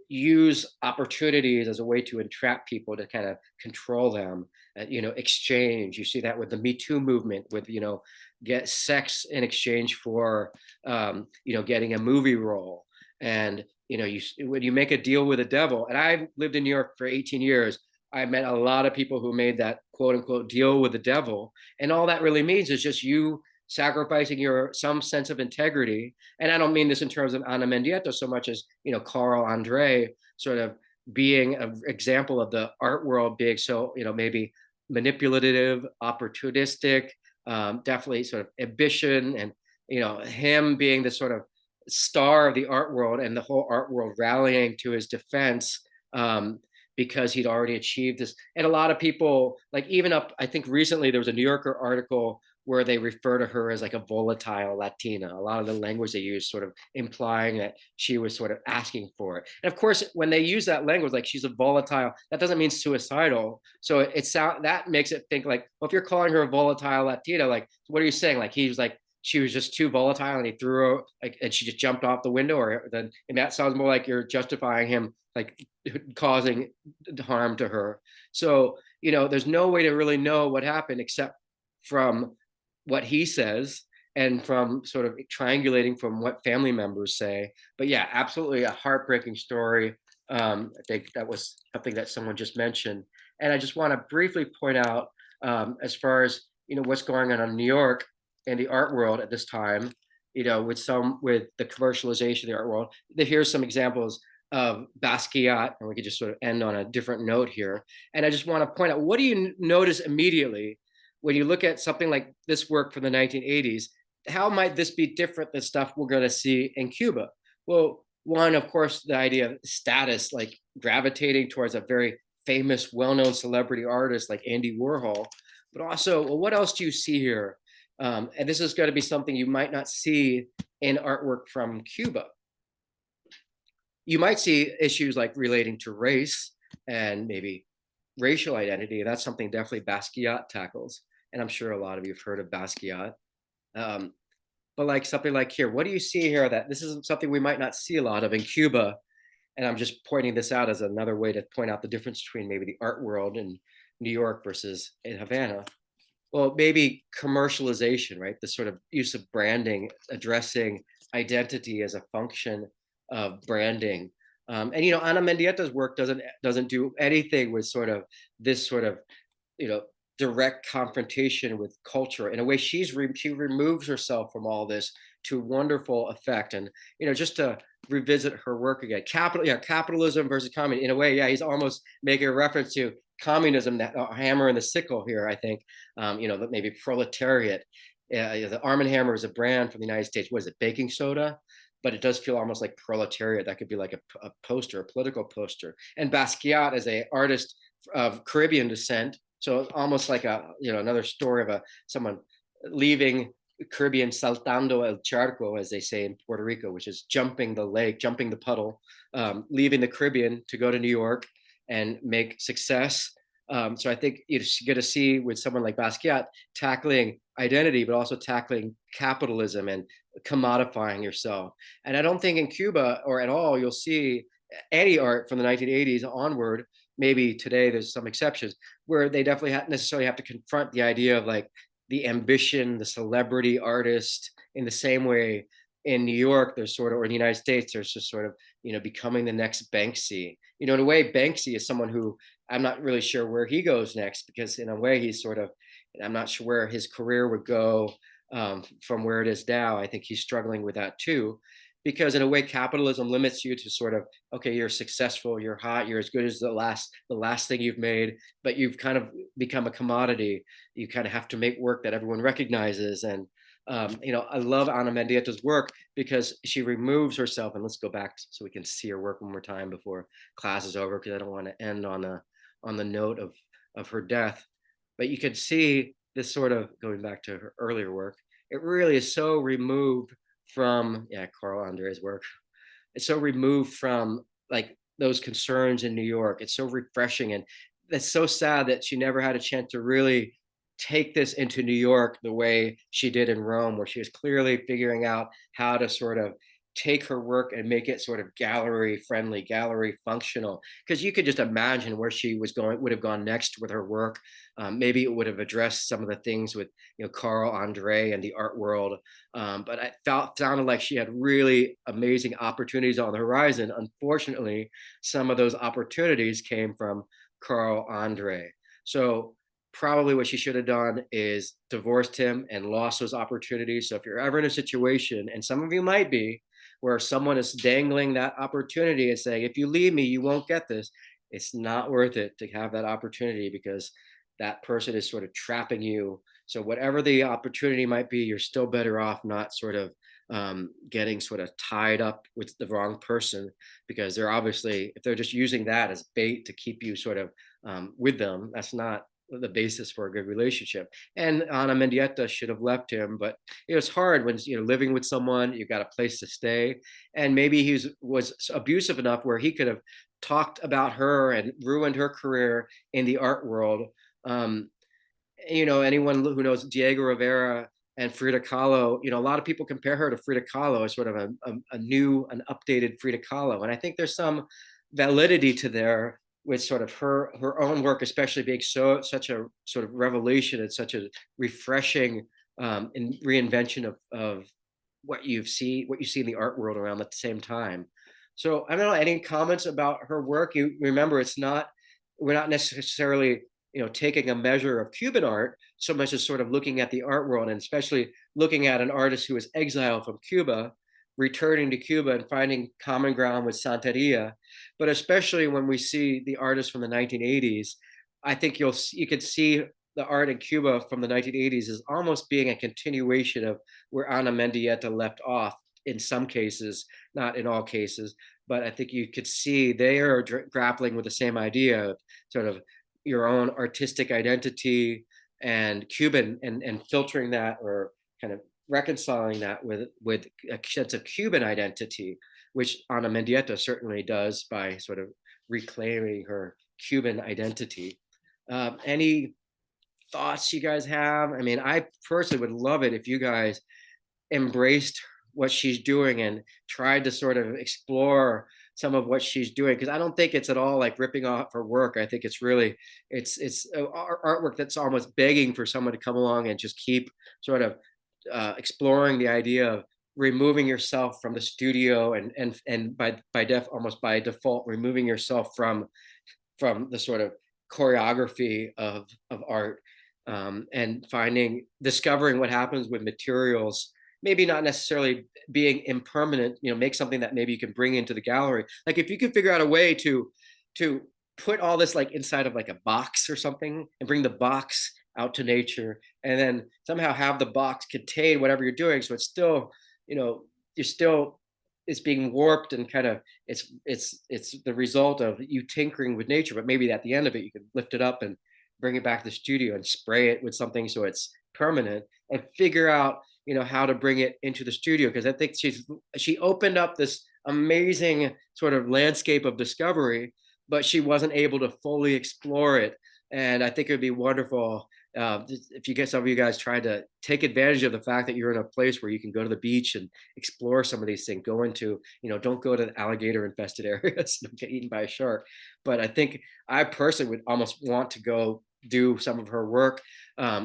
use opportunities as a way to entrap people to kind of control them. Exchange. You see that with the Me Too movement, with get sex in exchange for getting a movie role. And when you make a deal with the devil, and I've lived in New York for 18 years, I met a lot of people who made that quote unquote deal with the devil, and all that really means is just you sacrificing your some sense of integrity. And I don't mean this in terms of Ana Mendieta so much as Carl Andre sort of being an example of the art world being so maybe manipulative, opportunistic, definitely sort of ambition, and him being the sort of star of the art world, and the whole art world rallying to his defense, because he'd already achieved this. And a lot of people, like even up, I think recently there was a New Yorker article where they refer to her as like a volatile Latina. A lot of the language they use sort of implying that she was sort of asking for it. And of course, when they use that language, like she's a volatile, that doesn't mean suicidal. So that makes it think like, well, if you're calling her a volatile Latina, like, what are you saying? Like he was like, she was just too volatile and he threw her, like, and she just jumped off the window, or then, and that sounds more like you're justifying him like causing harm to her. So there's no way to really know what happened except from what he says, and from sort of triangulating from what family members say. But yeah, absolutely a heartbreaking story. I think that was something that someone just mentioned. And I just want to briefly point out, as far as what's going on in New York and the art world at this time, with the commercialization of the art world. Here's some examples of Basquiat, and we could just sort of end on a different note here. And I just want to point out, what do you notice immediately when you look at something like this work from the 1980s? How might this be different than stuff we're going to see in Cuba? Well, one, of course, the idea of status, like gravitating towards a very famous, well-known celebrity artist like Andy Warhol. But also, well, what else do you see here? And this is going to be something you might not see in artwork from Cuba. You might see issues like relating to race and maybe racial identity. That's something definitely Basquiat tackles. And I'm sure a lot of you have heard of Basquiat. But like something like here, what do you see here that this is something we might not see a lot of in Cuba? And I'm just pointing this out as another way to point out the difference between maybe the art world in New York versus in Havana. Well, maybe commercialization, right? The sort of use of branding, addressing identity as a function of branding. And Ana Mendieta's work doesn't do anything with sort of this sort of you know direct confrontation with culture. In a way, she removes herself from all this to wonderful effect. And just to revisit her work again, capitalism versus communism. In a way, yeah, he's almost making a reference to communism, that hammer and the sickle here, I think. That maybe proletariat. The Arm and Hammer is a brand from the United States. What is it, baking soda? But it does feel almost like proletariat. That could be like a poster, a political poster. And Basquiat is a artist of Caribbean descent, so almost like another story of someone leaving Caribbean, saltando el charco, as they say in Puerto Rico, which is jumping the lake, jumping the puddle, leaving the Caribbean to go to New York and make success. So I think you get to see with someone like Basquiat tackling identity, but also tackling capitalism and commodifying yourself. And I don't think in Cuba or at all you'll see any art from the 1980s onward. Maybe today there's some exceptions where they definitely necessarily have to confront the idea of like the ambition, the celebrity artist, in the same way in New York there's sort of, or in the United States there's just sort of becoming the next Banksy. In a way, Banksy is someone who I'm not really sure where he goes next, because in a way he's sort of, I'm not sure where his career would go from where it is now. I think he's struggling with that too, because in a way capitalism limits you to sort of, okay, you're successful, you're hot, you're as good as the last thing you've made, but you've kind of become a commodity. You kind of have to make work that everyone recognizes. And I love Ana Mendieta's work because she removes herself. And let's go back so we can see her work one more time before class is over, because I don't want to end on the note of her death. but you could see this sort of going back to her earlier work. It really is so removed from, yeah, Carl Andre's work. It's so removed from like those concerns in New York. It's so refreshing, and it's so sad that she never had a chance to really take this into New York the way she did in Rome, where she was clearly figuring out how to sort of take her work and make it sort of gallery friendly, gallery functional. Because you could just imagine where she was going, would have gone next with her work. Maybe it would have addressed some of the things with, Carl Andre and the art world. But I felt sounded like she had really amazing opportunities on the horizon. Unfortunately, some of those opportunities came from Carl Andre. So probably what she should have done is divorced him and lost those opportunities. So if you're ever in a situation, and some of you might be, where someone is dangling that opportunity and saying, if you leave me, you won't get this, it's not worth it to have that opportunity, because that person is sort of trapping you. So whatever the opportunity might be, you're still better off not sort of getting sort of tied up with the wrong person, because they're obviously, if they're just using that as bait to keep you sort of with them, that's not the basis for a good relationship. And Ana Mendieta should have left him, but it was hard when, living with someone, you got a place to stay, and maybe was abusive enough where he could have talked about her and ruined her career in the art world. Um, Anyone who knows Diego Rivera and Frida Kahlo, a lot of people compare her to Frida Kahlo as sort of a new, an updated Frida Kahlo. And I think there's some validity to there with sort of her own work, especially being such a sort of revelation and such a refreshing reinvention of what you see in the art world around the same time. So I don't know, any comments about her work? You remember, we're not necessarily, taking a measure of Cuban art so much as sort of looking at the art world, and especially looking at an artist who was exiled from Cuba, returning to Cuba and finding common ground with Santeria. But especially when we see the artists from the 1980s, I think you could see the art in Cuba from the 1980s as almost being a continuation of where Ana Mendieta left off in some cases, not in all cases. But I think you could see they are grappling with the same idea of sort of your own artistic identity and Cuban, and filtering that, or kind of reconciling that with a sense of Cuban identity, which Ana Mendieta certainly does by sort of reclaiming her Cuban identity. Any thoughts you guys have? I mean, I personally would love it if you guys embraced what she's doing and tried to sort of explore some of what she's doing, because I don't think it's at all like ripping off her work. I think it's really, it's artwork that's almost begging for someone to come along and just keep sort of exploring the idea of removing yourself from the studio, and almost by default removing yourself from the sort of choreography of art, and discovering what happens with materials, maybe not necessarily being impermanent, make something that maybe you can bring into the gallery. Like if you could figure out a way to put all this like inside of like a box or something, and bring the box out to nature, and then somehow have the box contain whatever you're doing, so it's still, you're still, it's being warped, and kind of it's the result of you tinkering with nature, but maybe at the end of it you can lift it up and bring it back to the studio and spray it with something so it's permanent, and figure out, how to bring it into the studio. Because I think she opened up this amazing sort of landscape of discovery, but she wasn't able to fully explore it. And I think it would be wonderful if you get some of you guys try to take advantage of the fact that you're in a place where you can go to the beach and explore some of these things. Go into, don't go to the alligator infested areas, don't get eaten by a shark. But I think I personally would almost want to go do some of her work.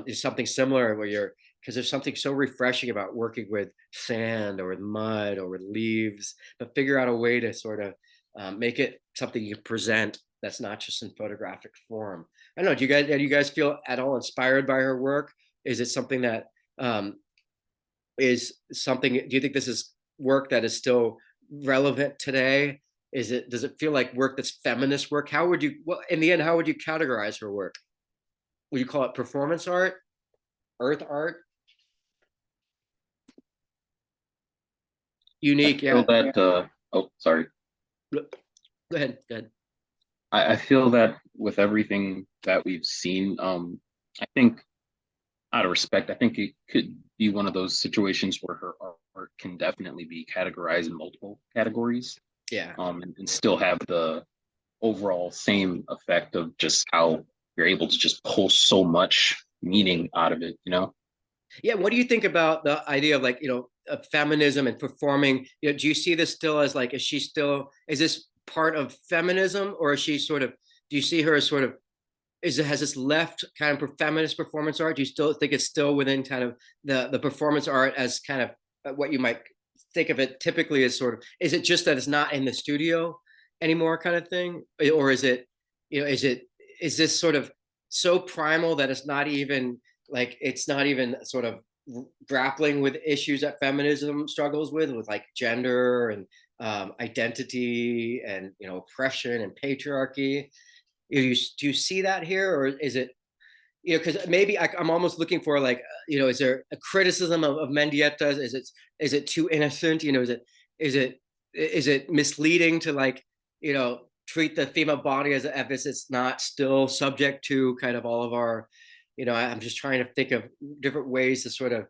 Is something similar where because there's something so refreshing about working with sand or with mud or with leaves, but figure out a way to sort of make it something you present that's not just in photographic form. I don't know. Do you guys feel at all inspired by her work? Is it something that is something? Do you think this is work that is still relevant today? Does it feel like work that's feminist work? How would you? Well, in the end, how would you categorize her work? Would you call it performance art, earth art, unique? Feel Yeah. that oh, sorry. Go ahead. Go ahead. I feel that with everything that we've seen I think out of respect, I think it could be one of those situations where her art can definitely be categorized in multiple categories, Yeah. and still have the overall same effect of just how you're able to just pull so much meaning out of it, you know? Yeah, what do you think about the idea of, like, of feminism and performing? Do you see this still as, like, is this part of feminism, or is she sort of, do you see her as sort of, has this left kind of feminist performance art? Do you still think it's still within kind of the performance art as kind of what you might think of it typically as sort of, is it just that it's not in the studio anymore kind of thing? Or is it, is this sort of so primal that it's not even sort of grappling with issues that feminism struggles with like gender and identity and oppression and patriarchy? Do you see that here, or is it, because maybe I'm almost looking for, like, is there a criticism of Mendieta? Is it too innocent? Is it misleading to, like, treat the female body as if it's not still subject to kind of all of our, I'm just trying to think of different ways to sort of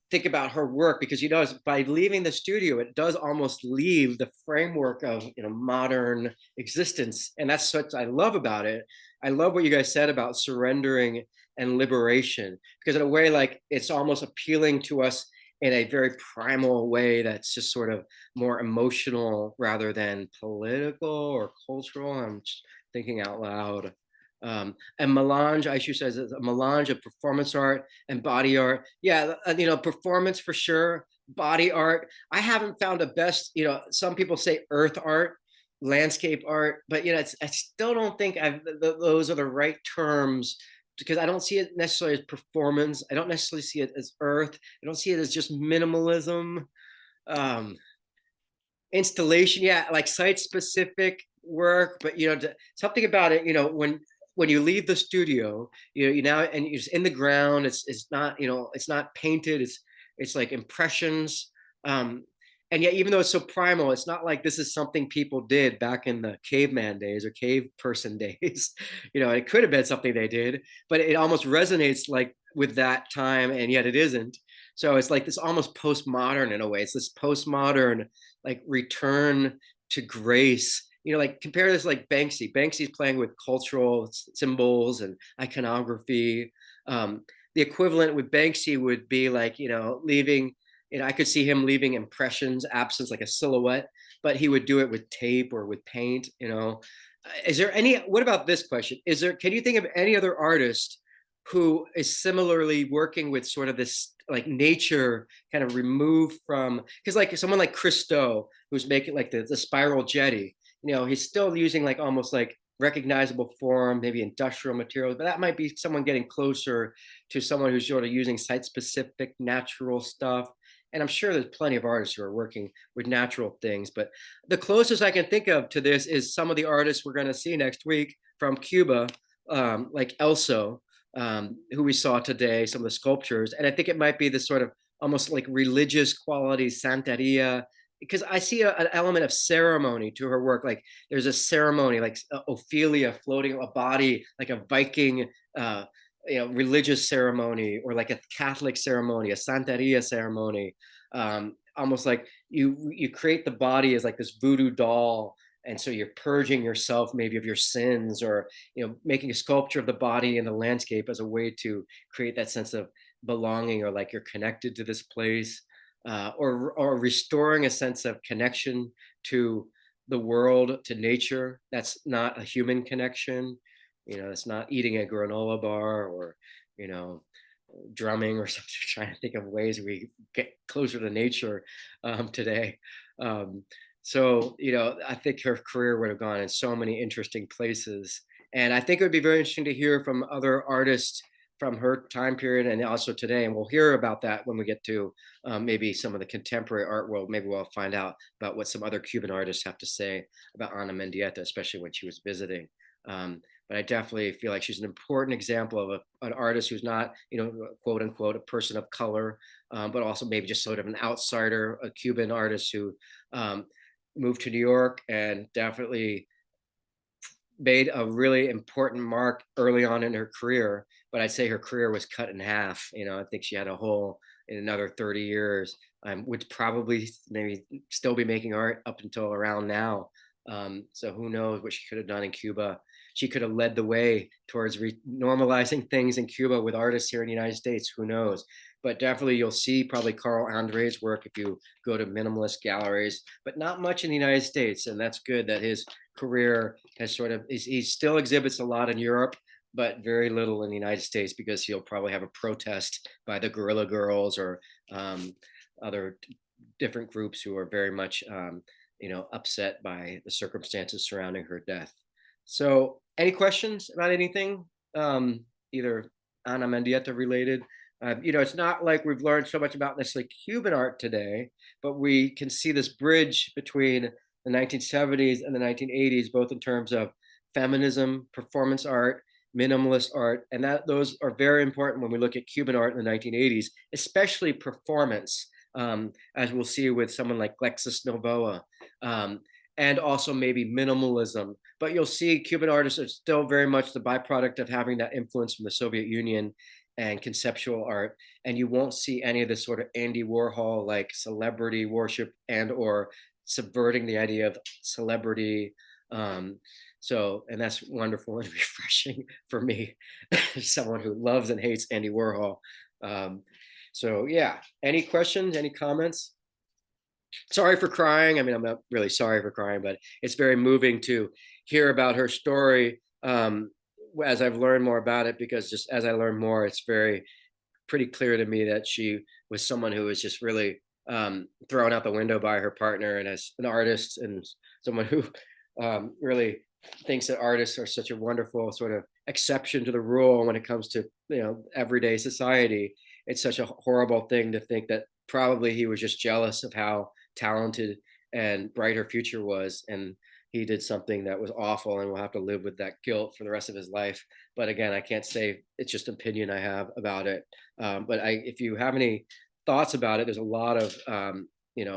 think about her work, because by leaving the studio, it does almost leave the framework of modern existence, and that's what I love about it. I love what you guys said about surrendering and liberation, because in a way, like, it's almost appealing to us in a very primal way that's just sort of more emotional rather than political or cultural. I'm just thinking out loud. And melange, Aishu says, is a melange of performance art and body art. Yeah, performance for sure. Body art, I haven't found a best. Some people say earth art, landscape art, but I still don't think those are the right terms, because I don't see it necessarily as performance. I don't necessarily see it as earth. I don't see it as just minimalism. Um, Installation, yeah, like site specific work, but something about it, when you leave the studio, you now, and you're just in the ground. It's not, it's not painted. It's like impressions. And yet, even though it's so primal, it's not like this is something people did back in the caveman days or cave person days. It could have been something they did, but it almost resonates like with that time, and yet it isn't. So it's like this almost postmodern in a way. It's this postmodern, like, return to grace. Like, compare this, like, Banksy's playing with cultural symbols and iconography. The equivalent with Banksy would be like, leaving, I could see him leaving impressions, absence, like a silhouette, but he would do it with tape or with paint. Is there any, what about this question? Can you think of any other artist who is similarly working with sort of this, like, nature kind of removed from, because, like, someone like Christo, who's making like the spiral jetty, he's still using, like, almost like recognizable form, maybe industrial materials, but that might be someone getting closer to someone who's sort of using site specific natural stuff. And I'm sure there's plenty of artists who are working with natural things, but the closest I can think of to this is some of the artists we're going to see next week from Cuba, like Elso, who we saw today, some of the sculptures. And I think it might be this sort of almost like religious qualities, Santeria, because I see an element of ceremony to her work. Like, there's a ceremony, like Ophelia floating a body, like a Viking, religious ceremony, or like a Catholic ceremony, a Santeria ceremony. Almost like you create the body as like this voodoo doll, and so you're purging yourself maybe of your sins, or making a sculpture of the body and the landscape as a way to create that sense of belonging, or like you're connected to this place, or restoring a sense of connection to the world, to nature. That's not a human connection. It's not eating a granola bar, or you know drumming or something. Trying to think of ways we get closer to nature today. So, I think her career would have gone in so many interesting places. And I think it would be very interesting to hear from other artists from her time period and also today. And we'll hear about that when we get to maybe some of the contemporary art world. Maybe we'll find out about what some other Cuban artists have to say about Ana Mendieta, especially when she was visiting. But I definitely feel like she's an important example of an artist who's not, quote unquote, a person of color, but also maybe just sort of an outsider, a Cuban artist who moved to New York and definitely made a really important mark early on in her career, but I'd say her career was cut in half. I think she had a hole in another 30 years. Would probably maybe still be making art up until around now. So who knows what she could have done in Cuba. She could have led the way towards normalizing things in Cuba with artists here in the United States. Who knows? But definitely you'll see probably Carl Andre's work if you go to minimalist galleries, but not much in the United States. And that's good that his career has sort of, he still exhibits a lot in Europe, but very little in the United States, because he'll probably have a protest by the Guerrilla Girls or other different groups who are very much upset by the circumstances surrounding her death. So any questions about anything, either Ana Mendieta related? It's not like we've learned so much about necessarily Cuban art today, but we can see this bridge between the 1970s and the 1980s, both in terms of feminism, performance art, minimalist art, and that those are very important when we look at Cuban art in the 1980s, especially performance, as we'll see with someone like Alexis Novoa, and also maybe minimalism. But you'll see Cuban artists are still very much the byproduct of having that influence from the Soviet Union and conceptual art, and you won't see any of this sort of Andy Warhol like celebrity worship and or subverting the idea of celebrity. And that's wonderful and refreshing for me, someone who loves and hates Andy Warhol. So yeah, any questions, any comments? Sorry for crying. I mean, I'm not really sorry for crying, but it's very moving to hear about her story as I've learned more about it, because just as I learn more, it's pretty clear to me that she was someone who was just really thrown out the window by her partner, and as an artist and someone who really thinks that artists are such a wonderful sort of exception to the rule when it comes to everyday society. It's such a horrible thing to think that probably he was just jealous of how talented and bright her future was, and he did something that was awful and will have to live with that guilt for the rest of his life. But again, I can't say, it's just opinion I have about it. But if you have any thoughts about it, there's a lot of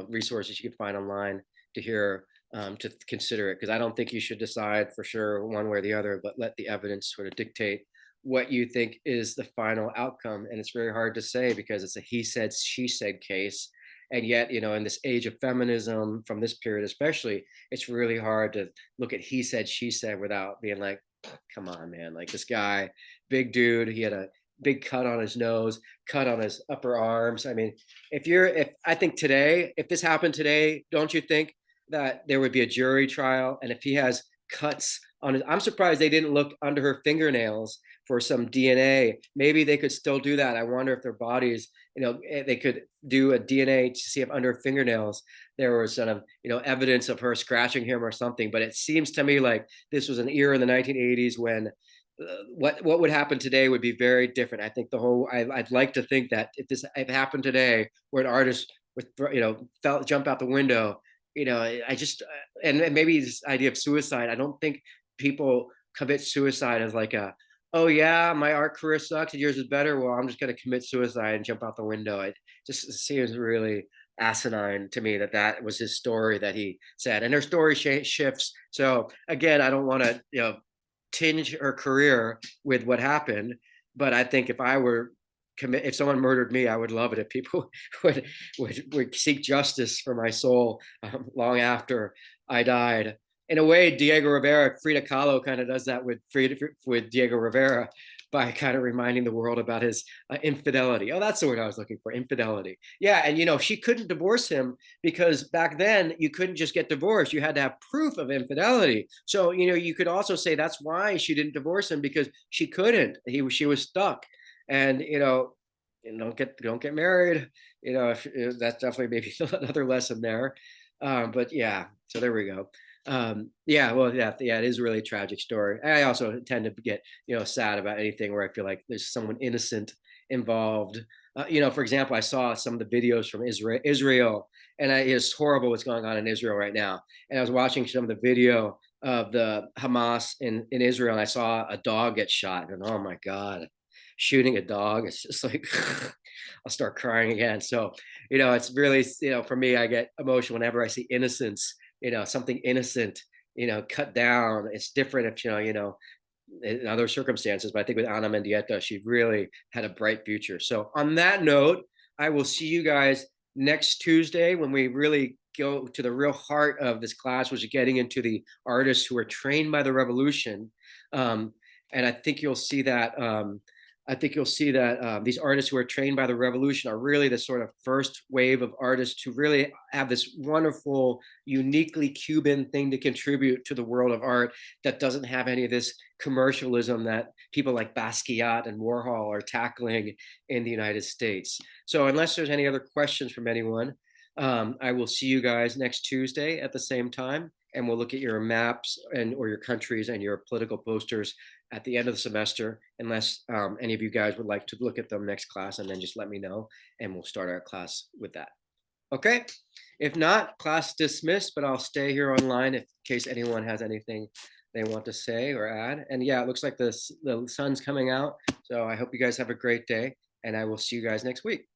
resources you can find online to hear, to consider it, because I don't think you should decide for sure one way or the other, but let the evidence sort of dictate what you think is the final outcome. And it's very hard to say, because it's a he said, she said case. And yet, in this age of feminism, from this period especially, it's really hard to look at he said, she said without being like, come on, man, like this guy, big dude, he had a big cut on his nose, cut on his upper arms. I mean, if I think today, if this happened today, don't you think that there would be a jury trial? And if he has cuts on his, I'm surprised they didn't look under her fingernails for some DNA. Maybe they could still do that. I wonder if their bodies, they could do a DNA to see if under her fingernails there was sort of, evidence of her scratching him or something. But it seems to me like this was an era in the 1980s when what would happen today would be very different. I think I'd like to think that if it happened today, where an artist would, jump out the window, I just, and maybe this idea of suicide, I don't think people commit suicide as like oh yeah, my art career sucks and yours is better, well, I'm just going to commit suicide and jump out the window. It just seems really asinine to me that was his story that he said, and her story shifts. So again, I don't want to tinge her career with what happened, but I think if someone murdered me, I would love it if people would seek justice for my soul long after I died. In a way, Diego Rivera, Frida Kahlo kind of does that with Diego Rivera, by kind of reminding the world about his infidelity. Oh, that's the word I was looking for, infidelity. Yeah, and she couldn't divorce him, because back then you couldn't just get divorced. You had to have proof of infidelity. So, you could also say that's why she didn't divorce him, because she couldn't. She was stuck. And, don't get married. That's definitely maybe another lesson there. But yeah, so there we go. It is a really tragic story. I also tend to get sad about anything where I feel like there's someone innocent involved. For example, I saw some of the videos from Israel, and it's horrible what's going on in Israel right now. And I was watching some of the video of the Hamas in Israel, and I saw a dog get shot, and oh my God, shooting a dog, it's just like I'll start crying again. So it's really, for me, I get emotional whenever I see innocence, something innocent, cut down. It's different if in other circumstances, but I think with Ana Mendieta, she really had a bright future. So on that note, I will see you guys next Tuesday when we really go to the real heart of this class, which is getting into the artists who were trained by the revolution. And I think you'll see that these artists who are trained by the revolution are really the sort of first wave of artists who really have this wonderful, uniquely Cuban thing to contribute to the world of art that doesn't have any of this commercialism that people like Basquiat and Warhol are tackling in the United States. So unless there's any other questions from anyone, I will see you guys next Tuesday at the same time, and we'll look at your maps or your countries and your political posters at the end of the semester, unless any of you guys would like to look at them next class, and then just let me know, and we'll start our class with that. Okay? If not, class dismissed, but I'll stay here online in case anyone has anything they want to say or add. And yeah, it looks like the sun's coming out, so I hope you guys have a great day, and I will see you guys next week.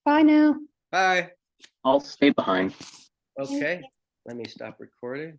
Bye now. Bye. I'll stay behind. Okay, let me stop recording.